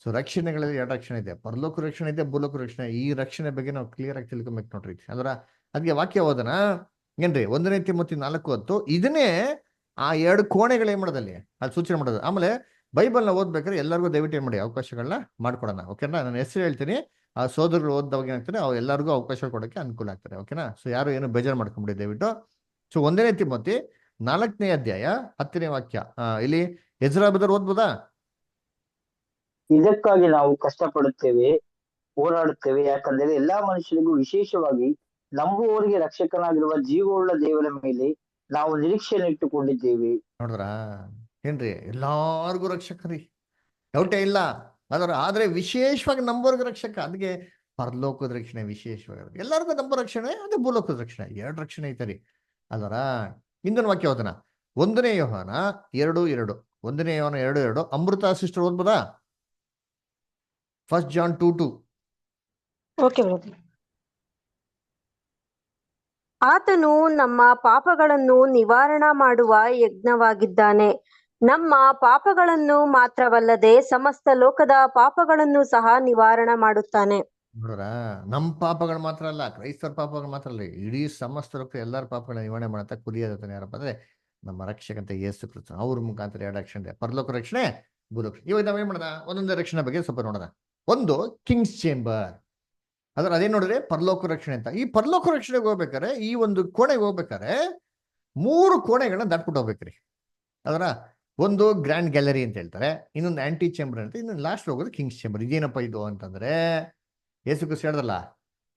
ಸೊ ರಕ್ಷಣೆಗಳಲ್ಲಿ 2 ರಕ್ಷಣೆ ಇದೆ, ಪರಲೋಕ ರಕ್ಷಣೆ ಇದೆ, ಭೂಲೋಕ ರಕ್ಷಣೆ. ಈ ರಕ್ಷಣೆ ಬಗ್ಗೆ ನಾವು ಕ್ಲಿಯರ್ ಆಗಿ ತಿಳ್ಕೊಬೇಕು ನೋಡ್ರಿ. ಅದರ ಅದಕ್ಕೆ ವಾಕ್ಯ ಓದೋಣ ಏನ್ರಿ, 1 Timothy 4:10. ಇದನ್ನೇ ಆ 2 ಕೋಣೆಗಳು ಏನ್ ಮಾಡೋದಲ್ಲಿ ಅಲ್ಲಿ ಸೂಚನೆ ಮಾಡೋದು. ಆಮೇಲೆ ಬೈಬಲ್ನ ಓದ್ಬೇಕಾದ್ರೆ ಎಲ್ಲರಿಗೂ ದಯವಿಟ್ಟು ಏನ್ ಮಾಡಿ ಅವಕಾಶಗಳನ್ನ ಮಾಡ್ಕೊಡೋಣ, ಓಕೆನಾ. ನಾನು ಹೆಸರು ಹೇಳ್ತೀನಿ, ಆ ಸೋದರಗಳು ಓದ್ದವಾಗ ಏನಾಗ್ತಾರೆ ಅವ್ರು ಎಲ್ಲರಿಗೂ ಅವಕಾಶ ಕೊಡೋಕೆ ಅನುಕೂಲ ಆಗ್ತಾರೆ, ಓಕೆನಾ. ಸೊ ಯಾರು ಏನು ಬೇಜಾರು ಮಾಡ್ಕೊಂಬಿಡಿ ದಯವಿಟ್ಟು. ಸೊ 1 Timothy 4ನೇ ಅಧ್ಯಾಯ 10ನೇ ವಾಕ್ಯ. ಇಲ್ಲಿ ಎಜ್ರಾ ಬ್ರದರ್ ಓದ್ಬೋದಾ? ಇದಕ್ಕಾಗಿ ನಾವು ಕಷ್ಟಪಡುತ್ತೇವೆ, ಹೋರಾಡುತ್ತೇವೆ. ಯಾಕಂದರೆ ಎಲ್ಲಾ ಮನುಷ್ಯರಿಗೂ, ವಿಶೇಷವಾಗಿ ನಂಬುವವರಿಗೆ ರಕ್ಷಕನಾಗಿರುವ ಜೀವವುಳ್ಳ ದೇವರ ಮೇಲೆ ನಾವು ನಿರೀಕ್ಷೆಯನ್ನು ಇಟ್ಟುಕೊಂಡಿದ್ದೇವೆ. ನೋಡಿದ್ರ ಏನ್ರಿ, ಎಲ್ಲಾರ್ಗು ರಕ್ಷಕರಿ, ಡೌಟೇ ಇಲ್ಲ. ಆದ್ರೆ ವಿಶೇಷವಾಗಿ ನಂಬೋರ್ಗ ರಕ್ಷಕ. ಅದಕ್ಕೆ ಪರಲೋಕದ ರಕ್ಷಣೆ ವಿಶೇಷವಾಗಿ ಎಲ್ಲರಿಗೂ ನಂಬೋ ರಕ್ಷಣೆ, ಅದೇ ಭೂಲೋಕದ ರಕ್ಷಣೆ. 2 ರಕ್ಷಣೆ ಐತರಿ ಅಲ್ವರ. ಇಂದೊಂದು ವಾಕ್ಯ ಓದೋಣ, 1 ಯೋಹಾನ 2:2. 1 ಯೋಹಾನ 2:2. ಅಮೃತ ಸಿಸ್ಟರ್ ಓದ್ಬೋದಾ? 1 John 2:2. Okay brother. ಆತನು ನಮ್ಮ ಪಾಪಗಳನ್ನು ನಿವಾರಣೆ ಮಾಡುವ ಯಜ್ಞವಾಗಿದ್ದಾನೆ. ನಮ್ಮ ಪಾಪಗಳನ್ನು ಮಾತ್ರವಲ್ಲದೆ ಸಮಸ್ತ ಲೋಕದ ಪಾಪಗಳನ್ನು ಸಹ ನಿವಾರಣೆ ಮಾಡುತ್ತಾನೆ. ನೋಡ್ರ, ನಮ್ಮ ಪಾಪಗಳು ಮಾತ್ರ ಅಲ್ಲ, ಕ್ರೈಸ್ತರ ಪಾಪಗಳು ಮಾತ್ರ ಅಲ್ಲ, ಇಡೀ ಸಮಸ್ತ ಲೋಕ ಎಲ್ಲರ ಪಾಪಗಳನ್ನ ನಿವಾರಣೆ ಮಾಡತ್ತ ಕುರಿಯಾದತಾನೆ ಯಾರಪ್ಪ ಅಂದ್ರೆ ನಮ್ಮ ರಕ್ಷಕಂತ ಯೇಸು ಕ್ರಿಸ್ತ. ಅವ್ರ ಮುಖಾಂತರ ಎರಡು ರಕ್ಷಣೆ, ಪರಲೋಕ ರಕ್ಷಣೆ, ಭೂರಕ್ಷಣೆ. ಇವಾಗ ನಾವೇನ್ ಮಾಡೋಣ, ಒಂದೊಂದೇ ರಕ್ಷಣೆ ಬಗ್ಗೆ ಸ್ವಲ್ಪ ನೋಡೋಣ. ಒಂದು ಕಿಂಗ್ಸ್ ಚೇಂಬರ್, ಅದೇನ್ ನೋಡಿದ್ರೆ ಪರಲೋಕ ರಕ್ಷಣೆ ಅಂತ. ಈ ಪರಲೋಕ ರಕ್ಷಣೆಗೆ ಹೋಗ್ಬೇಕಾರೆ, ಈ ಒಂದು ಕೋಣೆಗೆ ಹೋಗ್ಬೇಕಾರೆ 3 ಕೋಣೆಗಳನ್ನ ದಾಟ್ಬಿಟ್ಟು ಹೋಗ್ಬೇಕ್ರಿ. ಅದರ ಒಂದು ಗ್ರ್ಯಾಂಡ್ ಗ್ಯಾಲರಿ ಅಂತ ಹೇಳ್ತಾರೆ, ಇನ್ನೊಂದು ಆಂಟಿ ಚೇಂಬರ್ ಅಂತ, ಇನ್ನೊಂದು ಲಾಸ್ಟ್ ಹೋಗೋದು ಕಿಂಗ್ಸ್ ಚೇಂಬರ್. ಇದೇನಪ್ಪ ಇದು ಅಂತಂದ್ರೆ ಯೇಸು ಕ್ರಿಸ್ತ ಹೇಳ್ದಲ್ಲ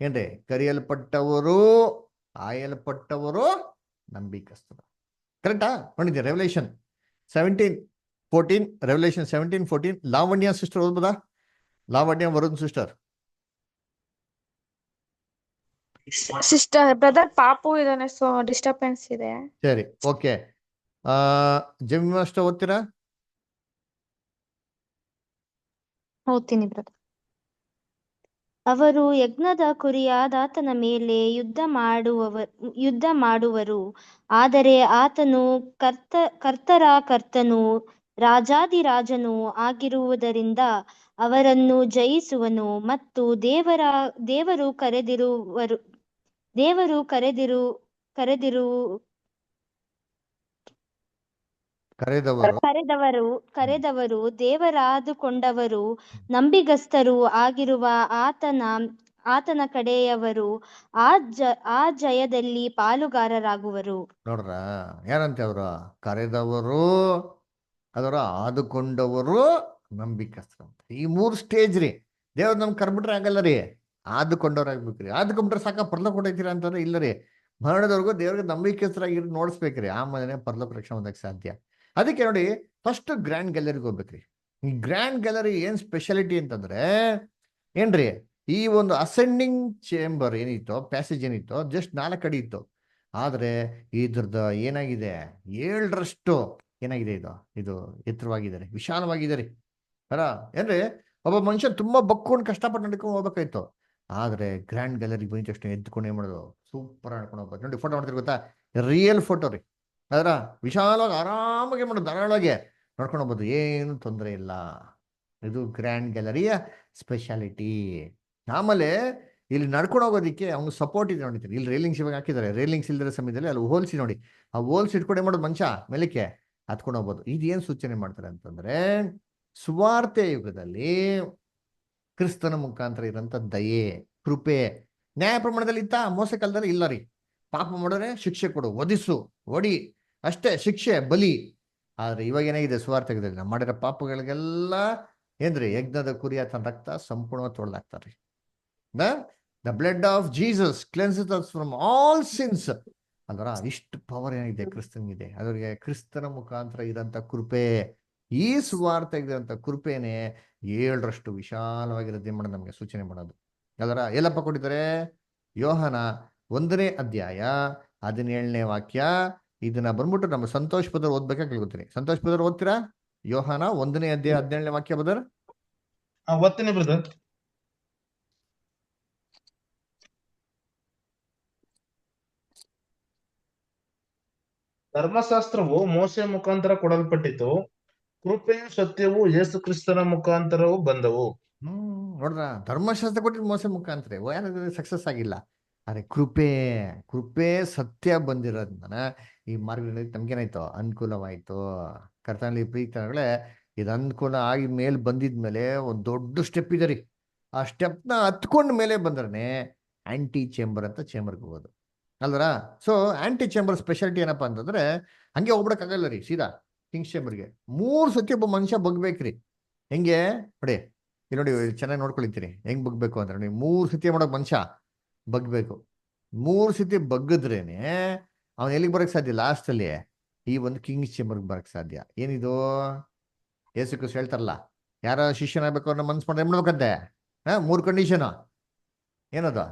ಏನ್ರಿ, ಕರೆಯಲ್ಪಟ್ಟವರು ಆಯಲ್ಪಟ್ಟವರು ನಂಬಿಕಸ್ತರು. ಕರೆಕ್ಟಾ? ನೋಡಿದ್ದೆ ರೆವಲ್ಯೂಷನ್ 17:14, ರೆವಲ್ಯೂಷನ್ 17:14. ಲಾವಣ್ಯ ಸಿಸ್ಟರ್ ಓದ್ಬೋದಾ? Lavanya Varun sister. Sister brother ಪಾಪು ಇದಾನೆ, ಸೊ ಡಿಸ್ಟರ್ಬೆನ್ಸ್ ಇದೆ. ಸರಿ, ಓಕೆ. ಜಮೀಮಾ ಅಷ್ಟ ಓದ್ತೀರಾ? ಓದ್ತೀನಿ ಬ್ರದರ್. ಅವರು ಯಜ್ಞದ ಕುರಿಯಾದಾತನ ಮೇಲೆ ಯುದ್ಧ ಮಾಡುವರು, ಆದರೆ ಆತನು ಕರ್ತರ ಕರ್ತನೂ ರಾಜಾಧಿರಾಜನೂ ಆಗಿರುವುದರಿಂದ ಅವರನ್ನು ಜಯಿಸುವನು. ಮತ್ತು ದೇವರು ಕರೆದವರು ದೇವರಾದುಕೊಂಡವರು ನಂಬಿಗಸ್ತರು ಆಗಿರುವ ಆತನ ಕಡೆಯವರು ಆ ಜಯದಲ್ಲಿ ಪಾಲುಗಾರರಾಗುವರು. ನೋಡ್ರ, ಯಾರಂತೆ ಅವರು? ಕರೆದವರು, ಅದರ ಆದುಕೊಂಡವರು, ನಂಬಿಕಸ್ತರು. ಈ 3 ಸ್ಟೇಜ್ ರೀ. ದೇವ್ರು ನಮ್ಗೆ ಕರ್ಬಿಟ್ರೆ ಆಗಲ್ಲ ರೀ, ಆದುಕೊಂಡವ್ರಾಗ್ಬೇಕ್ರಿ. ಆದುಕೊಂಡ್ರೆ ಸಾಕ ಪರ್ಲೋಕ ಕೊಟ್ಟೈತೀರ ಅಂತಂದ್ರೆ ಇಲ್ಲ ರೀ, ಮರಣದವರೆಗೂ ದೇವ್ರಿಗೆ ನಂಬಿಕಸ್ತರಾಗಿ ನೋಡಿಸ್ಬೇಕ್ರಿ, ಆಮೇಲೆ ಪರ್ಲೋಕ ರಕ್ಷಣೆ ಹೊಂದಕ್ಕೆ ಸಾಧ್ಯ. ಅದಕ್ಕೆ ನೋಡಿ, ಫಸ್ಟ್ ಗ್ರ್ಯಾಂಡ್ ಗ್ಯಾಲರಿಗೆ ಹೋಗ್ಬೇಕ್ರಿ. ಈ ಗ್ರ್ಯಾಂಡ್ ಗ್ಯಾಲರಿ ಏನ್ ಸ್ಪೆಷಾಲಿಟಿ ಅಂತಂದ್ರೆ ಏನ್ರಿ, ಈ ಒಂದು ಅಸೆಂಡಿಂಗ್ ಚೇಂಬರ್ ಏನಿತ್ತು, ಪ್ಯಾಸೇಜ್ ಏನಿತ್ತು, ಜಸ್ಟ್ 4 ಅಡಿ ಇತ್ತು. ಆದ್ರೆ ಇದ್ರದ್ದು ಏನಾಗಿದೆ, 7ರಷ್ಟು ಏನಾಗಿದೆ, ಇದು ಎತ್ತರವಾಗಿದೆ, ವಿಶಾಲವಾಗಿದೆ ರೀ. ಏನ್ರಿ, ಒಬ್ಬ ಮನುಷ್ಯ ತುಂಬಾ ಬಕ್ಕೊಂಡು ಕಷ್ಟಪಟ್ಟು ನಡ್ಕೊಂಡು ಹೋಗ್ಬೇಕಾಯ್ತು. ಆದ್ರೆ ಗ್ರ್ಯಾಂಡ್ ಗ್ಯಾಲರಿಗೆ ಬಂದ ತಕ್ಷಣ ಎದ್ದುಕೊಂಡು ಏನ್ ಮಾಡೋದು, ಸೂಪರ್ ನಡ್ಕೊಂಡು ಹೋಗ್ಬೇಕು. ನೋಡಿ, ಫೋಟೋ ಮಾಡ್ತೀರಿ ಗೊತ್ತಾ, ರಿಯಲ್ ಫೋಟೋ ರೀ. ಅದರ ವಿಶಾಲವಾಗಿ ಆರಾಮಾಗಿ ಮಾಡೋದು, ಧಾರಾಳವಾಗಿ ನೋಡ್ಕೊಂಡು ಹೋಗ್ಬೋದು, ಏನು ತೊಂದರೆ ಇಲ್ಲ. ಇದು ಗ್ರ್ಯಾಂಡ್ ಗ್ಯಾಲರಿಯ ಸ್ಪೆಷಾಲಿಟಿ. ಆಮೇಲೆ ಇಲ್ಲಿ ನಡ್ಕೊಂಡು ಹೋಗೋದಿಕ್ಕೆ ಅವ್ನು ಸಪೋರ್ಟ್ ಇದೆ ನೋಡಿತೀನಿ. ಇಲ್ಲಿ ರೇಲಿಂಗ್ಸ್ ಇವಾಗ ಹಾಕಿದ್ದಾರೆ, ರೇಲಿಂಗ್ಸ್ ಇಲ್ದಿರೋ ಸಮಯದಲ್ಲಿ ಅಲ್ಲಿ ಹೋಲ್ಸಿ ನೋಡಿ, ಆ ಹೋಲ್ಸ್ ಇಟ್ಕೊಂಡು ಏನ್ ಮಾಡೋದು, ಮನುಷ್ಯ ಮೇಲಕ್ಕೆ ಹತ್ಕೊಂಡು ಹೋಗ್ಬೋದು. ಇದೇನು ಸೂಚನೆ ಮಾಡ್ತಾರೆ ಅಂತಂದ್ರೆ, ಸುವಾರ್ತೆ ಯುಗದಲ್ಲಿ ಕ್ರಿಸ್ತನ ಮುಖಾಂತರ ಇರೋಂಥ ದಯೆ, ಕೃಪೆ. ನ್ಯಾಯ ಪ್ರಮಾಣದಲ್ಲಿ ಇತ್ತ, ಮೋಸ ಕಾಲದಲ್ಲಿ ಇಲ್ಲ ರೀ. ಪಾಪ ಮಾಡಿದ್ರೆ ಶಿಕ್ಷೆ ಕೊಡು, ವಧಿಸು, ಹೊಡಿ, ಅಷ್ಟೇ ಶಿಕ್ಷೆ, ಬಲಿ. ಆದ್ರೆ ಇವಾಗ ಏನಾಗಿದೆ, ಸುವಾರ್ತೆ ಯುಗದಲ್ಲಿ ನಾವು ಮಾಡಿರೋ ಪಾಪಗಳಿಗೆಲ್ಲ ಏನ್ರಿ, ಯಜ್ಞದ ಕುರಿ ಆತನ ರಕ್ತ ಸಂಪೂರ್ಣವಾಗಿ ತೊಳೆದಾಕ್ತಾರ್ರಿ. The blood of Jesus cleanses us from all sins. ಅದರ ಇಷ್ಟು ಪವರ್ ಏನಿದೆ ಕ್ರಿಸ್ತನಿಗಿದೆ. ಅದರಿಗೆ ಕ್ರಿಸ್ತನ ಮುಖಾಂತರ ಇರೋಂಥ ಕೃಪೆ, ಈ ಸುವಾರ್ತೆ ಇರೋಂಥ ಕೃಪೆನೆ 7ರಷ್ಟು ವಿಶಾಲವಾಗಿರೋದೇ ಮಾಡೋದು ನಮಗೆ ಸೂಚನೆ ಮಾಡೋದು. ಅದರ ಎಲ್ಲಪ್ಪ ಕೊಟ್ಟಿದ್ದಾರೆ, ಯೋಹನ 1ನೇ ಅಧ್ಯಾಯ 17ನೇ ವಾಕ್ಯ. ಇದನ್ನ ಬಂದ್ಬಿಟ್ಟು ನಮ್ಮ ಸಂತೋಷ್ ಪದರ್ ಓದ್ಬೇಕಾಗಿ ಕೇಳ್ಕೊತೀನಿ. ಸಂತೋಷ್ ಪದರ್ ಓದ್ತೀರಾ? ಯೋಹನ 1ನೇ ಅಧ್ಯಾಯ 17ನೇ ವಾಕ್ಯ ಬದರ್. ಓದ್ತೀನಿ ಬ್ರದರ್. ಧರ್ಮಶಾಸ್ತ್ರವು ಮೋಶೆ ಮುಖಾಂತರ ಕೊಡಲ್ಪಟ್ಟಿತು, ಕೃಪೆಯು ಸತ್ಯವು ಯೇಸು ಕ್ರಿಸ್ತನ ಮುಖಾಂತರವು ಬಂದವು. ನೋಡ್ರ, ಧರ್ಮಶಾಸ್ತ್ರ ಕೊಟ್ಟಿದ್ದು ಮೋಶೆ ಮುಖಾಂತರ, ಯಾರು ಸಕ್ಸಸ್ ಆಗಿಲ್ಲ. ಅರೆ ಕೃಪೆ ಸತ್ಯ ಬಂದಿರೋದ್ನ ಈ ಮಾರ್ಗದಲ್ಲಿ ತಮ್ಗೇನಾಯ್ತು, ಅನುಕೂಲವಾಯ್ತು. ಕರ್ತನಲ್ಲಿ ಪ್ರೀತಿಗಳೇ, ಇದು ಅನುಕೂಲ ಆಗಿ ಮೇಲೆ ಬಂದಿದ್ಮೇಲೆ ಒಂದು ದೊಡ್ಡ ಸ್ಟೆಪ್ ಇದೆ ರೀ. ಆ ಸ್ಟೆಪ್ನ ಹತ್ಕೊಂಡ ಮೇಲೆ ಬಂದ್ರೆ ಆಂಟಿ ಚೇಂಬರ್ ಅಂತ ಚೇಂಬರ್ಗೆ ಹೋಗೋದು ಅಲ್ವರ. ಸೊ ಆಂಟಿ ಚೇಂಬರ್ ಸ್ಪೆಷಾಲಿಟಿ ಏನಪ್ಪಾ ಅಂತಂದ್ರೆ, ಹಂಗೆ ಹೋಗ್ಬಿಡಕ್ಕಾಗಲ್ಲ ರೀ, ಸೀದಾ ಕಿಂಗ್ಸ್ ಚೇಂಬರ್ಗೆ 3 ಸತಿ ಒಬ್ಬ ಮನುಷ್ಯ ಬಗ್ಬೇಕ್ರಿ. ಹೆಂಗೆ ನೋಡಿ, ಇಲ್ಲಿ ನೋಡಿ, ಚೆನ್ನಾಗಿ ನೋಡ್ಕೊಳಿತೀರಿ ಹೆಂಗ್ ಬಗ್ಬೇಕು ಅಂದ್ರೆ, ನೋಡಿ 3 ಸತಿ ಮಾಡೋಕ್ ಮನುಷ್ಯ ಬಗ್ಬೇಕು. 3 ಸತಿ ಬಗ್ಗದ್ರೇನೆ ಅವನ್ ಎಲ್ಲಿಗೆ ಬರಕ್ ಸಾಧ್ಯ, ಲಾಸ್ಟ್ ಅಲ್ಲಿ ಈ ಒಂದು ಕಿಂಗ್ಸ್ ಚೇಂಬರ್ಗೆ ಬರಕ್ ಸಾಧ್ಯ. ಏನಿದು, ಯೇಸು ಕ್ರಿಸ್ತ ಹೇಳ್ತಾರಲ್ಲ, ಯಾರ ಶಿಷ್ಯನಾಗಬೇಕು ಅನ್ನೋ ಮನ್ಸು ಮಾಡ್ರೆ ಏನ್ ಮಾಡ್ಬೇಕಂತೆ, 3 ಕಂಡೀಷನ್ ಏನದು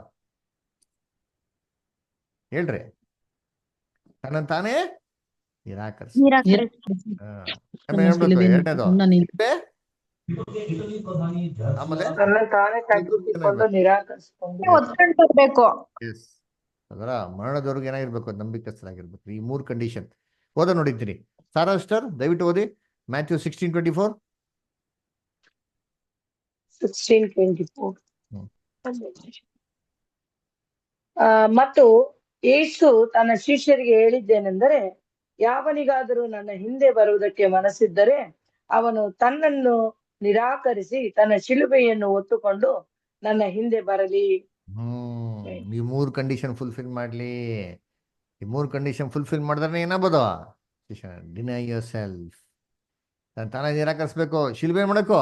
ಹೇಳ್ರಿ. ತನ್ನನ್ನು ತಾನೇ ನಿರಾಕರಿಸಿ. ಎರಡನೇದು ಆಮೇಲೆ ತನ್ನನ್ನು ತಾನೇ ತಗ್ಗಿಸಿಕೊಂಡು ನಿರಾಕರಿಸಿಕೊಂಡು ಒತ್ಕೊಂಡು ಬರ್ಬೇಕು. ಅದರ ಮರಣದವರೆಗೆ ಏನಾಗಿರ್ಬೇಕು, ನಂಬಿಕಸ್ಥರಾಗಿರ್ಬೇಕು. ಈ 3 ಕಂಡೀಷನ್ ಓದ ನೋಡಿದ್ದೀನಿ. ಸಾರಾ ಸಿಸ್ಟರ್ ದಯವಿಟ್ಟು ಓದಿ ಮ್ಯಾಥ್ಯೂ 16:24. 16:24. ಹ್ಮ್. ಮತ್ತು ಯೇಸು ತನ್ನ ಶಿಷ್ಯರಿಗೆ ಹೇಳಿದ್ದೇನೆಂದರೆ, ಯಾವನಿಗಾದರೂ ನನ್ನ ಹಿಂದೆ ಬರುವುದಕ್ಕೆ ಮನಸ್ಸಿದ್ದರೆ ಅವನು ತನ್ನನ್ನು ನಿರಾಕರಿಸಿ ತನ್ನ ಶಿಲುಬೆಯನ್ನು ಹೊತ್ತುಕೊಂಡು ನನ್ನ ಹಿಂದೆ ಬರಲಿ. ಈ 3 ಕಂಡೀಷನ್ ಫುಲ್ಫಿಲ್ ಮಾಡ್ಲಿ. ಈ 3 ಕಂಡೀಷನ್ ಫುಲ್ಫಿಲ್ ಮಾಡಿದ್ರೆ ಏನಾಗ್ಬೋದು, ಡಿನೈ ಯೋರ್ ಸೆಲ್ಫ್, ತಾನೇ ನಿರಾಕರಿಸ್ಬೇಕು, ಶಿಲ್ಬೆ ಮಾಡಬೇಕು,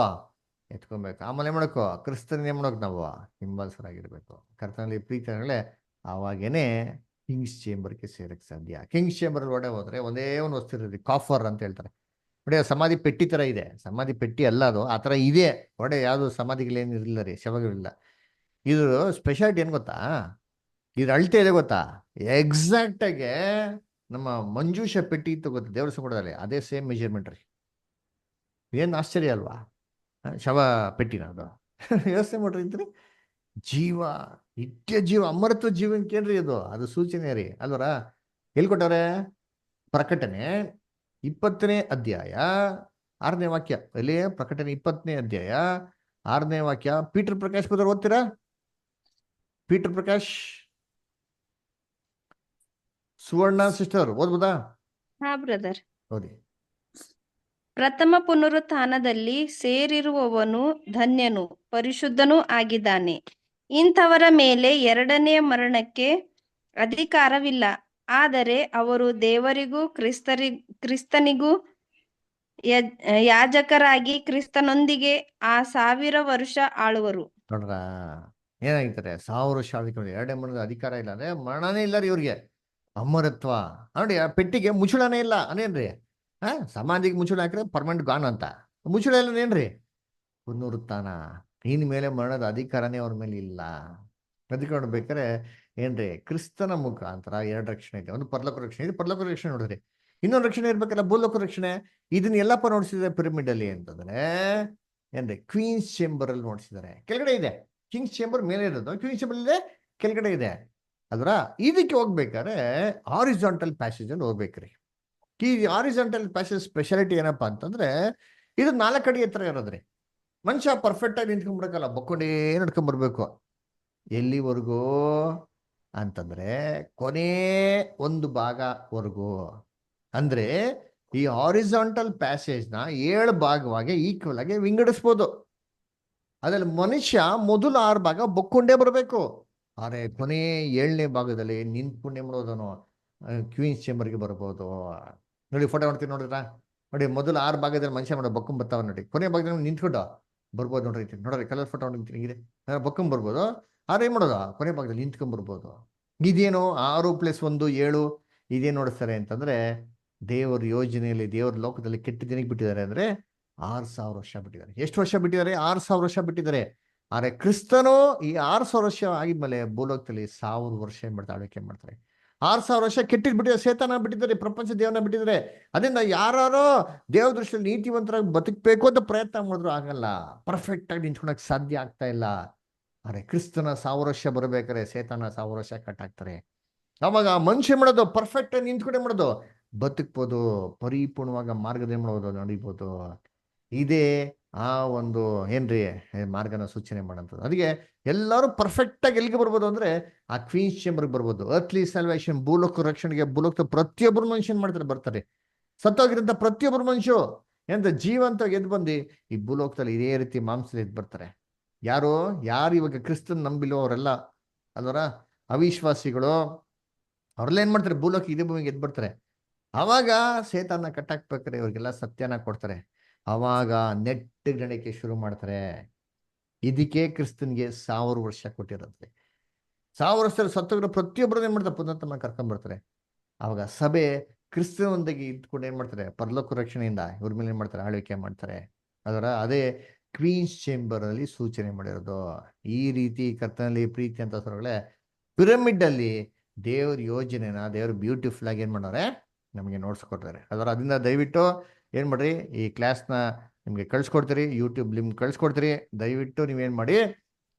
ಎತ್ಕೊಬೇಕು. ಆಮೇಲೆ ಏನ್ ಮಾಡಬೇಕು, ಕ್ರಿಸ್ತನ ಏನ್ ಮಾಡೋಕೆ ನಾವು ಹಿಂಬಾಲಿಸರಾಗಿರ್ಬೇಕು. ಕರ್ತನಲ್ಲಿ ಪ್ರೀತಿಗಳೇ, ಆವಾಗೇನೆ ಕಿಂಗ್ಸ್ ಚೇಂಬರ್ಗೆ ಸೇರಕ್ಕೆ ಸಾಧ್ಯ. ಕಿಂಗ್ಸ್ ಚೇಂಬರ್ ಒಡೆ ಹೋದ್ರೆ ಒಂದೇ ಒಂದು ವಸ್ತು ಇರೋದು, ಕಾಫರ್ ಅಂತ ಹೇಳ್ತಾರೆ. ನೋಡಿ, ಸಮಾಧಿ ಪೆಟ್ಟಿ ತರ ಇದೆ. ಸಮಾಧಿ ಪೆಟ್ಟಿ ಅಲ್ಲ ಅದು, ಆ ತರ ಇದೆ ಒಡೆ. ಯಾವ್ದು ಸಮಾಧಿಗಳೇನು ಇರಲಿಲ್ಲ ರೀ, ಶವಗಳಿಲ್ಲ. ಇದು ಸ್ಪೆಷಾಲಿಟಿ ಏನು ಗೊತ್ತಾ, ಇದು ಅಳತೆ ಇದೆ ಗೊತ್ತಾ, ಎಕ್ಸಾಕ್ಟ್ ಆಗಿ ನಮ್ಮ ಮಂಜೂಷ ಪೆಟ್ಟಿ ಇತ್ತು ಗೊತ್ತಾ ದೇವರ ಸಂಕಟದಲ್ಲಿ, ಅದೇ ಸೇಮ್ ಮೆಜರ್ಮೆಂಟ್ ರೀ. ಏನು ಆಶ್ಚರ್ಯ ಅಲ್ವಾ, ಶವ ಪೆಟ್ಟಿನ ಅದು. ಯೋಚನೆ ಮಾಡ್ರಿ ಇದ್ರಿ. ಜೀವ, ನಿತ್ಯ ಜೀವ, ಅಮೃತ ಜೀವನಕ್ಕೇನ್ರಿ ಅದು, ಅದು ಸೂಚನೆ ರೀ ಅಲ್ವರ. ಎಲ್ಲಿ ಕೊಟ್ಟವ್ರೆ, ಪ್ರಕಟಣೆ 20ನೇ ಅಧ್ಯಾಯ 6ನೇ ವಾಕ್ಯ. ಎಲ್ಲಿ ಪ್ರಕಟಣೆ 20ನೇ ಅಧ್ಯಾಯ 6ನೇ ವಾಕ್ಯ. ಪೀಟರ್ ಪ್ರಕಾಶ್ ಬದರ್ ಓದ್ತೀರಾ? ಪೀಟರ್ ಪ್ರಕಾಶ್, ಸುವರ್ಣ ಸಿಸ್ಟರ್ ಓದ್ಬೋದಾ? ಹಾ ಬ್ರದರ್. ಓದಿ. ಪ್ರಥಮ ಪುನರುತ್ಥಾನದಲ್ಲಿ ಸೇರಿರುವವನು ಧನ್ಯನು, ಪರಿಶುದ್ಧನೂ ಆಗಿದ್ದಾನೆ. ಇಂಥವರ ಮೇಲೆ ಎರಡನೆಯ ಮರಣಕ್ಕೆ ಅಧಿಕಾರವಿಲ್ಲ. ಆದರೆ ಅವರು ದೇವರಿಗೂ ಕ್ರಿಸ್ತನಿಗೂ ಯಾಜಕರಾಗಿ ಕ್ರಿಸ್ತನೊಂದಿಗೆ ಆ 1000 ವರ್ಷ ಆಳುವರು. ನೋಡ್ರ, ಏನಾಗಿರ್ತಾರೆ, 1000 ವರ್ಷ ಆಳ್ವಿಕೆ. ಎರಡನೇ ಮರಣದ ಅಧಿಕಾರ ಇಲ್ಲ ಅಂದ್ರೆ ಮರಣನೇ ಇಲ್ಲ ರೀ ಇವ್ರಿಗೆ. ಅಮರತ್ವ ನೋಡಿ, ಆ ಪೆಟ್ಟಿಗೆ ಮುಚ್ಚುಳನೇ ಇಲ್ಲ ಅನೇನ್ರಿ. ಸಮಾಧಿಗೆ ಮುಚ್ಚುಳ ಹಾಕಿದ್ರೆ ಪರ್ಮನೆಂಟ್ ಗಾನ್ ಅಂತ. ಮುಚ್ಚುಳ ಇಲ್ಲ ಏನ್ರಿ, ಪುನರುತ್ಥಾನ. ಇನ್ ಮೇಲೆ ಮರಣದ ಅಧಿಕಾರನೇ ಅವ್ರ ಮೇಲೆ ಇಲ್ಲ. ಅದಕ್ಕೆ ನೋಡ್ಬೇಕಾರೆ ಏನ್ರಿ, ಕ್ರಿಸ್ತನ ಮುಖಾಂತರ 2 ರಕ್ಷಣೆ ಇದೆ. ಒಂದು ಪರಲೋಕ ರಕ್ಷಣೆ ಇದೆ, ಪರಲೋಕ ರಕ್ಷಣೆ ನೋಡ್ರಿ. ಇನ್ನೊಂದು ರಕ್ಷಣೆ ಇರ್ಬೇಕಲ್ಲ, ಭೂಲೋಕ ರಕ್ಷಣೆ. ಇದನ್ನ ಎಲ್ಲಪ್ಪ ನೋಡ್ಸಿದ್ರೆ ಪಿರಮಿಡ್ ಅಲ್ಲಿ ಅಂತಂದ್ರೆ ಏನ್ರಿ, ಕ್ವೀನ್ಸ್ ಚೇಂಬರ್ ಅಲ್ಲಿ ನೋಡ್ಸಿದ್ದಾರೆ. ಕೆಳಗಡೆ ಇದೆ, ಕಿಂಗ್ಸ್ ಚೇಂಬರ್ ಮೇಲೆ ಇರೋದು, ಕ್ವೀನ್ಸ್ ಚೇಂಬರ್ ಇದೆ ಕೆಳಗಡೆ ಇದೆ. ಅದ್ರ ಇದಕ್ಕೆ ಹೋಗ್ಬೇಕಾದ್ರೆ ಹಾರಿಜಾಂಟಲ್ ಪ್ಯಾಸೇಜ್ ಅಲ್ಲಿ ಹೋಗ್ಬೇಕ್ರಿ. ಈ ಹಾರಿಜಾಂಟಲ್ ಪ್ಯಾಸೇಜ್ ಸ್ಪೆಷಾಲಿಟಿ ಏನಪ್ಪಾ ಅಂತಂದ್ರೆ, ಇದು 4 ಅಡಿ ಎತ್ತರ ಇರೋದ್ರಿ. ಮನುಷ್ಯ ಪರ್ಫೆಕ್ಟ್ ಆಗಿ ನಿಂತ್ಕೊಂಡ್ಬಿಡಕಲ್ಲ, ಬಕ್ಕೊಂಡೇ ನಡ್ಕೊಂಡ್ಬರ್ಬೇಕು. ಎಲ್ಲಿವರೆಗೂ ಅಂತಂದ್ರೆ ಕೊನೆ ಒಂದು ಭಾಗವರೆಗೂ. ಅಂದ್ರೆ ಈ ಹಾರಿಜಾಂಟಲ್ ಪ್ಯಾಸೇಜ್ ನ 7 ಭಾಗವಾಗಿ ಈಕ್ವಲ್ ಆಗಿ ವಿಂಗಡಿಸ್ಬೋದು. ಅದ್ರಲ್ಲಿ ಮನುಷ್ಯ ಮೊದಲು 6 ಭಾಗ ಬಕ್ಕೊಂಡೇ ಬರಬೇಕು. ಆದ್ರೆ ಕೊನೆ 7ನೇ ಭಾಗದಲ್ಲಿ ನಿಂತ್ಕೊಂಡೇ ಮಾಡೋದನು ಕ್ವೀನ್ಸ್ ಚೇಂಬರ್ಗೆ ಬರ್ಬೋದು. ನೋಡಿ, ಫೋಟೋ ನೋಡ್ತೀನಿ ನೋಡಿದ್ರ. ನೋಡಿ, ಮೊದಲು 6 ಭಾಗದಲ್ಲಿ ಮನುಷ್ಯ ಮಾಡೋ ಬಕ್ಕಂ ಬರ್ತಾವ ನೋಡಿ. ಕೊನೆ ಭಾಗದಲ್ಲಿ ನಿಂತ್ಕೊಂಡು ಬರ್ಬೋದು ನೋಡ್ರಿ. ನೋಡ್ರಿ, ಕಲರ್ ಫೋಟೋ ನೋಡ್ತೀನಿ, ಬಕ್ಕಂ ಬರ್ಬೋದು. ಆದ್ರೆ ಏನ್ ಮಾಡೋದು, ಕೊನೆ ಭಾಗದಲ್ಲಿ ನಿಂತ್ಕೊಂಡ್ ಬರ್ಬೋದು. ಇದೇನು 6 + 1 7 ಇದೇನ್ ನೋಡಿಸ್ತಾರೆ ಅಂತಂದ್ರೆ, ದೇವರ ಯೋಜನೆಯಲ್ಲಿ, ದೇವರ ಲೋಕದಲ್ಲಿ ಕೆಟ್ಟ ದಿನಕ್ಕೆ ಬಿಟ್ಟಿದ್ದಾರೆ ಅಂದ್ರೆ 6000 ವರ್ಷ ಬಿಟ್ಟಿದ್ದಾರೆ. ಎಷ್ಟು ವರ್ಷ ಬಿಟ್ಟಿದ್ದಾರೆ? 6000 ವರ್ಷ ಬಿಟ್ಟಿದ್ದಾರೆ. ಆದ್ರೆ ಕ್ರಿಸ್ತನು ಈ 6000 ವರ್ಷ ಆಗಿದ್ಮೇಲೆ ಭೂಲೋಕದಲ್ಲಿ 1000 ವರ್ಷ ಆಳ್ವಿಕೆ ಮಾಡ್ತಾರೆ. 6000 ವರ್ಷ ಕೆಟ್ಟಿದ್ ಬಿಟ್ಟಿದ್ದಾರೆ, ಸೇತಾನ ಬಿಟ್ಟಿದ್ದಾರೆ, ಪ್ರಪಂಚ ದೇವನ ಬಿಟ್ಟಿದ್ದಾರೆ. ಅದರಿಂದ ಯಾರೋ ದೇವ ದೃಷ್ಟಿಯಲ್ಲಿ ನೀತಿವಂತರಾಗಿ ಬದುಕಬೇಕು ಅಂತ ಪ್ರಯತ್ನ ಮಾಡಿದ್ರು ಆಗಲ್ಲ, ಪರ್ಫೆಕ್ಟ್ ಆಗಿ ನಿಂತ್ಕೊಳಕ್ ಸಾಧ್ಯ ಆಗ್ತಾ ಇಲ್ಲ. ಆದ್ರೆ ಕ್ರಿಸ್ತನ 1000 ವರ್ಷ ಬರ್ಬೇಕಾದ್ರೆ ಸೇತಾನ 1000 ವರ್ಷ ಕಟ್ಟಾಕ್ತಾರೆ. ಅವಾಗ ಮನುಷ್ಯ ಮಾಡೋದು ಪರ್ಫೆಕ್ಟ್ ಆಗಿ ನಿಂತ್ಕೊಂಡೆ ಮಾಡೋದು, ಬದುಕ್ಬೋದು, ಪರಿಪೂರ್ಣವಾಗ ಮಾರ್ಗದ ಮಾಡೋದು, ನಡಿಬೋದು. ಇದೇ ಆ ಒಂದು ಏನ್ರಿ ಮಾರ್ಗನ ಸೂಚನೆ ಮಾಡೋಂಥದ್ದು. ಅದಕ್ಕೆ ಎಲ್ಲರೂ ಪರ್ಫೆಕ್ಟ್ ಆಗಿ ಎಲ್ಲಿಗೆ ಬರ್ಬೋದು ಅಂದ್ರೆ ಆ ಕ್ವೀನ್ಸ್ ಚೇಂಬರ್ಗೆ ಬರ್ಬೋದು. ಅರ್ತ್ಲಿ ಸಲ್ವೇಷನ್, ಭೂಲೋಕ ರಕ್ಷಣೆಗೆ ಭೂಲೋಕ ಪ್ರತಿಯೊಬ್ಬರು ಮನುಷ್ಯನ್ ಮಾಡ್ತಾರೆ, ಬರ್ತಾರೆ. ಸತ್ತೋಗಿರಂತ ಪ್ರತಿಯೊಬ್ಬರು ಮನುಷ್ಯ ಎಂತ ಜೀವಂತ ಎದ್ದು ಬಂದು ಈ ಭೂಲೋಕದಲ್ಲಿ ಇದೇ ರೀತಿ ಮಾಂಸದಲ್ಲಿ ಎದ್ದು ಬರ್ತಾರೆ. ಯಾರು ಇವಾಗ ಕ್ರಿಸ್ತನ್ ನಂಬಿಲ್ಲೋ ಅವರೆಲ್ಲ ಅಲ್ವರ ಅವಿಶ್ವಾಸಿಗಳು, ಅವ್ರೆಲ್ಲ ಏನ್ ಮಾಡ್ತಾರೆ, ಭೂಲೋಕ ಇದೇ ಭೂಮಿಗೆ ಎದ್ದು ಬರ್ತಾರೆ. ಅವಾಗ ಸೇತಾನ ಕಟ್ಟಾಕ್ಬೇಕಾರೆ ಇವ್ರಿಗೆಲ್ಲ ಸತ್ಯನ ಕೊಡ್ತಾರೆ. ಅವಾಗ ನೆಟ್ಟಗಣಿಕೆ ಶುರು ಮಾಡ್ತಾರೆ. ಇದಕ್ಕೆ ಕ್ರಿಸ್ತನ್ಗೆ 1000 ವರ್ಷ ಕೊಟ್ಟಿರುತ್ತೆ. 1000 ವರ್ಷದಲ್ಲಿ ಸತ್ತೋಗಿರೋ ಪ್ರತಿಯೊಬ್ಬರು ಏನ್ ಮಾಡ್ತಾರೆ, ಪುನರ್ತನ ಕರ್ಕೊಂಡ್ ಬರ್ತಾರೆ. ಅವಾಗ ಸಭೆ ಕ್ರಿಸ್ತನೊಂದಿಗೆ ಇದ್ಕೊಂಡು ಏನ್ ಮಾಡ್ತಾರೆ, ಪರಲೋಕ ರಕ್ಷಣೆಯಿಂದ ಇವ್ರ ಮೇಲೆ ಏನ್ ಮಾಡ್ತಾರೆ, ಆಳ್ವಿಕೆ ಮಾಡ್ತಾರೆ. ಅದೇ ಕ್ವೀನ್ಸ್ ಚೇಂಬರ್ ಅಲ್ಲಿ ಸೂಚನೆ ಮಾಡಿರೋದು. ಈ ರೀತಿ ಕರ್ತನಲ್ಲಿ ಪ್ರೀತಿ ಅಂತ ಸೊರಗಳೇ ಪಿರಮಿಡ್ ಅಲ್ಲಿ ದೇವ್ರ ಯೋಜನೆನ ದೇವ್ರ ಬ್ಯೂಟಿಫುಲ್ ಆಗಿ ಏನ್ ಮಾಡೋರೆ, ನಮಗೆ ನೋಡ್ಸ್ಕೊಡ್ತಾರೆ. ಅದರಿಂದ ದಯವಿಟ್ಟು ಏನ್ ಮಾಡ್ರಿ, ಈ ಕ್ಲಾಸ್ನ ನಿಮ್ಗೆ ಕಳ್ಸ್ಕೊಡ್ತೀರಿ, ಯೂಟ್ಯೂಬ್ ಲಿಂಕ್ ಕಳ್ಸ್ಕೊಡ್ತೀರಿ. ದಯವಿಟ್ಟು ನೀವೇನ್ ಮಾಡಿ,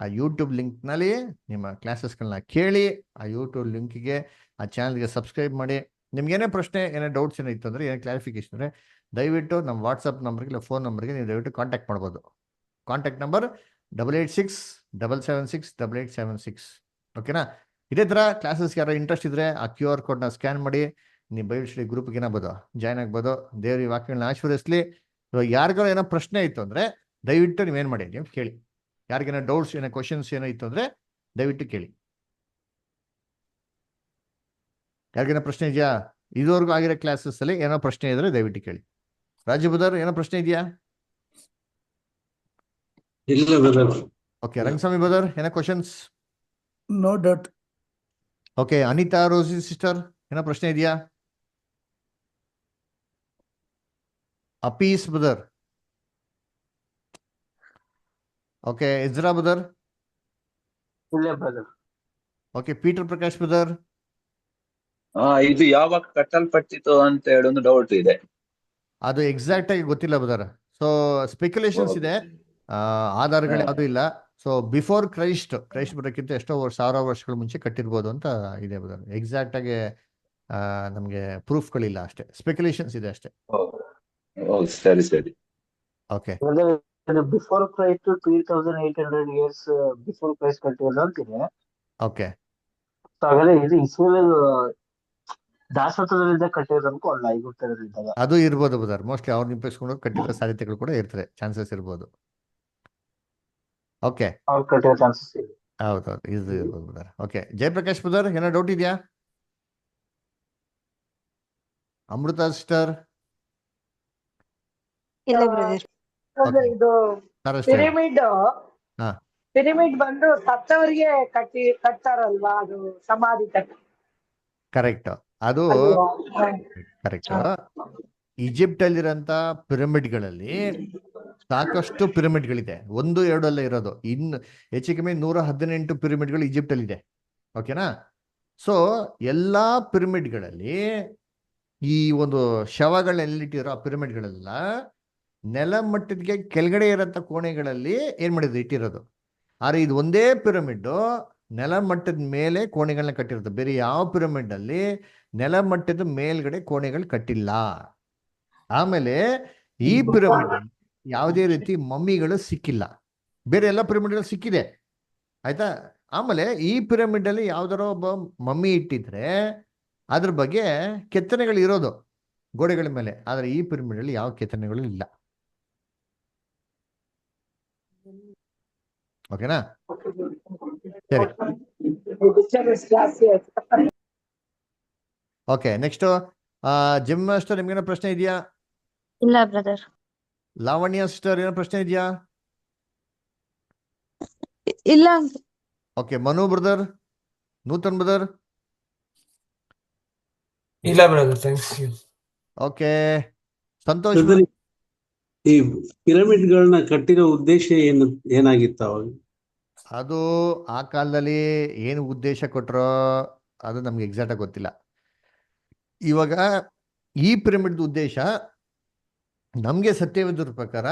ಆ ಯೂಟ್ಯೂಬ್ ಲಿಂಕ್ನಲ್ಲಿ ನಿಮ್ಮ ಕ್ಲಾಸಸ್ಗಳನ್ನ ಕೇಳಿ, ಆ ಯೂಟ್ಯೂಬ್ ಲಿಂಕ್ಗೆ ಆ ಚಾನಲ್ಗೆ ಸಬ್ಸ್ಕ್ರೈಬ್ ಮಾಡಿ. ನಿಮ್ಗೇನೇ ಪ್ರಶ್ನೆ, ಏನೇ ಡೌಟ್ಸ್ ಏನೋ ಇತ್ತು ಅಂದರೆ, ಏನೇ ಕ್ಲಾರಿಫಿಕೇಶನ್ ಅಂದರೆ, ದಯವಿಟ್ಟು ನಮ್ಮ ವಾಟ್ಸಪ್ ನಂಬರ್ಗೆ ಇಲ್ಲ ಫೋನ್ ನಂಬರ್ಗೆ ನೀವು ದಯವಿಟ್ಟು ಕಾಂಟ್ಯಾಕ್ಟ್ ಮಾಡ್ಬೋದು. Contact number 8867768876. ಓಕೆನಾ? ಇದೇ ಥರ ಕ್ಲಾಸಸ್ಗೆ ಯಾರೋ ಇಂಟ್ರೆಸ್ಟ್ ಇದ್ದರೆ ಆ QR ಕೋಡ್ನ ಸ್ಕ್ಯಾನ್ ಮಾಡಿ ನೀವು ಬೈಬಲ್ ಸ್ಟಡಿ ಗ್ರೂಪ್ಗೆ ಏನಾಗ್ಬೋದು, ಜಾಯ್ನ್ ಆಗ್ಬೋದು. ದೇವ್ರ ಈ ವಾಕ್ಯಗಳನ್ನ ಆಶೀರ್ವದಿಸಲಿ. ಇವಾಗ ಯಾರಿಗಾರು ಏನೋ ಪ್ರಶ್ನೆ ಇತ್ತು ಅಂದರೆ ದಯವಿಟ್ಟು ನೀವೇನು ಮಾಡಿ, ನೀವು ಕೇಳಿ. ಯಾರಿಗೇನೋ ಡೌಟ್ಸ್, ಏನೋ ಕ್ವಶನ್ಸ್ ಏನೋ ಇತ್ತು ಅಂದರೆ ದಯವಿಟ್ಟು ಕೇಳಿ. ಯಾರಿಗೇನೋ ಪ್ರಶ್ನೆ ಇದೆಯಾ? ಇದುವರೆಗೂ ಆಗಿರೋ ಕ್ಲಾಸಸ್ಸಲ್ಲಿ ಏನೋ ಪ್ರಶ್ನೆ ಇದ್ದರೆ ದಯವಿಟ್ಟು ಕೇಳಿ. ರಾಜು ಬದರ್, ಏನೋ ಪ್ರಶ್ನೆ ಇದೆಯಾ? ಇಲ್ಲ ಬ್ರದರ್. ಓಕೆ. ರಂಗಸ್ವಾಮಿ ಬದರ್, ಏನೋ questions? No doubt. Okay. Anita Rosy sister, ಏನೋ ಪ್ರಶ್ನೆ ಇದೆಯಾ? ಅಪೀಸ್ ಬದರ್. ಓಕೆ. Ezra brother. ಇಲ್ಲ brother. Okay. Peter Prakash brother. ಇದು ಯಾವಾಗ ಕಟ್ಟಲ್ಪಟ್ಟಿತು ಅಂತ ಹೇಳಿ ಒಂದು ಡೌಟ್ ಇದೆ. ಅದು ಎಕ್ಸಾಕ್ಟ್ ಆಗಿ ಗೊತ್ತಿಲ್ಲ ಬದರ್. ಸೊ ಸ್ಪೆಕ್ಯುಲೇಷನ್ಸ್ ಇದೆ, ಆಧಾರಗಳು ಯಾವುದು ಇಲ್ಲ. ಸೊ ಬಿಫೋರ್ ಕ್ರೈಸ್ಟ್ ಬರೋಕ್ಕಿಂತ ಎಷ್ಟೋ ಸಾವಿರ ವರ್ಷಗಳ ಮುಂಚೆ ಕಟ್ಟಿರ್ಬೋದು ಅಂತ ಇದೆ ಬದರ್. ಎಕ್ಸಾಕ್ಟ್ ಆಗಿ ನಮಗೆ ಪ್ರೂಫ್ಗಳಿಲ್ಲ, ಅಷ್ಟೇ ಸ್ಪೆಕ್ಯುಲೇಷನ್ಸ್ ಇದೆ ಅಷ್ಟೇ. ಸರಿ ಸರಿ. Okay. Before Christ 2800 years before Christ ಕಟ್ಟಿರೋದು ಅಂತೀನಿ. ಓಕೆ. ಹಾಗಾದ್ರೆ ಇದು ಇಸ್ರೇಲ್ ದಾಸತ್ವದಲ್ಲಿದ್ದ ಕಟ್ಟಿರೋದು ಅನ್ಕೋ, ಅಲ್ಲ ಐಗುಪ್ತದಲ್ಲಿದ್ದಾಗ ಅದು ಇರ್ಬೋದು ಬದರ್. ಮೋಸ್ಟ್ಲಿ ಅವ್ರು ನಿಂಪಿಸ್ಕೊಂಡು ಕಟ್ಟಿರೋ ಸಾಧ್ಯತೆಗಳು ಕೂಡ ಇರ್ತದೆ, ಚಾನ್ಸಸ್ ಇರ್ಬೋದು. ಓಕೆ. ಅವ್ರು ಕಟ್ಟಿರೋ ಚಾನ್ಸಸ್ ಇದೆ. ಹೌದೌದು, ಇದು ಇರ್ಬೋದು ಬದರ್. ಓಕೆ. ಜಯಪ್ರಕಾಶ್ ಬದರ್, ಏನೋ ಡೌಟ್ ಇದೆಯಾ? ಅಮೃತ ಸಿಸ್ಟರ್. ಇಲ್ಲ ಬ್ರದರ್. Okay. ಇದು ಪಿರಮಿಡ್ ಹಾ, ಪಿರಮಿಡ್ ಬಂದು ಸತ್ತವರಿಗೆ ಕಟ್ತಾರಲ್ವಾ, ಅದು ಸಮಾಧಿ ಕಟ್ಟಿ. ಕರೆಕ್ಟ್. ಅದು ಕರೆಕ್ಟ್. ಈಜಿಪ್ಟ್ ಅಲ್ಲಿರೋಂಥ ಪಿರಮಿಡ್ಗಳಲ್ಲಿ ಸಾಕಷ್ಟು ಪಿರಮಿಡ್ಗಳಿದೆ, 1-2 ಅಲ್ಲ ಇರೋದು. ಇನ್ನು ಹೆಚ್ಚು ಕಮ್ಮಿ 118 ಪಿರಮಿಡ್ಗಳು ಈಜಿಪ್ಟ್ ಅಲ್ಲಿ ಇದೆ. ಓಕೆನಾ? ಸೊ ಎಲ್ಲಾ ಪಿರಮಿಡ್ಗಳಲ್ಲಿ ಈ ಒಂದು ಶವಗಳನ್ನೆಲ್ಲಿಟ್ಟಿರೋ ಆ ಪಿರಮಿಡ್ಗಳೆಲ್ಲ ನೆಲಮಟ್ಟಕ್ಕೆ ಕೆಳಗಡೆ ಇರೋಂಥ ಕೋಣೆಗಳಲ್ಲಿ ಏನ್ ಮಾಡಿದ್ರು, ಇಟ್ಟಿರೋದು. ಆದ್ರೆ ಇದು ಒಂದೇ ಪಿರಮಿಡ್ ನೆಲಮಟ್ಟದ ಮೇಲೆ ಕೋಣೆಗಳನ್ನ ಕಟ್ಟಿರೋದು. ಬೇರೆ ಯಾವ ಪಿರಮಿಡ್ ಅಲ್ಲಿ ನೆಲಮಟ್ಟದ ಮೇಲ್ಗಡೆ ಕೋಣೆಗಳು ಕಟ್ಟಿಲ್ಲ. ಆಮೇಲೆ ಈ ಪಿರಮಿಡ್ ಯಾವುದೇ ರೀತಿ ಮಮ್ಮಿಗಳು ಸಿಕ್ಕಿಲ್ಲ. ಬೇರೆ ಎಲ್ಲ ಪಿರಮಿಡ್ಗಳು ಸಿಕ್ಕಿದೆ, ಆಯ್ತಾ? ಆಮೇಲೆ ಈ ಪಿರಮಿಡ್ ಅಲ್ಲಿ ಯಾವ್ದಾರೋ ಒಬ್ಬ ಮಮ್ಮಿ ಇಟ್ಟಿದ್ರೆ ಅದ್ರ ಬಗ್ಗೆ ಕೆತ್ತನೆಗಳು ಇರೋದು ಗೋಡೆಗಳ ಮೇಲೆ. ಆದ್ರೆ ಈ ಪಿರಮಿಡ್ ಅಲ್ಲಿ ಯಾವ ಕೆತ್ತನೆಗಳು ಇಲ್ಲ. ಓಕೆನಾ? ಸರಿ. ಓಕೆ. ನೆಕ್ಸ್ಟ್ ಜಿಮ್ ಮಾಸ್ಟರ್, ನಿಮ್ಗೇನೋ ಪ್ರಶ್ನೆ ಇದೆಯಾ? ಇಲ್ಲ ಬ್ರದರ್. ಲಾವಣ್ಯ ಸಿಸ್ಟರ್, ಏನೋ ಪ್ರಶ್ನೆ ಇದೆಯಾ? ಇಲ್ಲ. Okay. Manu brother, Nutan brother. ಇಲ್ಲ brother, thanks you. Okay. Santosh. ಈ ಪಿರಮಿಡ್ ಗಳನ್ನ ಕಟ್ಟಿರೋ ಉದ್ದೇಶ ಏನಾಗಿತ್ತು ಅವಾಗ? ಅದು ಆ ಕಾಲದಲ್ಲಿ ಏನು ಉದ್ದೇಶ ಕೊಟ್ಟರೋ ಅದು ನಮ್ಗೆ ಎಕ್ಸಾಕ್ಟ್ ಆಗಿ ಗೊತ್ತಿಲ್ಲ. ಇವಾಗ ಈ ಪಿರಮಿಡ್ ಉದ್ದೇಶ ನಮ್ಗೆ ಸತ್ಯವಿದ್ರ ಪ್ರಕಾರ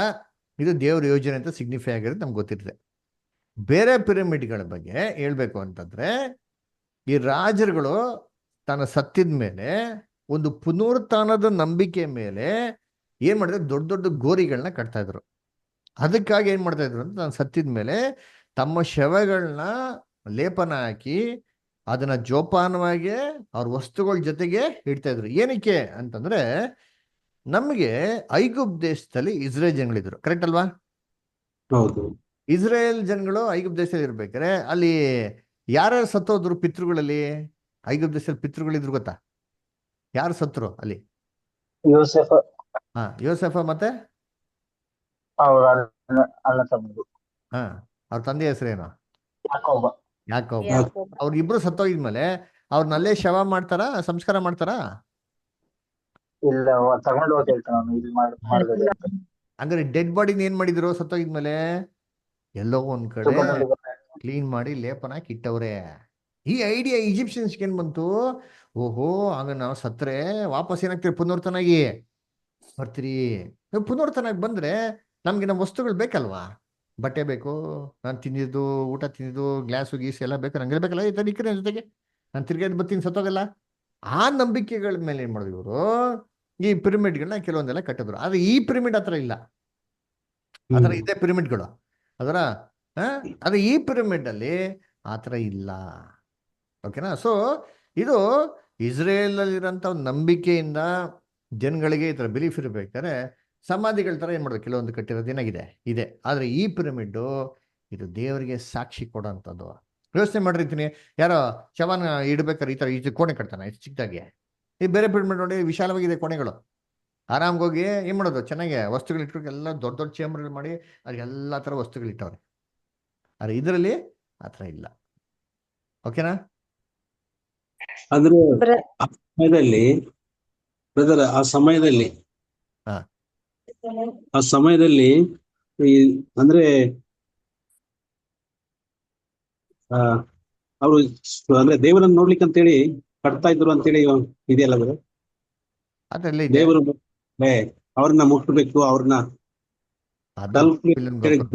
ಇದು ದೇವ್ರ ಯೋಜನೆ ಅಂತ ಸಿಗ್ನಿಫೈ ಆಗಿರೋದು ನಮ್ಗೆ ಗೊತ್ತಿರ್ತದೆ. ಬೇರೆ ಪಿರಮಿಡ್ಗಳ ಬಗ್ಗೆ ಹೇಳ್ಬೇಕು ಅಂತಂದ್ರೆ, ಈ ರಾಜರುಗಳು ತನ್ನ ಸತ್ತಿದ ಮೇಲೆ ಒಂದು ಪುನರುತ್ಥಾನದ ನಂಬಿಕೆ ಮೇಲೆ ಏನ್ ಮಾಡಿದ್ರೆ ದೊಡ್ಡ ದೊಡ್ಡ ಗೋರಿಗಳನ್ನ ಕಟ್ತಾ ಇದ್ರು. ಅದಕ್ಕಾಗಿ ಏನ್ ಮಾಡ್ತಾ ಇದ್ರು ಅಂತ, ತಾನು ಸತ್ತಿದ ಮೇಲೆ ತಮ್ಮ ಶವಗಳನ್ನ ಲೇಪನ ಹಾಕಿ ಅದನ್ನ ಜೋಪಾನವಾಗಿ ಅವ್ರ ವಸ್ತುಗಳ ಜೊತೆಗೆ ಇಡ್ತಾ ಇದ್ರು. ಏನಕ್ಕೆ ಅಂತಂದ್ರೆ, ನಮಗೆ ಐಗುಪ್ತ ದೇಶದಲ್ಲಿ ಇಸ್ರೇಲ್ ಜನಗಳಿದ್ರು, ಕರೆಕ್ಟ್ ಅಲ್ವಾ? ಹೌದು. ಇಸ್ರೇಲ್ ಜನಗಳು ಐಗುಪ್ತ ದೇಶದಲ್ಲಿ ಇರ್ಬೇಕಾದ್ರೆ ಅಲ್ಲಿ ಯಾರ್ಯಾರು ಸತ್ತೋದ್ರು ಪಿತೃಗಳಲ್ಲಿ? ಐಗುಪ್ತ ದೇಶದಲ್ಲಿ ಪಿತೃಗಳಿದ್ರು ಗೊತ್ತಾ? ಯಾರು ಸತ್ರು ಅಲ್ಲಿ? ಯೋಸೆಫ. ಹಾ, ಯೋಸೆಫ ಮತ್ತೆ ಅವ್ರ ಅಣ್ಣ ತಮ್ಮರು. ಹಾ, ಅವ್ರ ತಂದೆ ಹೆಸರೇನು? ಯಾಕೋಬ. ಯಾಕೋಬ. ಅವ್ರಿಬ್ರು ಸತ್ತೋಗಿದ್ಮೇಲೆ ಅವ್ರನ್ನಲ್ಲೇ ಶವ ಮಾಡ್ತಾರ, ಸಂಸ್ಕಾರ ಮಾಡ್ತಾರ? ಇಲ್ಲ, ತಗೊಂಡು ಹೋಗಿ ಹೇಳ್ತಾನ ಇಲ್ಲಿ ಮಾಡಿದ್ರೆ. ಹಂಗಾರೆ ಡೆಡ್ ಬಾಡಿನ ಏನ್ ಮಾಡಿದ್ರು ಸತ್ತೋಗಿದ್ಮೇಲೆ? ಎಲ್ಲೋ ಒಂದ್ ಕಡೆ ಕ್ಲೀನ್ ಮಾಡಿ ಲೇಪನ ಹಾಕಿ ಇಟ್ಟವ್ರೆ. ಈ ಐಡಿಯಾ ಈಜಿಪ್ಷಿಯನ್ಸ್ಗೆ ಏನ್ ಬಂತು? ಓಹೋ, ಆಗ ನಾವು ಸತ್ರೆ ವಾಪಸ್ ಏನಾಗ್ತೀರಿ, ಪುನರ್ತನಾಗಿ ಬರ್ತೀರಿ. ಪುನರ್ತನಾಗಿ ಬಂದ್ರೆ ನಮ್ಗೆ ನಮ್ಮ ವಸ್ತುಗಳು ಬೇಕಲ್ವಾ? ಬಟ್ಟೆ ಬೇಕು, ನಾನು ತಿಂದಿದ್ದು ಊಟ ತಿಂದಿದ್ದು ಗ್ಲಾಸು ಗೀಸ್ ಎಲ್ಲ ಬೇಕು, ನಂಗೆ ಬೇಕಲ್ಲ ಈ ತನಿಖೆ ಜೊತೆಗೆ ನಾನು ತಿರ್ಗೇದು ಬರ್ತೀನಿ ಸತ್ತೋಗಲ್ಲ. ಆ ನಂಬಿಕೆಗಳ ಮೇಲೆ ಏನು ಮಾಡಿದ್ರು ಇವರು ಈ ಪಿರಮಿಡ್ಗಳನ್ನ ಕೆಲವೊಂದೆಲ್ಲ ಕಟ್ಟಿದ್ರು. ಆದರೆ ಈ ಪಿರಮಿಡ್ ಹತ್ರ ಇಲ್ಲ, ಆ ಥರ ಇದೆ ಪಿರಮಿಡ್ಗಳು ಅದರ. ಆದರೆ ಈ ಪಿರಮಿಡ್ ಅಲ್ಲಿ ಆ ಥರ ಇಲ್ಲ. ಓಕೆನಾ? ಸೊ ಇದು ಇಸ್ರೇಲಲ್ಲಿರೋಂಥ ನಂಬಿಕೆಯಿಂದ ಜನಗಳಿಗೆ ಈ ಥರ ಬಿಲೀಫ್ ಇರಬೇಕಾದ್ರೆ ಸಮಾಧಿಗಳ ಥರ ಏನು ಮಾಡೋದು ಕೆಲವೊಂದು ಕಟ್ಟಿರೋದು ಏನಾಗಿದೆ ಇದೆ. ಆದರೆ ಈ ಪಿರಮಿಡ್ಡು ಇದು ದೇವರಿಗೆ ಸಾಕ್ಷಿ ಕೊಡೋಂಥದ್ದು. ಯೋಚನೆ ಮಾಡಿರ್ತೀನಿ, ಯಾರೋ ಶವನ ಇಡ್ಬೇಕಾದ್ರೆ ಈ ಥರ ಈ ಕೋಣೆ ಕಟ್ತಾನೆ ಇಷ್ಟು ಚಿಕ್ಕದಾಗಿ. ಈ ಬೇರೆ ಪಿರಮಿಡ್ ನೋಡಿ ವಿಶಾಲವಾಗಿದೆ ಕೋಣೆಗಳು, ಆರಾಮ್ಗೆ ಹೋಗಿ ಏನು ಮಾಡೋದು ಚೆನ್ನಾಗಿ ವಸ್ತುಗಳು ಇಟ್ಕೊಂಡು ಎಲ್ಲ ದೊಡ್ಡ ದೊಡ್ಡ ಚೇಂಬರ್ ಮಾಡಿ ಅದಕ್ಕೆ ಎಲ್ಲ ಥರ ವಸ್ತುಗಳು ಇಟ್ಟವ್ರೆ. ಆದರೆ ಇದರಲ್ಲಿ ಆ ಥರ ಇಲ್ಲ. ಓಕೆನಾ? ಅಂದ್ರೆ ಆ ಸಮಯದಲ್ಲಿ ಬ್ರದರ್, ಆ ಸಮಯದಲ್ಲಿ ಈ ಅಂದ್ರೆ ಅವರು ಅಂದ್ರೆ ದೇವರನ್ನ ನೋಡ್ಲಿಕ್ಕೆ ಅಂತೇಳಿ ಕಟ್ತಾ ಇದ್ರು ಅಂತೇಳಿ ಇದೆಯಲ್ಲ ಬ್ರದರ್. ಅದರಲ್ಲಿ ದೇವರು ಅವ್ರನ್ನ ಮುಟ್ಟಬೇಕು, ಅವ್ರನ್ನ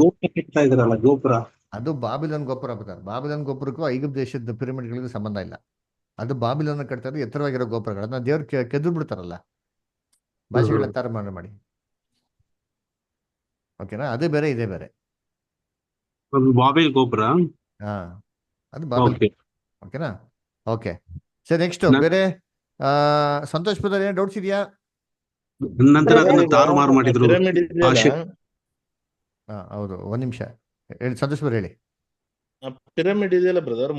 ಗೋಪುರ ಕಟ್ತಾ ಇದ್ರಲ್ಲ, ಗೋಪುರ. ಅದು ಬಾಬಿಲೋನ್ ಗೋಪುರ ಬರ್ತಾರೆ. ಬಾಬಿಲೋನ್ ಗೋಪುರಕ್ಕೂ ಐಗುಪ್ತ ದೇಶದ ಪಿರಮಿಡ್ಗಳಿಗೂ ಸಂಬಂಧ ಇಲ್ಲ. ಅದು ಬಾಬಿಲೋನ್ ಕಟ್ತಾರೆ ಎತ್ತರವಾಗಿರೋ ಗೋಪುರಗಳು. ಅದನ್ನ ದೇವ್ರು ಕೆದ್ದು ಬಿಡ್ತಾರಲ್ಲ ಭಾಷೆಗಳ ತಾರಮಾನ ಮಾಡಿ. ಓಕೆನಾ? ಅದು ಬೇರೆ ಇದೇ ಬೇರೆ. ಬಾಬೆಲ್ ಗೋಪುರ. ಅದು ಬಾಬಿಲ್. ಓಕೆನಾ? ಓಕೆ ಸರಿ. ನೆಕ್ಸ್ಟ್ ಬೇರೆ ಸಂತೋಷ್ ಪದ ಏನ್ ಡೌಟ್ಸ್ ಇದೆಯಾ? ನಂತರ ತಾರುಮಾರು ಮಾಡಿದ್ರು. ಹೌದು, ಒಂದ್ ನಿಮಿಷ ಹೇಳಿ ಸಂತೋಷ್ ಪದ ಹೇಳಿ. ಪಿರಮಿಡ್ ಇದೆಯಲ್ಲ ಬ್ರದರ್,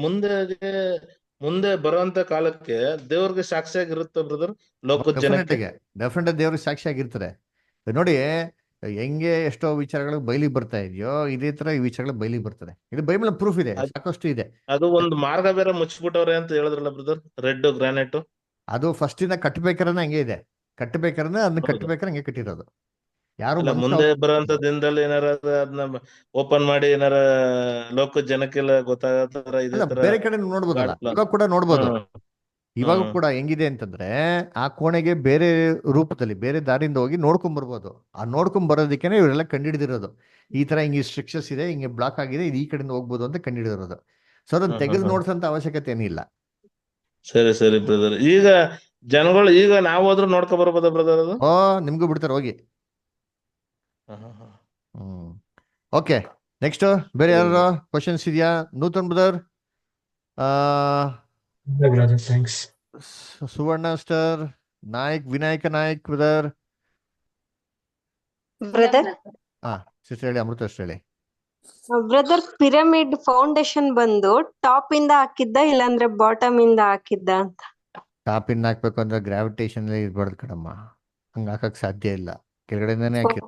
ಮುಂದೆ ಬರುವಂತ ಕಾಲಕ್ಕೆ ದೇವ್ರಿಗೆ ಸಾಕ್ಷಿಯಾಗಿರುತ್ತೆ ಬ್ರದರ್, ಲೋಕದ ಜನಕ್ಕೆ. ಡೆಫಿನೆಟ್ ದೇವ್ರಿಗೆ ಸಾಕ್ಷಿಯಾಗಿರ್ತಾರೆ. ನೋಡಿ ಹೆಂಗೆ ಎಷ್ಟೋ ವಿಚಾರಗಳು ಬಯಲಿಗೆ ಬರ್ತಾ ಇದೆಯೋ ಇದೇ ತರ ಈ ವಿಚಾರಗಳು ಬಯಲಿಗೆ ಬರ್ತದೆ. ಇದು ಬೈಬಲ್ ಪ್ರೂಫ್ ಇದೆ, ಸಾಕಷ್ಟು ಇದೆ. ಅದು ಒಂದು ಮಾರ್ಗ ಬೇರೆ ಮುಚ್ಚಿಬಿಟ್ಟವ್ರೆ ಅಂತ ಹೇಳಿದ್ರಲ್ಲ ಬ್ರದರ್, ರೆಡ್ ಗ್ರಾನೈಟ್. ಅದು ಫಸ್ಟ್ ಇಂದ ಕಟ್ಟಬೇಕಾದ್ರೆ ಹಂಗೆ ಇದೆ, ಕಟ್ಟಬೇಕಾದ್ರೆ ಅದನ್ನ ಕಟ್ಟಬೇಕಾದ್ರೆ ಹಂಗೆ ಕಟ್ಟಿರೋದು. ಯಾರು ಮುಂದೆ ಬರುವಂತ ದಿನದಲ್ಲಿ ಏನಾರ ಅದನ್ನ ಓಪನ್ ಮಾಡಿ ಏನಾರ ಲೋಕ ಜನಕ್ಕೆಲ್ಲ ಗೊತ್ತಾಗತ್ತಾರ ಇದೇ ತರ ಬೇರೆ ಕಡೆ ನೋಡ್ಬೋದಲ್ಲ, ಇವಾಗ ಕೂಡ ನೋಡ್ಬೋದು. ಇವಾಗ ಕೂಡ ಹೆಂಗಿದೆ ಅಂತಂದ್ರೆ ಆ ಕೋಣೆಗೆ ಬೇರೆ ರೂಪದಲ್ಲಿ ಬೇರೆ ದಾರಿಯಿಂದ ಹೋಗಿ ನೋಡ್ಕೊಂಡ್ ಬರ್ಬೋದು. ಆ ನೋಡ್ಕೊಂಡ್ ಬರೋದಕ್ಕೆ ಇವರೆಲ್ಲ ಕಂಡುಹಿಡಿದಿರೋದು. ಈ ತರ ಹಿಂಗೆ ಸ್ಟ್ರಕ್ಚರ್ಸ್ ಇದೆ, ಹಿಂಗೆ ಬ್ಲಾಕ್ ಆಗಿದೆ, ಇದು ಈ ಕಡೆಯಿಂದ ಹೋಗ್ಬೋದು ಅಂತ ಕಂಡುಹಿಡಿದಿರೋದು. ಸೊ ಅದನ್ನ ತೆಗೆದು ನೋಡ್ಸಂತ ಅವಶ್ಯಕತೆ ಏನಿಲ್ಲ. ಸರಿ ಸರಿ ಬ್ರದರ್. ಈಗ ಜನಗಳು ಈಗ ನಾವು ಹೋದ್ರು ನೋಡ್ಕೊ ಬರ್ಬೋದ ಬ್ರದರ್? ಅದು ನಿಮ್ಗೂ ಬಿಡ್ತಾರೆ ಹೋಗಿ. ಓಕೆ ನೆಕ್ಸ್ಟ್ ಬೇರೆ ಯಾರು ಕ್ವಶನ್ಸ್ ಇದೆಯಾ? ನೂತನ್ ಬ್ರದರ್, ಸುವರ್ಣ ಸ್ಟಾರ್ ನಾಯಕ್, ವಿನಾಯಕ ನಾಯಕ್ ಬ್ರದರ್. ಸಿಸ್ಟರ್ ಹೇಳಿ, ಅಮೃತ ಅಷ್ಟು ಹೇಳಿ. ಬ್ರದರ್, ಪಿರಮಿಡ್ ಫೌಂಡೇಶನ್ ಬಂದು ಟಾಪ್ ಇಂದ ಹಾಕಿದ್ದ ಇಲ್ಲಾಂದ್ರೆ ಬಾಟಮ್ ಇಂದ ಹಾಕಿದ್ದ ಅಂತ? ಟಾಪ್ ಇಂದ ಹಾಕ್ಬೇಕು ಅಂದ್ರೆ ಗ್ರಾವಿಟೇಷನ್ ಇರ್ಬಾರ್ದು ಕಣಮ್ಮ, ಹಂಗ ಹಾಕಕ್ ಸಾಧ್ಯ ಇಲ್ಲ. ಕೆಳಗಡೆಯಿಂದಾನೇ ಹಾಕಿರ್.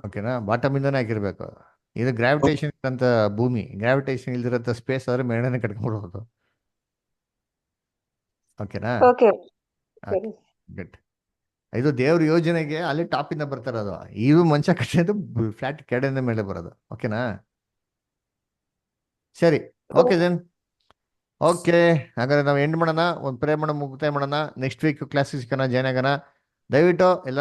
ಓಕೆನಾ? ಬಾಟಮ್ ಇಂದಾನೇ ಹಾಕಿರ್ಬೇಕು. ಇದು ಗ್ರಾವಿಟೇಷನ್ ಅಂತ ಭೂಮಿ, ಗ್ರಾವಿಟೇಷನ್ ಇಲ್ದಿರಂತ ಸ್ಪೇಸ್ ಆದ್ರೆ ಮೇಡನೆ ಕಟ್ಕೊಂಡ್ಬಿಡ್ಬೋದು. ಓಕೆನಾ? ಗುಡ್. ಇದು ದೇವ್ರ ಯೋಜನೆಗೆ ಅಲ್ಲಿ ಟಾಪ್ ಇಂದ ಬರ್ತಾರದು. ಇದು ಮನುಷ್ಯ ಕಟ್ಟಿದ್ದು ಫ್ಲಾಟ್ ಕೆಳಗಿಂದ ಮೇಲೆ ಬರೋದು. ಓಕೆನಾ? ಸರಿ, ಓಕೆ ದೆನ್. ಓಕೆ, ಹಾಗಾದ್ರೆ ನಾವು ಎಂಡ್ ಮಾಡೋಣ, ಒಂದು ಪ್ರೇ ಮಾಡೋ ಮುಕ್ತಾಯ ಮಾಡೋಣ. ನೆಕ್ಸ್ಟ್ ವೀಕ್ ಕ್ಲಾಸಿಗೆ ಸಿಗೋಣ, ಜಾಯ್ನ್ ಆಗೋಣ. ದಯವಿಟ್ಟು ಎಲ್ಲರೂ